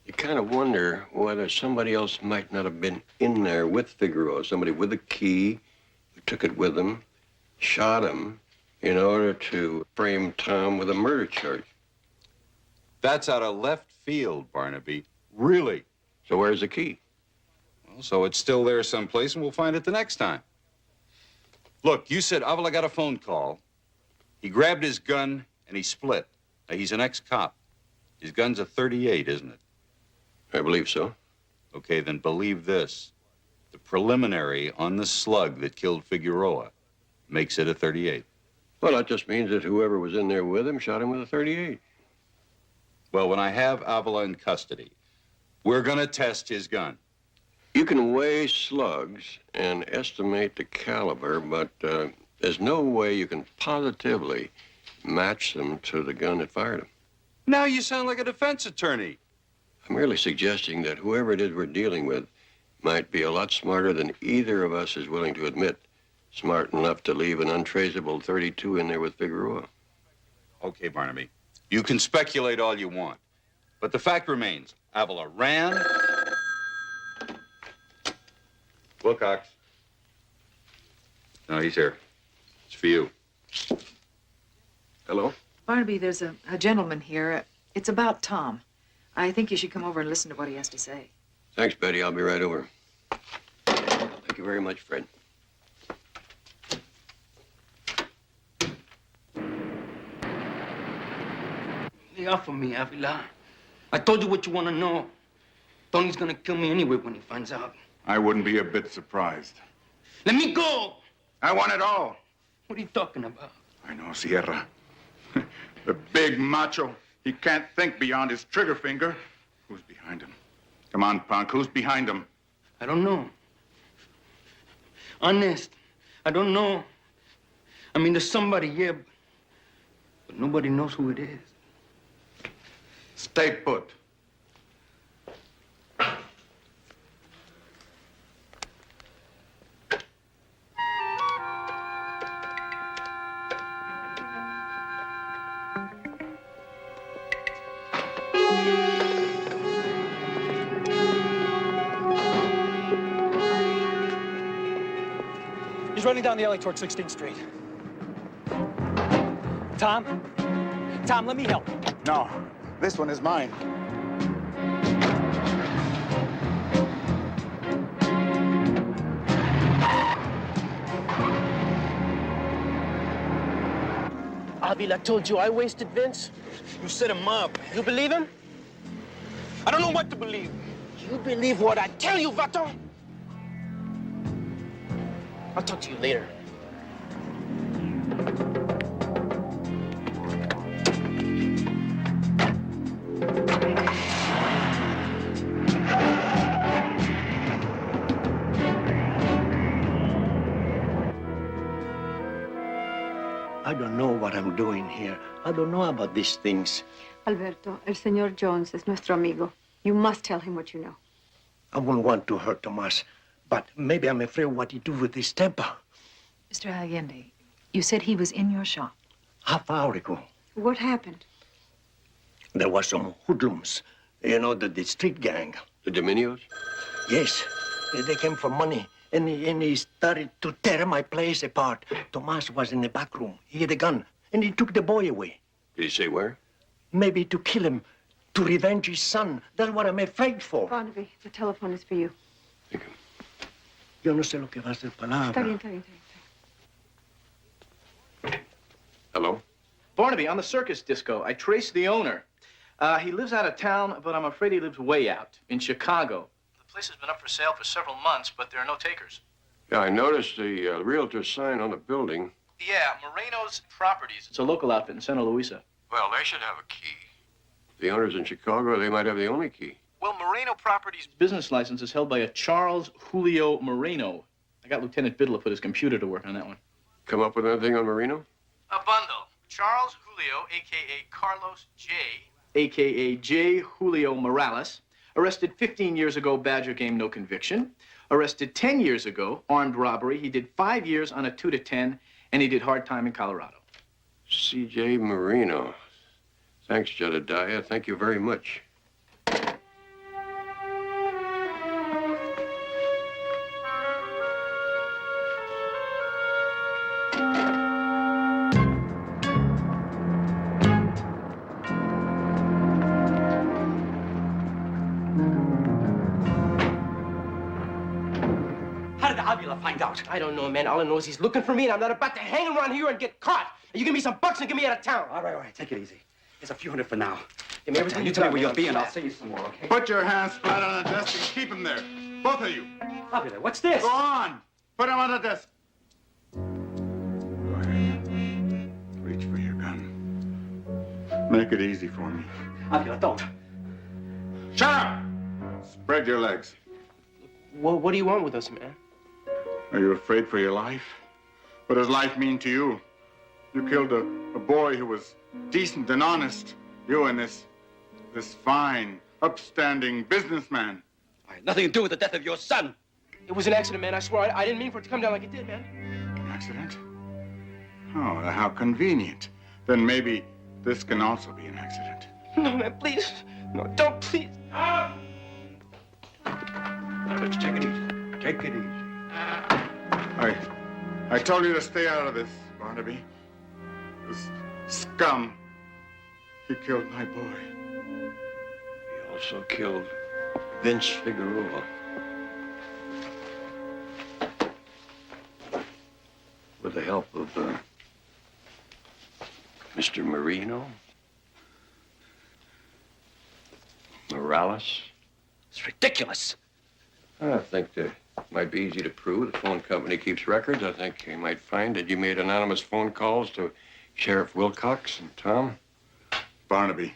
F: you kind of wonder whether somebody else might not have been in there with Figueroa, somebody with a key who took it with him, shot him in order to frame Tom with a murder charge.
K: That's out of left field, Barnaby. Really.
F: So where's the key?
K: Well, so it's still there someplace, and we'll find it the next time. Look, you said Avila got a phone call. He grabbed his gun, and he split. Now, he's an ex-cop. His gun's a .38, isn't it?
F: I believe so.
K: Okay, then believe this. The preliminary on the slug that killed Figueroa makes it a .38.
F: Well, that just means that whoever was in there with him shot him with a .38.
K: Well, when I have Avila in custody, we're gonna test his gun.
F: You can weigh slugs and estimate the caliber, but there's no way you can positively match them to the gun that fired them.
K: Now you sound like a defense attorney.
F: I'm merely suggesting that whoever it is we're dealing with might be a lot smarter than either of us is willing to admit. Smart enough to leave an untraceable .32 in there with Figueroa.
K: Okay, Barnaby. You can speculate all you want. But the fact remains, Avila ran. Wilcox. No, he's here. It's for you.
F: Hello?
B: Barnaby, there's a gentleman here. It's about Tom. I think you should come over and listen to what he has to say.
F: Thanks, Betty. I'll be right over. Thank you very much, Fred.
P: Lay off of me, Avila. I told you what you want to know. Tony's gonna kill me anyway when he finds out.
K: I wouldn't be a bit surprised.
P: Let me go!
K: I want it all.
P: What are you talking about?
K: I know, Sierra. The big macho. He can't think beyond his trigger finger. Who's behind him? Come on, punk. Who's behind him?
P: I don't know. Honest, I don't know. I mean, there's somebody, yeah, but nobody knows who it is.
K: Stay put.
T: He's running down the alley toward 16th Street. Tom? Tom, let me help.
K: No, this one is mine.
D: Avila told you I wasted Vince?
C: You set him up.
D: You believe him?
C: I don't know what to believe.
D: You believe what I tell you, Vato? I'll talk to you later.
C: I don't know what I'm doing here. I don't know about these things.
W: Alberto, el señor Jones es nuestro amigo. You must tell him what you know.
C: I wouldn't want to hurt Tomas, but maybe I'm afraid what he do with his temper.
B: Mr. Allende, you said he was in your shop.
C: Half hour ago,
W: What happened?
C: there was some hoodlums. You know, the street gang.
F: The Dominios?
C: Yes, they came for money. And he started to tear my place apart. Tomas was in the back room. He had a gun, and he took the boy away.
F: Did he say where?
C: Maybe to kill him, to revenge his son. That's what I'm afraid for.
W: Barnaby, the telephone is for you.
C: Yo no sé lo que va a hacer palabra.
W: Está bien, está bien, está bien.
F: Hello?
G: Barnaby, on the circus disco, I traced the owner. He lives out of town, but I'm afraid he lives way out, in Chicago. The place has been up for sale for several months, but there are no takers.
F: Yeah, I noticed the realtor's sign on the building.
G: Yeah, Moreno's Properties. It's a local outfit in Santa Luisa.
F: Well, they should have a key. The owner's in Chicago, they might have the only key.
G: Well, Moreno Properties' business license is held by a Charles Julio Moreno. I got Lieutenant Biddle to put his computer to work on that one.
F: Come up with anything on Marino?
G: A bundle. Charles Julio, a.k.a. Carlos J., a.k.a. J. Julio Morales, arrested 15 years ago, Badger game, no conviction. Arrested 10 years ago, armed robbery. He did 5 years on a 2 to 10, and he did hard time in Colorado.
F: C.J. Marino. Thanks, Jedediah. Thank you very much.
D: How did Avila find out? I don't know, man. All I know is he's looking for me, and I'm not about to hang around here and get caught. You give me some bucks and get me out of town.
I: All right, take it easy. Here's a few hundred for now.
D: Give me everything
I: You tell me where you'll be, and I'll send you some more, okay?
J: Put your hands flat on the desk and keep them there. Both of you.
I: Avila, what's this?
J: Go on. Put them on the desk. Go ahead. Reach for your gun. Make it easy for me.
I: Avila, don't.
J: Shut up! Spread your legs.
D: Well, what do you want with us, man?
J: Are you afraid for your life? What does life mean to you? You killed a boy who was decent and honest. You and this fine, upstanding businessman.
I: I had nothing to do with the death of your son.
D: It was an accident, man. I swear. I didn't mean for it to come down like it did, man.
J: An accident? Oh, how convenient. Then maybe this can also be an accident.
D: No, man, please. No, don't, please.
F: Now, let's take it easy. Take it easy.
J: I told you to stay out of this, Barnaby. This scum. He killed my boy.
F: He also killed Vince Figueroa. With the help of Mr. Marino, Morales.
I: It's ridiculous.
F: I think that might be easy to prove. The phone company keeps records. I think you might find that you made anonymous phone calls to Sheriff Wilcox and Tom.
J: Barnaby,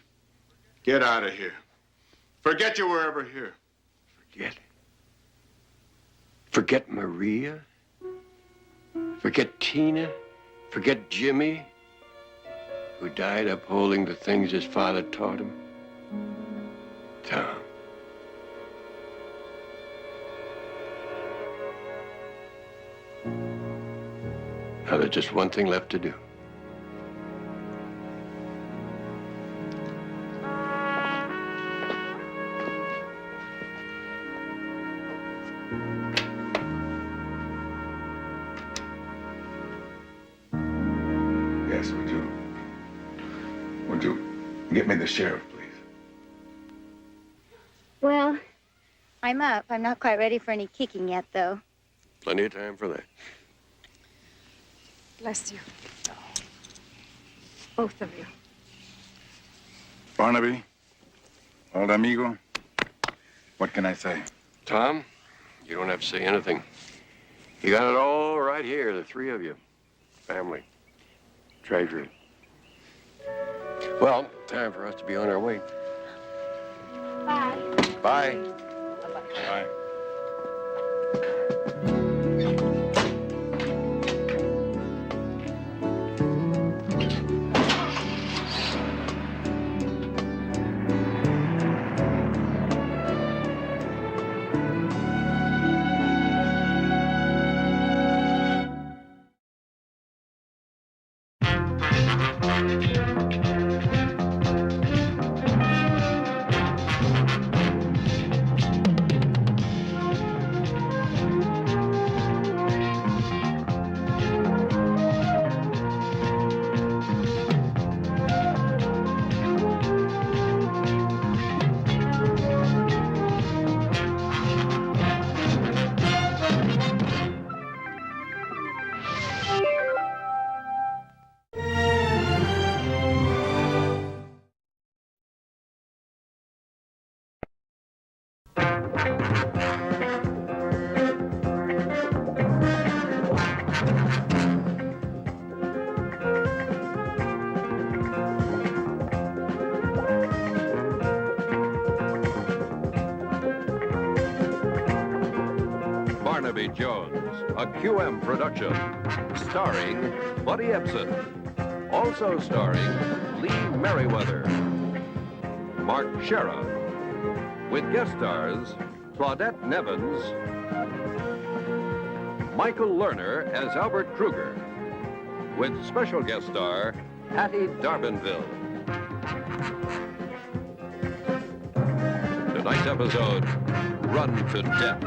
J: get out of here. Forget you were ever here.
F: Forget? Forget Maria? Forget Tina? Forget Jimmy, who died upholding the things his father taught him? Tom. Now, there's just one thing left to do.
J: Yes, would you get me the sheriff, please?
L: Well, I'm up. I'm not quite ready for any kicking yet, though.
F: Plenty of time for that.
W: Bless you. Both of you.
K: Barnaby, old amigo, what can I say?
F: Tom, you don't have to say anything. You got it all right here, the three of you. Family. Treasure it. Well, time for us to be on our way.
L: Bye.
F: Bye.
K: Bye.
A: Barnaby Jones, a QM production, starring Buddy Ebsen. Also starring Lee Merriweather, Mark Shera, with guest stars Claudette Nevins, Michael Lerner as Albert Kruger, with special guest star Hattie Darbenville. Tonight's episode, Run to Death.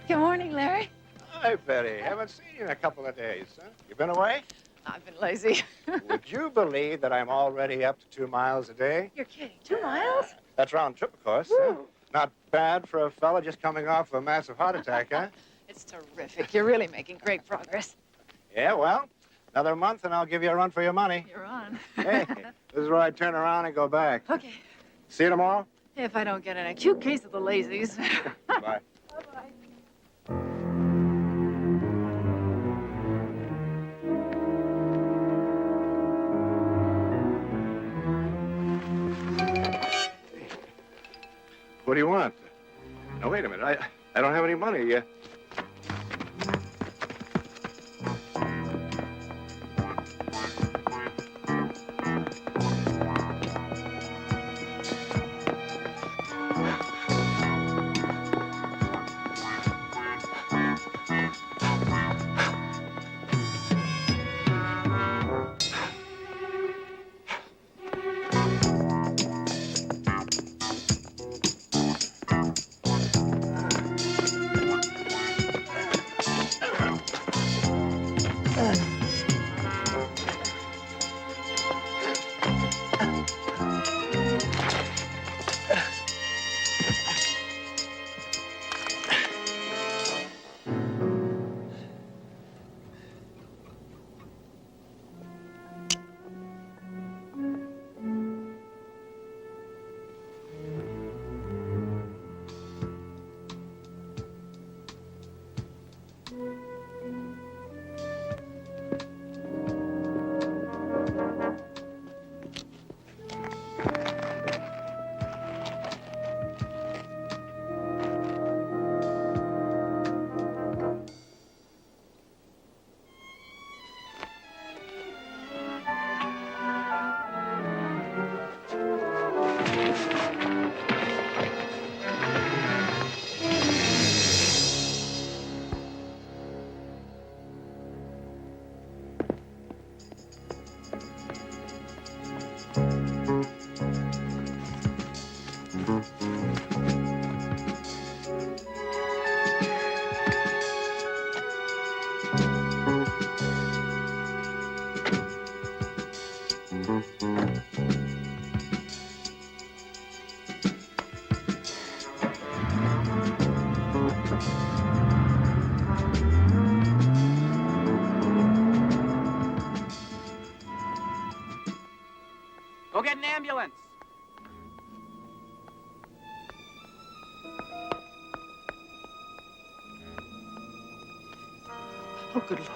E: Good morning, Larry.
C: Hi, Betty. Haven't seen you in a couple of days, huh? You been away?
E: I've been lazy.
C: Would you believe that I'm already up to 2 miles a day?
E: You're kidding. 2 miles?
C: That's round trip, of course. Huh? Not bad for a fella just coming off a massive heart attack, huh?
E: It's terrific. You're really making great progress.
C: Yeah, well, another month and I'll give you a run for your money.
E: You're on.
C: Hey, this is where I turn around and go back.
E: Okay.
C: See you tomorrow?
E: If I don't get an acute case of the lazies.
C: Bye. What do you want? Now, wait a minute. I don't have any money.
N: Go get an ambulance.
B: Oh, good Lord.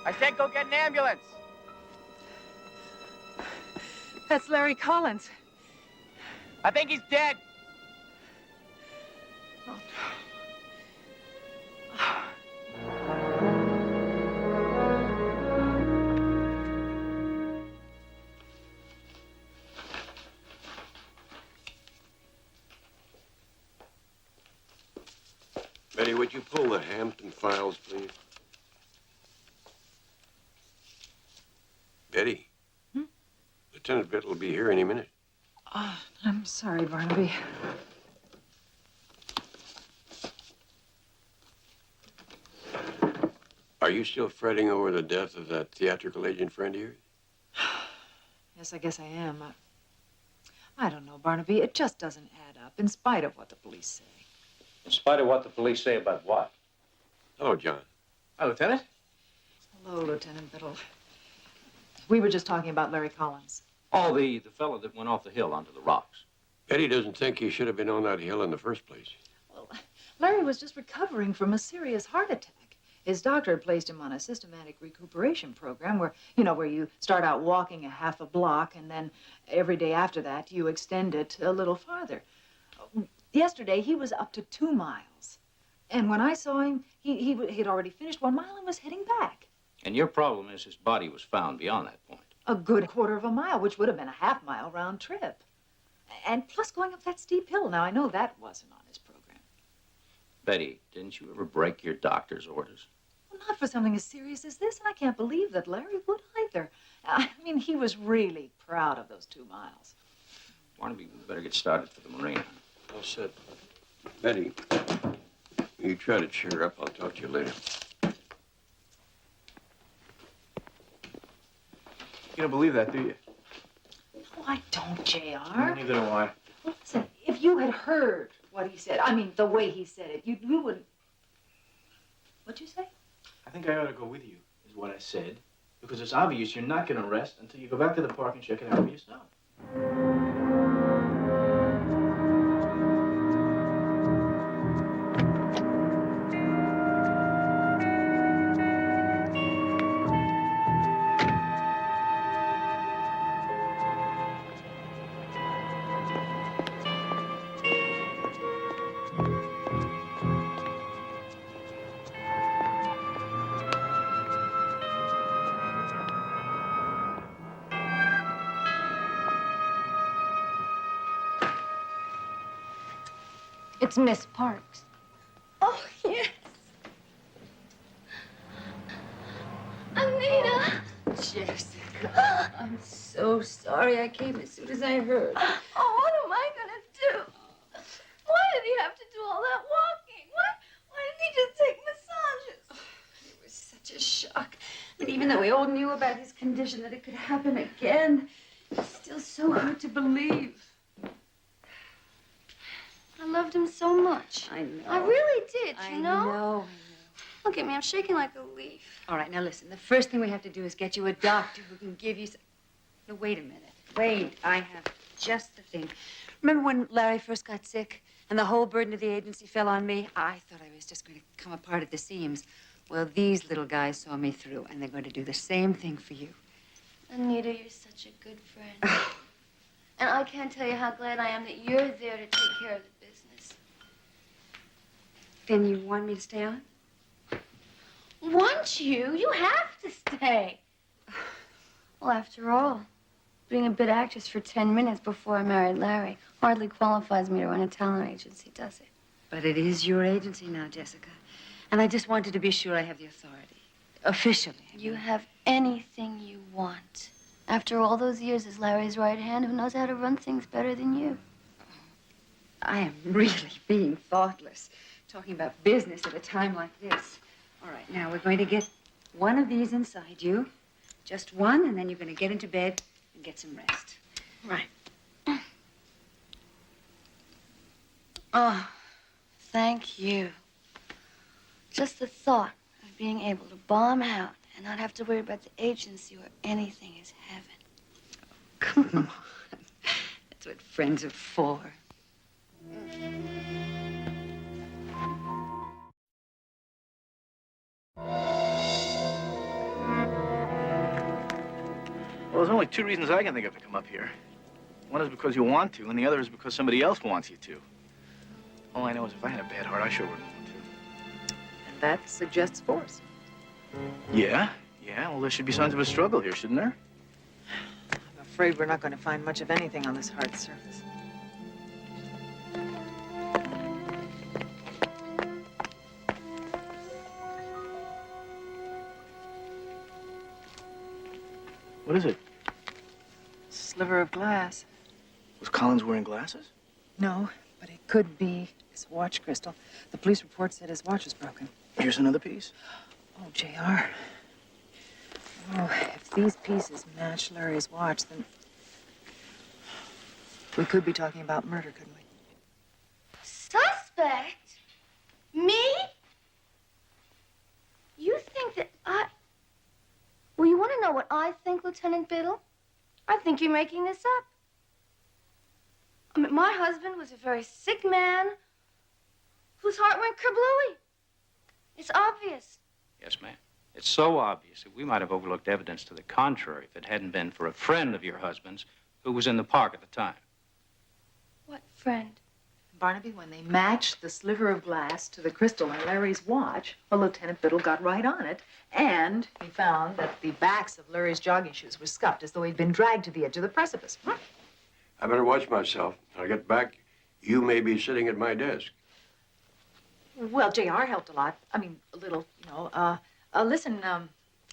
N: I said go get an ambulance.
B: That's Larry Collins.
N: I think he's dead.
B: Oh, no.
F: Betty, would you pull the Hampton files, please? Betty? Lieutenant Bitt will be here any minute.
B: Oh, I'm sorry, Barnaby.
F: Are you still fretting over the death of that theatrical agent friend of yours?
B: Yes, I guess I am. I don't know, Barnaby. It just doesn't add up, in spite of what the police say.
Q: In spite of what the police say about what?
F: Hello, John.
G: Hi, Lieutenant.
B: Hello, Lieutenant Biddle. We were just talking about Larry Collins.
Q: Oh, the fellow that went off the hill onto the rocks.
F: Betty doesn't think he should have been on that hill in the first place.
B: Well, Larry was just recovering from a serious heart attack. His doctor had placed him on a systematic recuperation program where you start out walking a half a block and then every day after that you extend it a little farther. Yesterday, he was up to 2 miles. And when I saw him, he'd already finished 1 mile and was heading back.
Q: And your problem is his body was found beyond that point.
B: A good quarter of a mile, which would have been a half-mile round trip. And plus going up that steep hill. Now, I know that wasn't on his program.
Q: Betty, didn't you ever break your doctor's orders?
B: Well, not for something as serious as this, and I can't believe that Larry would either. I mean, he was really proud of those 2 miles.
Q: Barnaby, we better get started for the marina.
F: All set. Betty, you try to cheer up. I'll talk to you later.
G: You don't believe that, do you?
B: Oh, I don't, J.R.
G: Neither do I.
B: Well, listen, if you had heard what he said, I mean, the way he said it, you wouldn't... What'd you say?
G: I think I ought to go with you, is what I said. Because it's obvious you're not going to rest until you go back to the park and check it out for yourself.
T: It's Miss Parks.
X: Oh, yes. Anita!
T: Jessica, I'm so sorry I came as soon as I heard.
X: Oh, what am I gonna do? Why did he have to do all that walking? Why didn't he just take massages?
T: It was such a shock. But even though we all knew about his condition, that it could happen again, it's still so hard to believe.
X: I loved him so much.
T: I know.
X: I really did,
T: I
X: you know?
T: know.
X: Look at me, I'm shaking like a leaf.
T: All right, now listen. The first thing we have to do is get you a doctor who can give you some... No, wait a minute. Wait, I have just the thing. Remember when Larry first got sick and the whole burden of the agency fell on me? I thought I was just going to come apart at the seams. Well, these little guys saw me through, and they're going to do the same thing for you.
X: Anita, you're such a good friend. And I can't tell you how glad I am that you're there to take care of the business.
T: Then you want me to stay on?
X: Want you? You have to stay. Well, after all, being a bit actress for 10 minutes before I married Larry hardly qualifies me to run a talent agency, does it?
T: But it is your agency now, Jessica. And I just wanted to be sure I have the authority. Officially.
X: You have anything you want. After all those years as Larry's right hand, who knows how to run things better than you?
T: I am really being thoughtless, talking about business at a time like this. All right, now we're going to get one of these inside you. Just one, and then you're going to get into bed and get some rest.
X: Right. Oh, thank you. Just the thought of being able to bomb out and not have to worry about the agency or anything is heaven.
T: Come That's what friends are for.
G: Well, there's only two reasons I can think of to come up here. One is because you want to, and the other is because somebody else wants you to. All I know is if I had a bad heart, I sure wouldn't want to.
B: And that suggests force.
G: Yeah? Yeah, well, there should be signs of a struggle here, shouldn't there?
B: I'm afraid we're not going to find much of anything on this hard surface.
G: What is it?
B: Sliver of glass.
G: Was Collins wearing glasses?
B: No, but it could be his watch crystal. The police report said his watch was broken.
G: Here's another piece.
B: Oh, JR. Oh, if these pieces match Larry's watch, then we could be talking about murder, couldn't we?
L: Suspect? Me? You think that I... Well, you want to know what I think, Lieutenant Biddle? I think you're making this up. I mean, my husband was a very sick man whose heart went kerblooey. It's obvious.
Q: Yes, ma'am. It's so obvious that we might have overlooked evidence to the contrary if it hadn't been for a friend of your husband's who was in the park at the time.
L: What friend?
B: Barnaby, when they matched the sliver of glass to the crystal on Larry's watch, well, Lieutenant Biddle got right on it, and he found that the backs of Larry's jogging shoes were scuffed as though he'd been dragged to the edge of the precipice.
F: I better watch myself. When I get back, you may be sitting at my desk.
B: Well, JR helped a lot. I mean, a little, you know. Listen,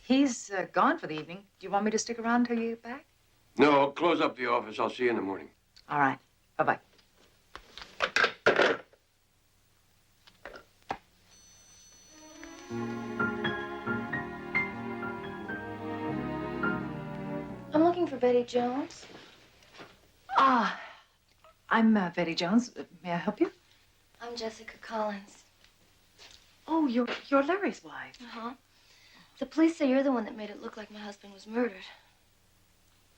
B: he's gone for the evening. Do you want me to stick around till you get back?
F: No, I'll close up the office. I'll see you in the morning.
B: All right. Bye-bye.
L: I'm looking for Betty Jones.
B: Ah, I'm Betty Jones. May I help you?
L: I'm Jessica Collins.
B: Oh, you're Larry's wife.
L: Uh-huh. The police say you're the one that made it look like my husband was murdered.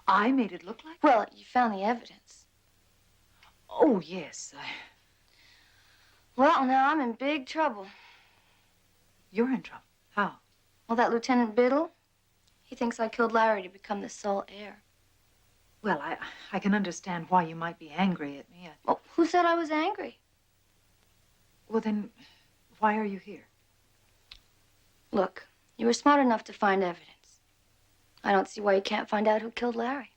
B: I made it look like?
L: Well, you found the evidence.
B: Oh, yes.
L: Well, now I'm in big trouble.
B: You're in trouble. How?
L: Well, that Lieutenant Biddle, he thinks I killed Larry to become the sole heir.
B: Well, I can understand why you might be angry at me.
L: Well, who said I was angry?
B: Well, then, why are you here?
L: Look, you were smart enough to find evidence. I don't see why you can't find out who killed Larry.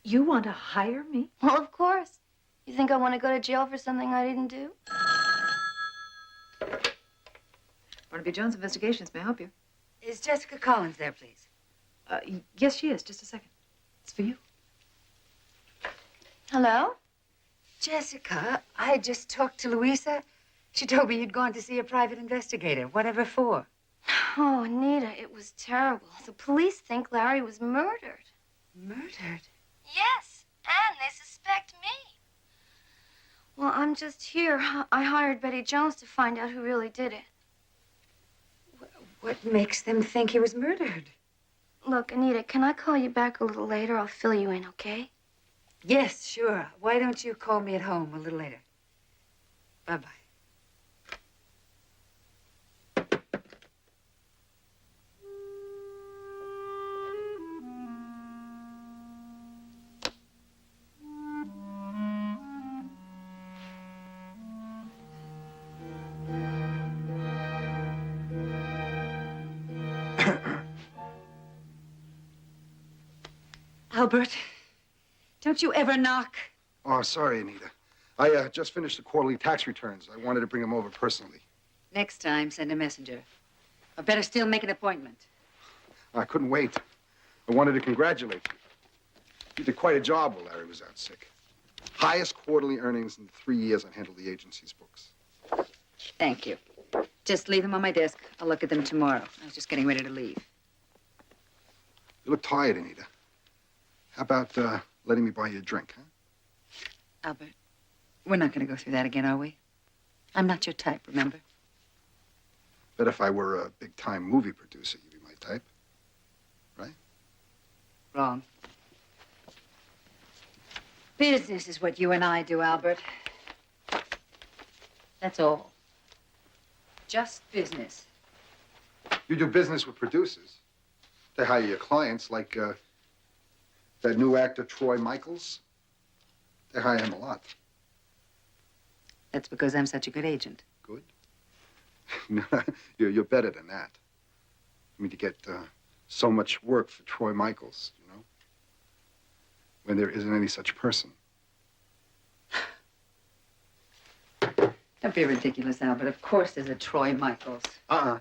B: You want to hire me?
L: Well, of course. You think I want to go to jail for something I didn't do?
B: Barnaby Jones Investigations. May I help you?
T: Is Jessica Collins there, please?
B: Yes, she is. Just a second. It's for you.
L: Hello?
T: Jessica, I just talked to Louisa. She told me you'd gone to see a private investigator. Whatever for?
L: Oh, Anita, it was terrible. The police think Larry was murdered.
T: Murdered?
L: Yes, and they suspect me. Well, I'm just here. I hired Betty Jones to find out who really did it.
T: What makes them think he was murdered?
L: Look, Anita, can I call you back a little later? I'll fill you in, okay?
T: Yes, sure. Why don't you call me at home a little later? Bye-bye. Albert, don't you ever knock?
H: Oh, sorry, Anita. I just finished the quarterly tax returns. I wanted to bring them over personally.
T: Next time, send a messenger. Or better still, make an appointment.
H: I couldn't wait. I wanted to congratulate you. You did quite a job while Larry was out sick. Highest quarterly earnings in the 3 years I handled the agency's books.
T: Thank you. Just leave them on my desk. I'll look at them tomorrow. I was just getting ready to leave.
H: You look tired, Anita. How about letting me buy you a drink, huh?
T: Albert, we're not going to go through that again, are we? I'm not your type, remember?
H: Bet if I were a big-time movie producer, you'd be my type. Right?
T: Wrong. Business is what you and I do, Albert. That's all. Just business.
H: You do business with producers. They hire your clients, like that new actor, Troy Michaels. They hire him a lot.
T: That's because I'm such a good agent.
H: Good? No, you're better than that. I mean, to get so much work for Troy Michaels, you know, when there isn't any such person.
T: Don't be ridiculous, Albert. Of course there's a Troy Michaels.
H: Uh-uh.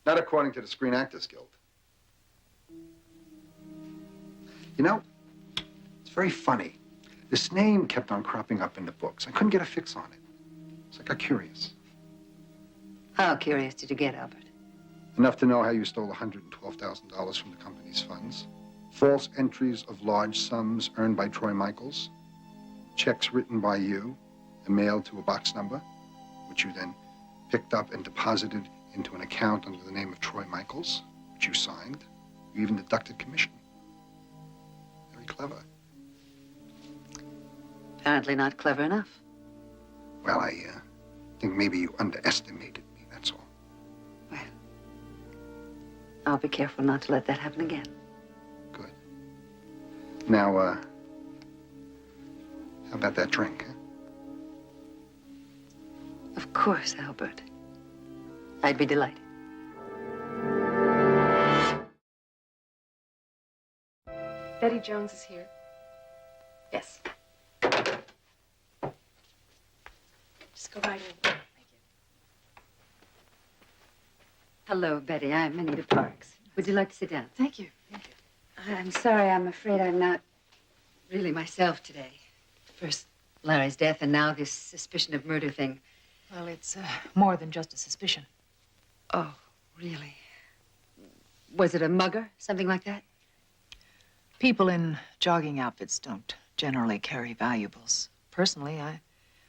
H: Not according to the Screen Actors Guild. You know, it's very funny. This name kept on cropping up in the books. I couldn't get a fix on it. So I got curious.
T: How curious did you get, Albert?
H: Enough to know how you stole $112,000 from the company's funds, false entries of large sums earned by Troy Michaels, checks written by you and mailed to a box number, which you then picked up and deposited into an account under the name of Troy Michaels, which you signed. You even deducted commission. Very clever.
T: Apparently not clever enough.
H: Well, I think maybe you underestimated me, that's all.
T: I'll be careful not to let that happen again.
H: Good. Now, how about that drink, huh?
T: Of course, Albert. I'd be delighted.
E: Betty Jones is here. Yes. Just go right in.
T: Hello, Betty. I'm Anita Parks. Would you like to sit down?
E: Thank you.
T: I'm sorry. I'm afraid I'm not really myself today. First Larry's death, and now this suspicion of murder thing.
B: Well, it's more than just a suspicion.
T: Oh, really? Was it a mugger? Something like that?
B: People in jogging outfits don't generally carry valuables. Personally,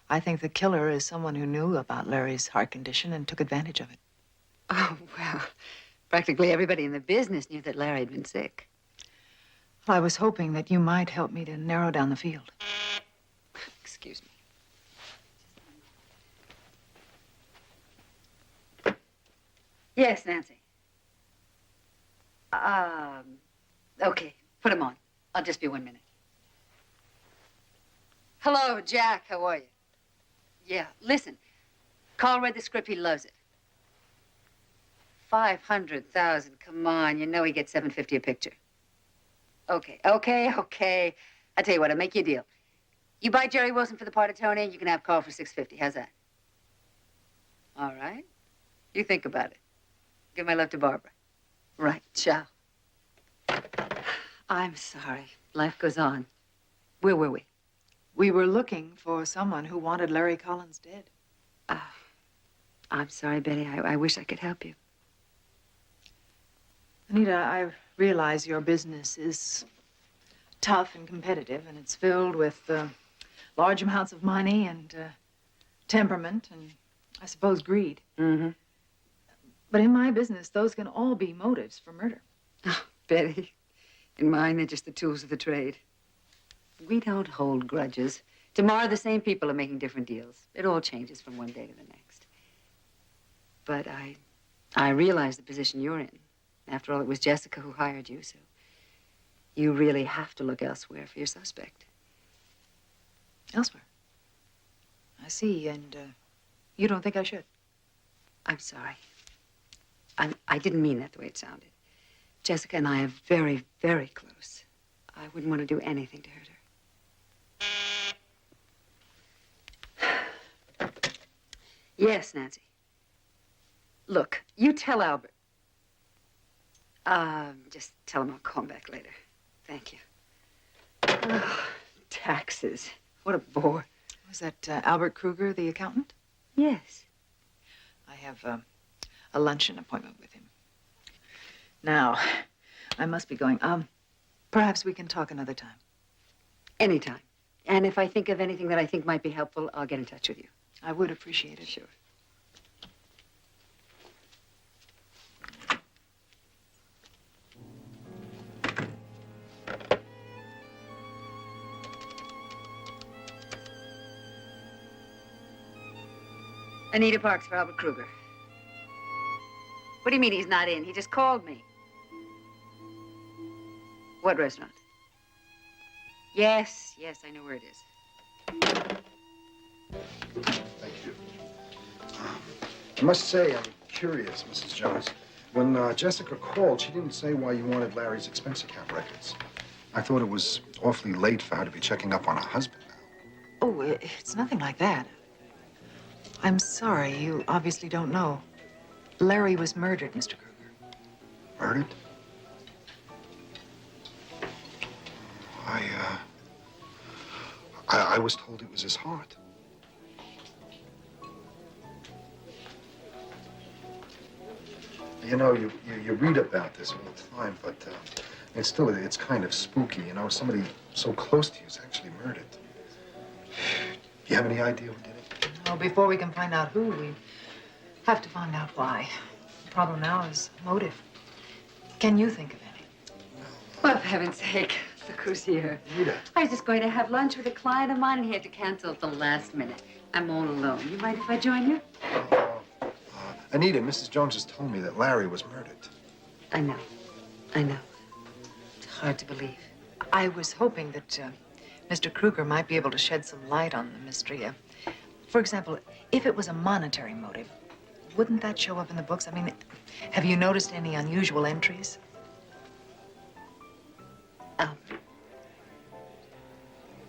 B: I think the killer is someone who knew about Larry's heart condition and took advantage of it.
T: Oh, well, practically everybody in the business knew that Larry had been sick.
B: I was hoping that you might help me to narrow down the field.
T: Excuse me. Yes, Nancy. Okay, put him on. I'll just be 1 minute. Hello, Jack, how are you? Yeah, listen. Carl read the script, he loves it. 500,000, come on, you know he gets $750 a picture. Okay. I'll tell you what, I'll make you a deal. You buy Jerry Wilson for the part of Tony, and you can have Carl for $650. How's that? All right. You think about it. Give my love to Barbara. Right, ciao. I'm sorry. Life goes on. Where were we?
B: We were looking for someone who wanted Larry Collins dead.
T: I'm sorry, Betty. I wish I could help you.
B: Anita, I realize your business is tough and competitive, and it's filled with large amounts of money and temperament and, I suppose, greed.
T: Mm-hmm.
B: But in my business, those can all be motives for murder.
T: Oh, Betty, in mine, they're just the tools of the trade. We don't hold grudges. Tomorrow, the same people are making different deals. It all changes from one day to the next. But I realize the position you're in. After all, it was Jessica who hired you, so you really have to look elsewhere for your suspect.
B: Elsewhere? I see, and you don't think I should?
T: I'm sorry. I didn't mean that the way it sounded. Jessica and I are very, very close. I wouldn't want to do anything to hurt her. Yes, Nancy. Look, you tell Albert. Just tell him I'll call him back later. Thank you. Oh, taxes. What a bore.
B: Was that Albert Kruger, the accountant?
T: Yes.
B: I have a luncheon appointment with him. Now, I must be going. Perhaps we can talk another time.
T: Anytime. And if I think of anything that I think might be helpful, I'll get in touch with you.
B: I would appreciate it.
T: Sure. Anita Parks for Albert Kruger. What do you mean he's not in? He just called me. What restaurant? Yes, I know where it is.
H: Thank you. I must say, I'm curious, Mrs. Jones. When Jessica called, she didn't say why you wanted Larry's expense account records. I thought it was awfully late for her to be checking up on her husband now.
B: Oh, it's nothing like that. I'm sorry, you obviously don't know. Larry was murdered, Mr. Kruger.
H: Murdered? I was told it was his heart. You know, you read about this all the time, but it's kind of spooky. You know, somebody so close to you is actually murdered. Do you have any idea who did it?
B: Well, before we can find out who, we have to find out why. The problem now is motive. Can you think of any?
T: Well, for heaven's sake, look who's here.
H: Rita.
T: I was just going to have lunch with a client of mine, and he had to cancel at the last minute. I'm all alone. You mind if I join you?
H: Anita, Mrs. Jones has told me that Larry was murdered.
T: I know. It's hard to believe.
B: I was hoping that Mr. Kruger might be able to shed some light on the mystery. For example, if it was a monetary motive, wouldn't that show up in the books? I mean, have you noticed any unusual entries?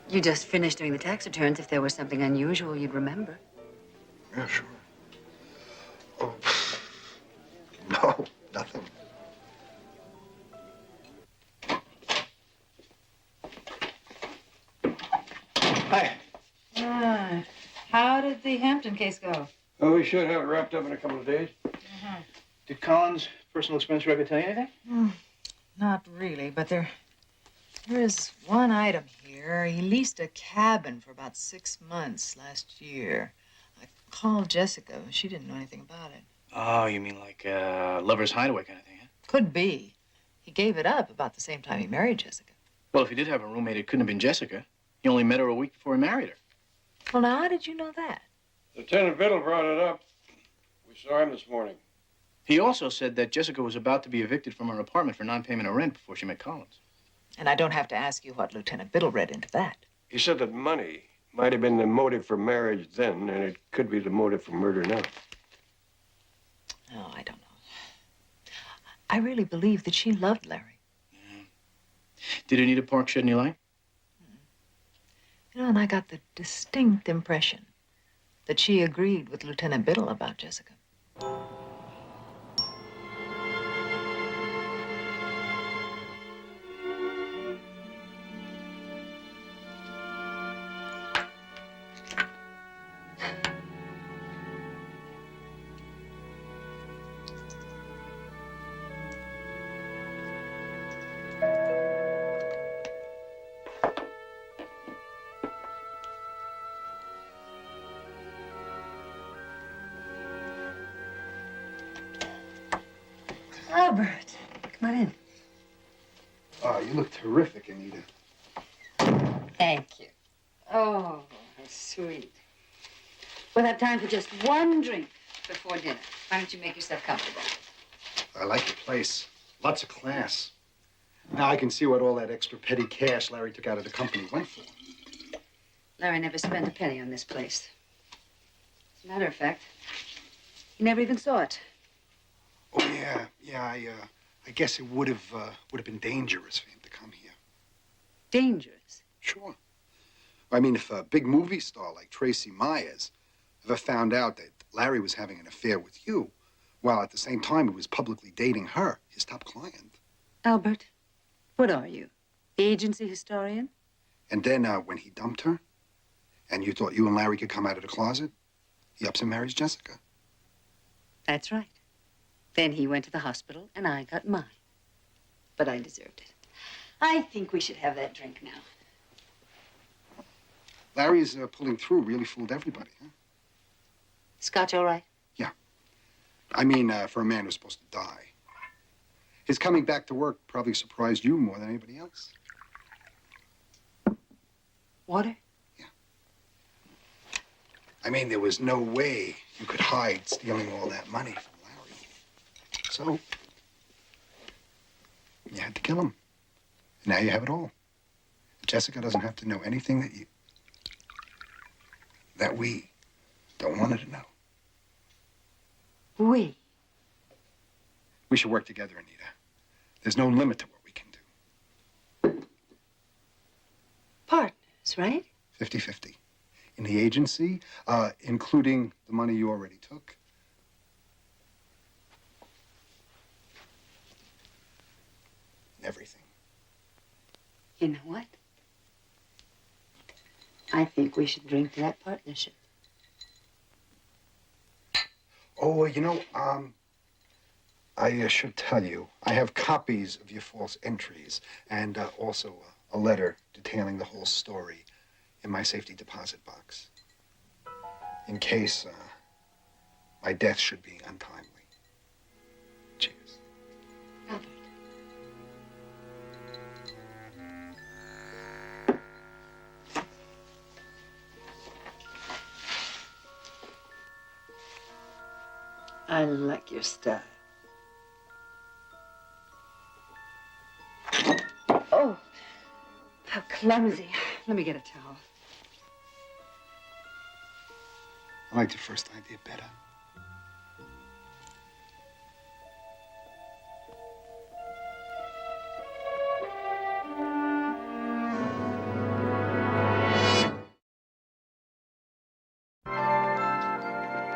T: You just finished doing the tax returns. If there was something unusual, you'd remember.
H: Yeah, sure. Oh, no, nothing.
G: Hi.
B: How did the Hampton case go?
F: Oh, we should have it wrapped up in a couple of days.
G: Did Collins' personal expense record tell you anything?
B: Not really, but there is one item here. He leased a cabin for about 6 months last year. I called Jessica. She didn't know anything about it.
G: Oh, you mean like Lover's Hideaway kind of thing, huh?
B: Could be. He gave it up about the same time he married Jessica.
G: Well, if he did have a roommate, it couldn't have been Jessica. He only met her a week before he married her.
B: Well, now, how did you know that?
F: Lieutenant Biddle brought it up. We saw him this morning.
G: He also said that Jessica was about to be evicted from her apartment for non-payment of rent before she met Collins.
B: And I don't have to ask you what Lieutenant Biddle read into that.
F: He said that money might have been the motive for marriage then, and it could be the motive for murder now.
B: Oh, I don't know. I really believe that she loved Larry.
G: Did Anita Parks shed any light?
B: You know, and I got the distinct impression that she agreed with Lieutenant Biddle about Jessica.
T: Albert, come on in.
H: Oh, you look terrific, Anita.
T: Thank you. Oh, how sweet. We'll have time for just one drink before dinner. Why don't you make yourself comfortable?
H: I like the place. Lots of class. Now I can see what all that extra petty cash Larry took out of the company went for.
T: Larry never spent a penny on this place. As a matter of fact, he never even saw it.
H: Oh, yeah, I guess it would have been dangerous for him to come here.
T: Dangerous?
H: Sure. I mean, if a big movie star like Tracy Myers ever found out that Larry was having an affair with you, while at the same time he was publicly dating her, his top client.
T: Albert, what are you? Agency historian?
H: And then when he dumped her, and you thought you and Larry could come out of the closet, he ups and marries Jessica.
T: That's right. Then he went to the hospital, and I got mine. But I deserved it. I think we should have that drink now.
H: Larry's pulling through, really fooled everybody, huh?
T: Scotch all right?
H: Yeah. I mean, for a man who's supposed to die. His coming back to work probably surprised you more than anybody else.
T: Water?
H: I mean, there was no way you could hide stealing all that money from Larry. So, you had to kill him. And now you have it all. Jessica doesn't have to know anything that we don't want her to know.
T: We?
H: We should work together, Anita. There's no limit to what we can do.
T: Partners, right?
H: 50-50. In the agency, including the money you already took. Everything.
T: You know what? I think we should drink to that partnership.
H: Oh, you know, I should tell you, I have copies of your false entries and also a letter detailing the whole story in my safety deposit box. In case my death should be untimely. Cheers.
T: Albert. I like your style. Oh, how clumsy. Let me get a towel.
H: I like the first idea better.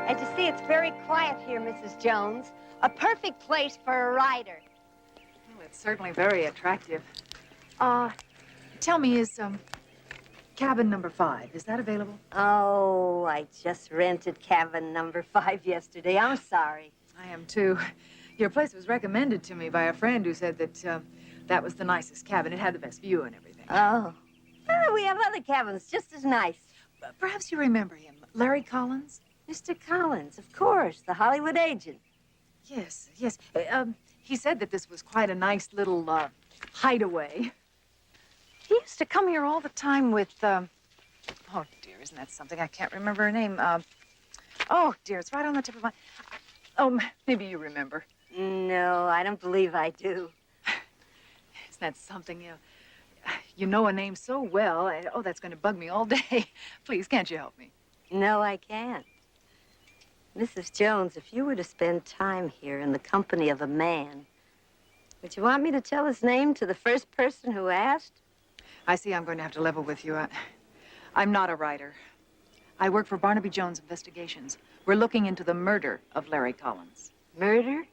M: As you see, it's very quiet here, Mrs. Jones. A perfect place for a rider.
B: Oh, it's certainly very attractive. Tell me, is cabin number 5, is that available?
M: Oh, I just rented cabin number 5 yesterday. I'm sorry.
B: I am too. Your place was recommended to me by a friend who said that that was the nicest cabin. It had the best view and everything.
M: Oh. Well, we have other cabins just as nice.
B: Perhaps you remember him, Larry Collins?
M: Mr. Collins, of course, the Hollywood agent.
B: Yes, yes. He said that this was quite a nice little hideaway. He used to come here all the time with, oh, dear, isn't that something? I can't remember her name. Oh, dear, it's right on the tip of my... Oh, maybe you remember.
M: No, I don't believe I do.
B: Isn't that something? You know a name so well. Oh, that's going to bug me all day. Please, can't you help me?
M: No, I can't. Mrs. Jones, if you were to spend time here in the company of a man, would you want me to tell his name to the first person who asked?
B: I see I'm going to have to level with you. I'm not a writer. I work for Barnaby Jones Investigations. We're looking into the murder of Larry Collins.
M: Murder?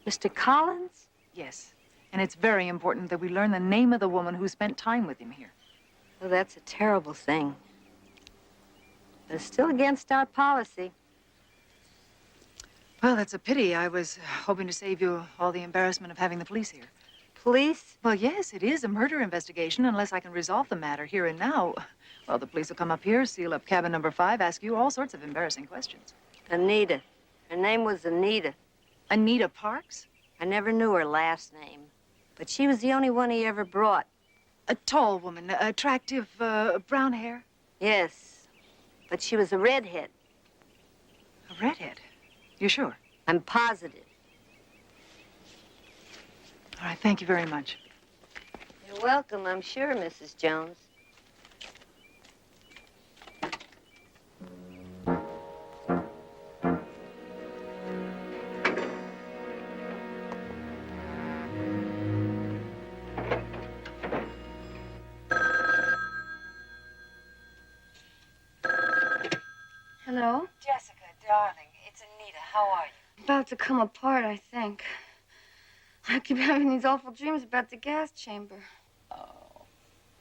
M: Mr. Collins?
B: Yes. And it's very important that we learn the name of the woman who spent time with him here.
M: Well, that's a terrible thing. But it's still against our policy.
B: Well, that's a pity. I was hoping to save you all the embarrassment of having the police here.
M: Police?
B: Well, yes, it is a murder investigation. Unless I can resolve the matter here and now, well, the police will come up here, seal up cabin number 5, ask you all sorts of embarrassing questions.
M: Anita. Her name was Anita.
B: Anita Parks?
M: I never knew her last name, but she was the only one he ever brought.
B: A tall woman, attractive, brown hair?
M: Yes, but she was a redhead.
B: A redhead? You sure?
M: I'm positive.
B: All right, thank you very much.
M: You're welcome, I'm sure, Mrs. Jones.
X: Hello?
T: Jessica, darling, it's Anita. How are you?
X: About to come apart, I think. I keep having these awful dreams about the gas chamber.
T: Oh.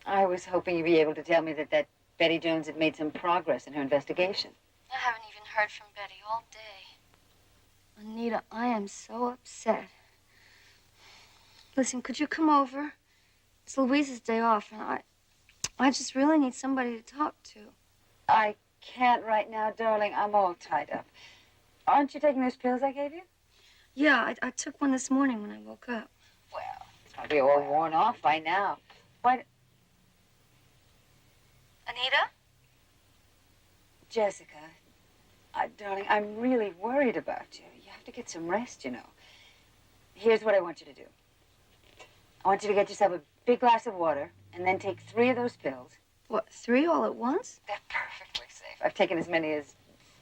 T: I was hoping you'd be able to tell me that Betty Jones had made some progress in her investigation.
X: I haven't even heard from Betty all day. Anita, I am so upset. Listen, could you come over? It's Louise's day off, and I just really need somebody to talk to.
T: I can't right now, darling. I'm all tied up. Aren't you taking those pills I gave you?
X: Yeah, I took one this morning when I woke up.
T: Well, it's probably all worn off by now. Why?
X: Anita?
T: Jessica, Darling, I'm really worried about you. You have to get some rest, you know. Here's what I want you to do. I want you to get yourself a big glass of water and then take 3 of those pills.
L: What, 3 all at once?
T: They're perfectly safe. I've taken as many as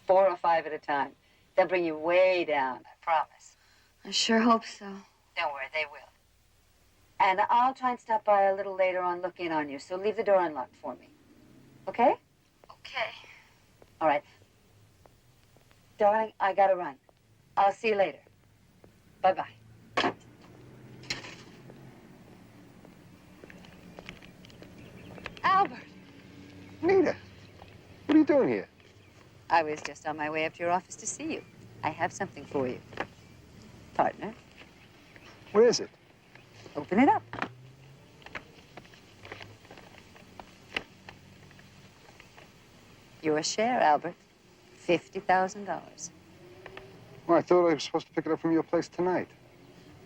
T: 4 or 5 at a time. They'll bring you way down, I promise.
L: I sure hope so.
T: Don't worry, they will. And I'll try and stop by a little later on, look in on you, so leave the door unlocked for me. Okay?
L: Okay.
T: All right. Darling, I gotta run. I'll see you later. Bye-bye. Albert!
H: Nita, what are you doing here?
T: I was just on my way up to your office to see you. I have something for you. Partner,
H: Where is it?
T: open it up. Your share, Albert. $50,000.
H: Well, I thought I was supposed to pick it up from your place tonight.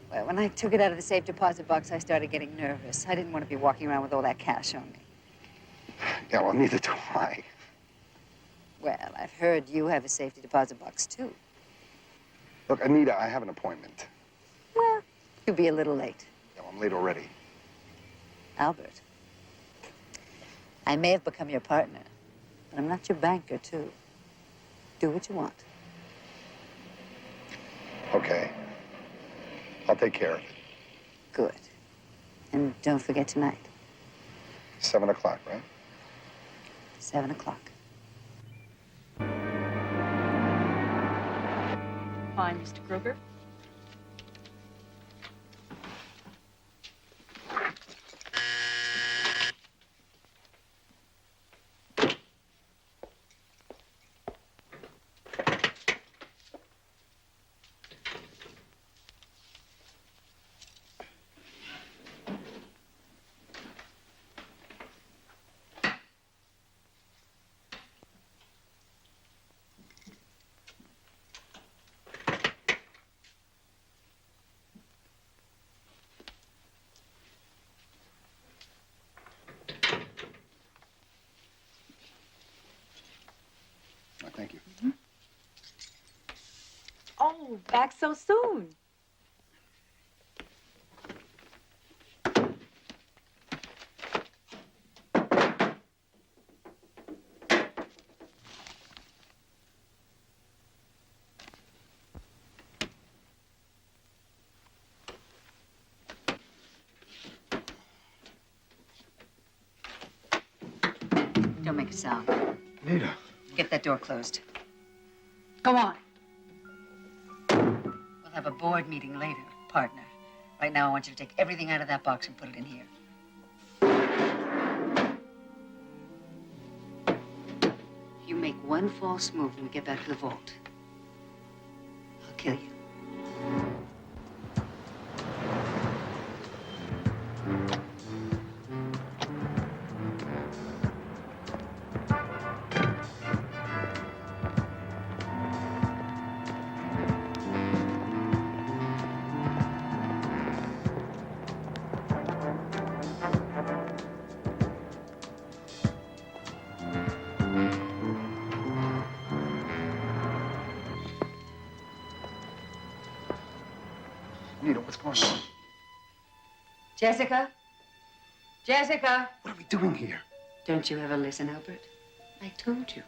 T: Well, when I took it out of the safe deposit box, I started getting nervous. I didn't want to be walking around with all that cash on me.
H: Yeah, well, neither do I.
T: Well, I've heard you have a safety deposit box, too.
H: Look, Anita, I have an appointment.
T: Well, you'll be a little late.
H: Yeah, well, I'm late already.
T: Albert, I may have become your partner, but I'm not your banker, too. Do what you want.
H: Okay. I'll take care of it.
T: Good. And don't forget tonight,
H: 7 o'clock, right?
T: 7 o'clock.
B: Fine, Mr. Kruger.
H: Thank you.
B: Oh, back so soon.
T: Don't make a sound.
H: Nita.
T: Get that door closed.
B: Go on.
T: We'll have a board meeting later, partner. Right now, I want you to take everything out of that box and put it in here. If you make one false move when we get back to the vault, I'll kill you.
H: Nita, what's going on?
T: Jessica? Jessica?
H: What are we doing here?
T: Don't you ever listen, Albert? I told you.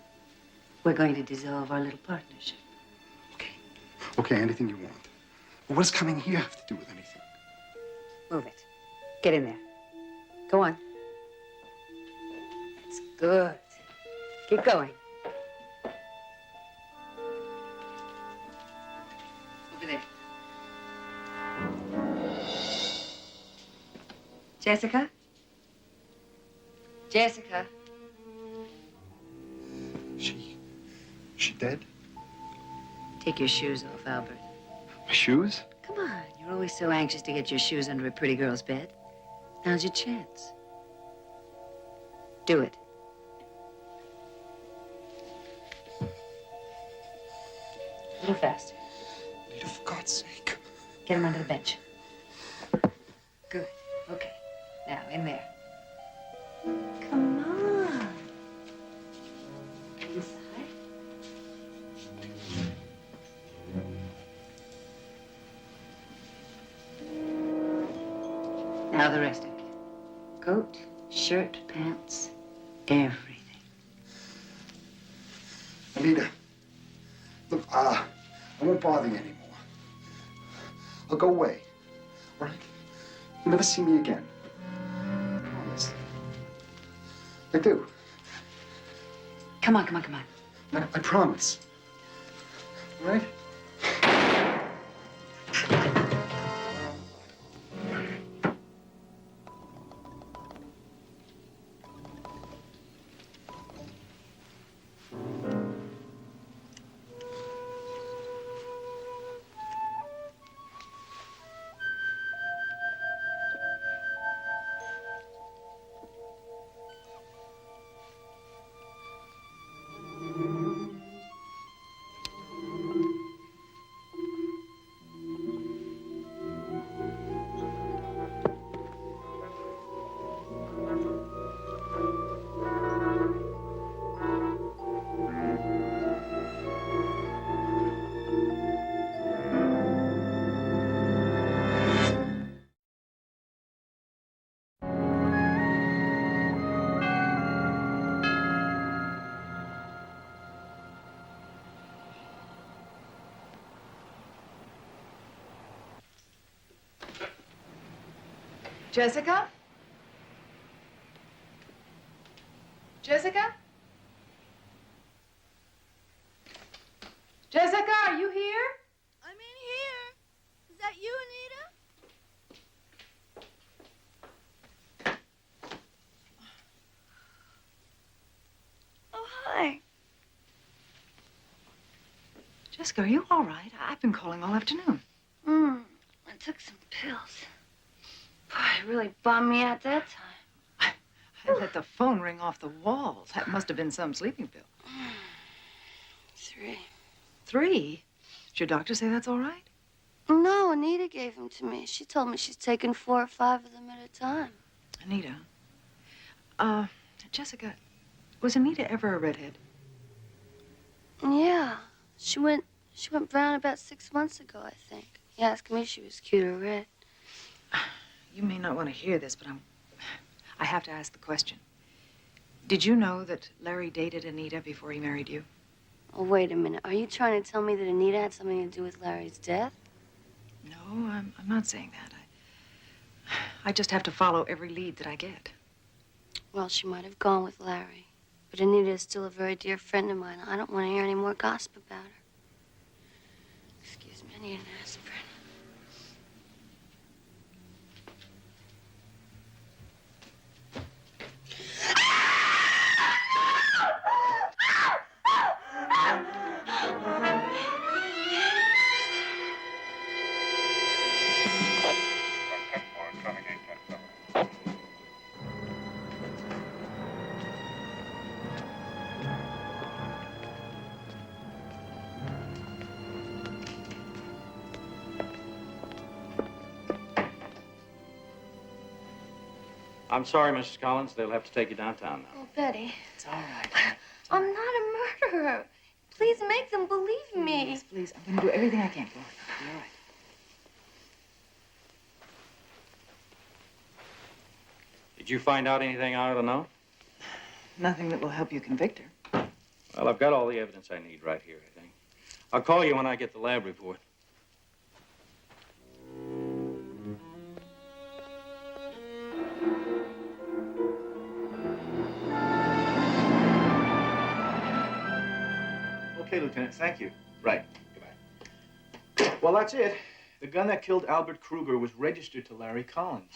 T: We're going to dissolve our little partnership.
H: Okay, anything you want. But what does coming here have to do with anything?
T: Move it. Get in there. Go on. That's good. Keep going. Over there. Jessica? Jessica?
H: She dead?
T: Take your shoes off, Albert.
H: My shoes?
T: Come on. You're always so anxious to get your shoes under a pretty girl's bed. Now's your chance. Do it. A little faster.
H: Nita, for God's sake.
T: Get him under the bench. Good. Okay. Now, in there. Come on. Inside. the rest of you? Coat, shirt, pants, everything.
H: Anita, look, I won't bother you anymore. I'll go away, all right? You'll never see me again. I promise. I do.
T: Come on, come on, come on.
H: I promise. All right?
B: Jessica? Jessica? Jessica, are you here?
L: I'm in here. Is that you, Anita? Oh, hi.
B: Jessica, are you all right? I've been calling all afternoon.
L: I took some pills. Boy, it really bummed me out that time.
B: I let the phone ring off the walls. That must have been some sleeping pill.
L: 3.
B: 3? Did your doctor say that's all right?
L: No, Anita gave them to me. She told me she's taking 4 or 5 of them at a time.
B: Anita? Jessica, was Anita ever a redhead?
L: Yeah. She went brown about 6 months ago, I think. You asked me if she was cute or red.
B: You may not want to hear this, but I have to ask the question. Did you know that Larry dated Anita before he married you?
L: Oh, wait a minute. Are you trying to tell me that Anita had something to do with Larry's death?
B: No, I'm not saying that. I just have to follow every lead that I get.
L: Well, she might have gone with Larry. But Anita is still a very dear friend of mine. I don't want to hear any more gossip about her. Excuse me, I need an aspirin.
Q: I'm sorry, Mrs. Collins. They'll have to take you downtown now.
L: Oh, Betty.
B: It's all right.
L: I'm not a murderer. Please make them believe me.
B: Please, please. I'm going to do everything I can. Go on. It'll be all right.
Q: Did you find out anything I ought to know?
B: Nothing that will help you convict her.
Q: Well, I've got all the evidence I need right here, I think. I'll call you when I get the lab report.
G: Okay, Lieutenant, thank you. Right. Goodbye. Well, that's it. The gun that killed Albert Kruger was registered to Larry Collins.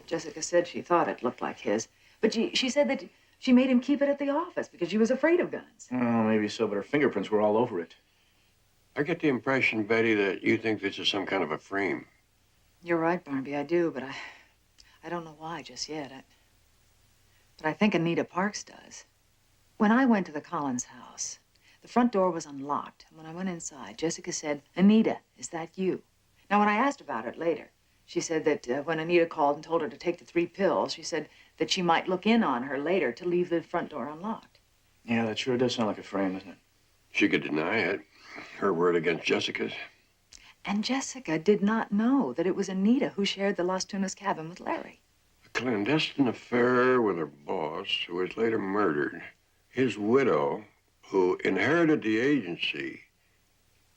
B: Jessica said she thought it looked like his. But she said that she made him keep it at the office because she was afraid of guns.
G: Oh, maybe so, but her fingerprints were all over it.
F: I get the impression, Betty, that you think this is some kind of a frame.
B: You're right, Barnaby, I do, but I don't know why just yet. But I think Anita Parks does. When I went to the Collins house, the front door was unlocked. And when I went inside, Jessica said, "Anita, is that you?" Now, when I asked about it later, she said that when Anita called and told her to take the 3 pills, she said that she might look in on her later to leave the front door unlocked.
G: Yeah, that sure does sound like a frame, doesn't it?
F: She could deny it. Her word against Jessica's.
B: And Jessica did not know that it was Anita who shared the Las Tunas cabin with Larry.
F: A clandestine affair with her boss, who was later murdered. His widow, who inherited the agency,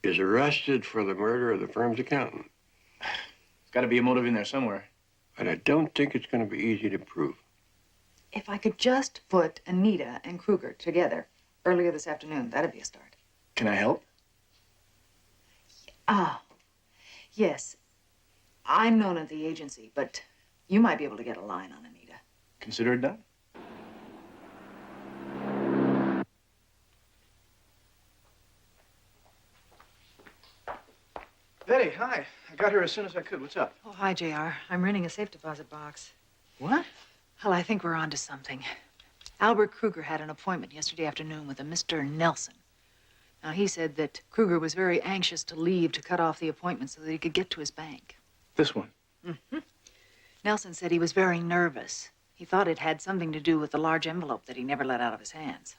F: is arrested for the murder of the firm's accountant.
G: There's got to be a motive in there somewhere.
F: And I don't think it's going to be easy to prove.
B: If I could just put Anita and Kruger together earlier this afternoon, that'd be a start.
G: Can I help?
B: Ah, yes. I'm known at the agency, but you might be able to get a line on Anita.
G: Consider it done. Betty, hi. I got here as soon as I could. What's up?
B: Oh, hi, JR. I'm renting a safe deposit box.
G: What?
B: Well, I think we're on to something. Albert Kruger had an appointment yesterday afternoon with a Mr. Nelson. Now, he said that Kruger was very anxious to leave to cut off the appointment so that he could get to his bank.
G: This one?
B: Mm-hmm. Nelson said he was very nervous. He thought it had something to do with the large envelope that he never let out of his hands.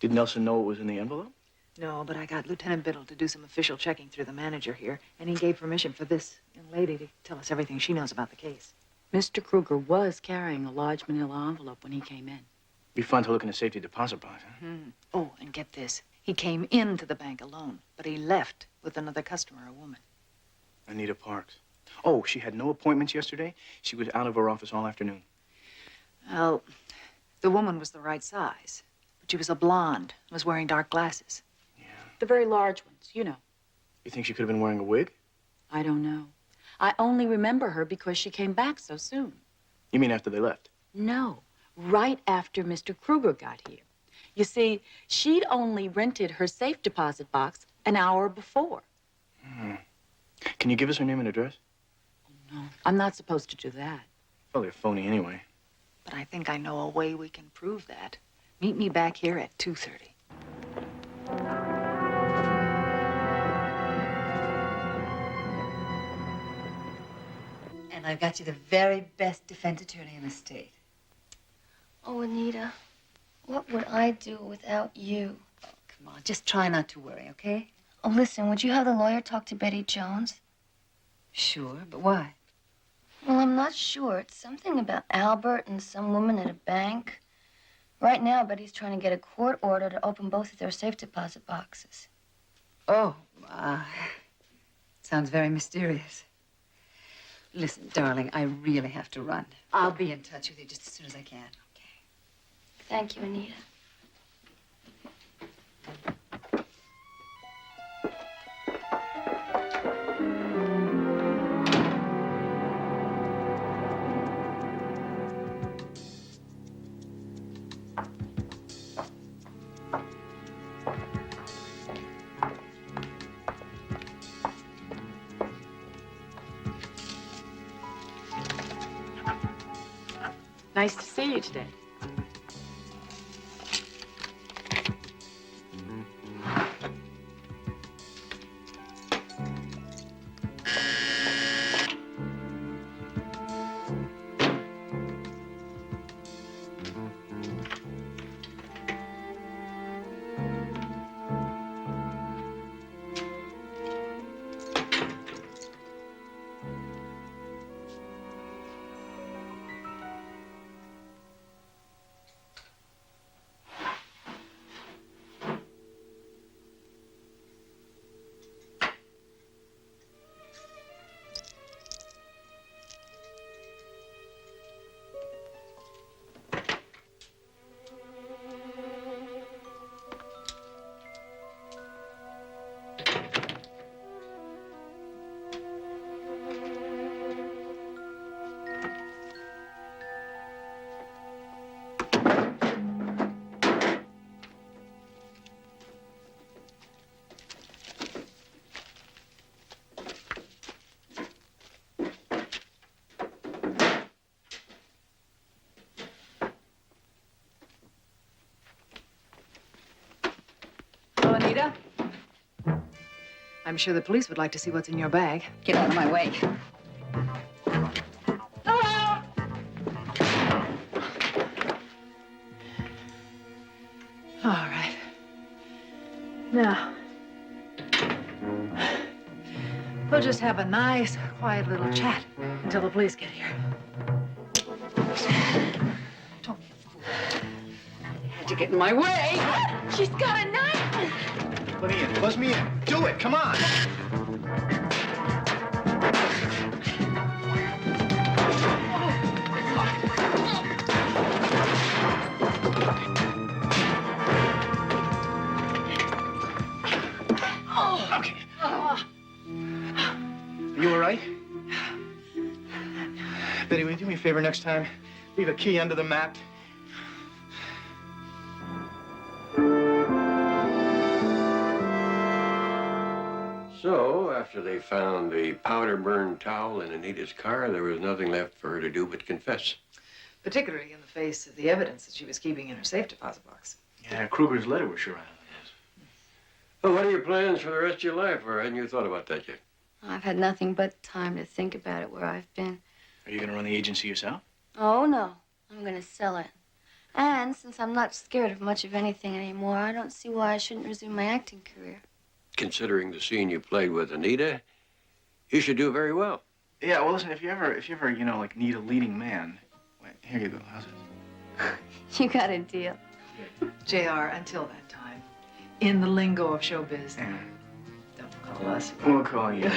G: Did Nelson know what was in the envelope?
B: No, but I got Lieutenant Biddle to do some official checking through the manager here, and he gave permission for this young lady to tell us everything she knows about the case.
R: Mr. Kruger was carrying a large manila envelope when he came in.
G: Be fun to look in a safety deposit box, huh?
B: Mm-hmm. Oh, and get this. He came into the bank alone, but he left with another customer, a woman.
G: Anita Parks. Oh, she had no appointments yesterday? She was out of her office all afternoon.
B: Well, the woman was the right size, but she was a blonde and was wearing dark glasses.
R: The very large ones, you know.
G: You think she could have been wearing a wig?
R: I don't know. I only remember her because she came back so soon.
G: You mean after they left?
R: No, right after Mr. Kruger got here. You see, she'd only rented her safe deposit box an hour before.
G: Hmm. Can you give us her name and address?
R: No, I'm not supposed to do that.
G: Probably a phony anyway.
B: But I think I know a way we can prove that. Meet me back here at 2:30.
T: And I've got you the very best defense attorney in the state.
L: Oh, Anita, what would I do without you?
T: Oh, come on, just try not to worry, okay?
L: Oh, listen, would you have the lawyer talk to Betty Jones?
T: Sure, but why?
L: Well, I'm not sure. It's something about Albert and some woman at a bank. Right now, Betty's trying to get a court order to open both of their safe deposit boxes.
T: Oh, sounds very mysterious. Listen, darling, I really have to run. I'll be in touch with you just as soon as I can.
L: Thank you, Anita.
R: Nice to see you today.
B: Anita? I'm sure the police would like to see what's in your bag.
T: Get out of my way.
B: Hello! All right. Now, We'll just have a nice, quiet little chat until the police get here. Don't be a fool.
W: To get in my way.
B: She's got a knife!
G: Let me in. Buzz me in. Do it. Come on. Okay. Are you all right? Betty, will you do me a favor next time? Leave a key under the mat.
F: So, after they found the powder-burned towel in Anita's car, there was nothing left for her to do but confess.
O: Particularly in the face of the evidence that she was keeping in her safe deposit box.
G: Yeah, Kruger's letter was sure out of this.
F: Well, what are your plans for the rest of your life, or hadn't you thought about that yet?
X: I've had nothing but time to think about it where I've been.
G: Are you going to run the agency yourself?
X: Oh, no. I'm going to sell it. And since I'm not scared of much of anything anymore, I don't see why I shouldn't resume my acting career.
F: Considering the scene you played with Anita, you should do very well.
G: Yeah, well, listen, if you ever, you know, like, need a leading man, well, here you go. How's it?
X: You got a deal.
O: JR, until that time, in the lingo of showbiz,
G: Yeah.
O: don't call us.
G: We'll call you.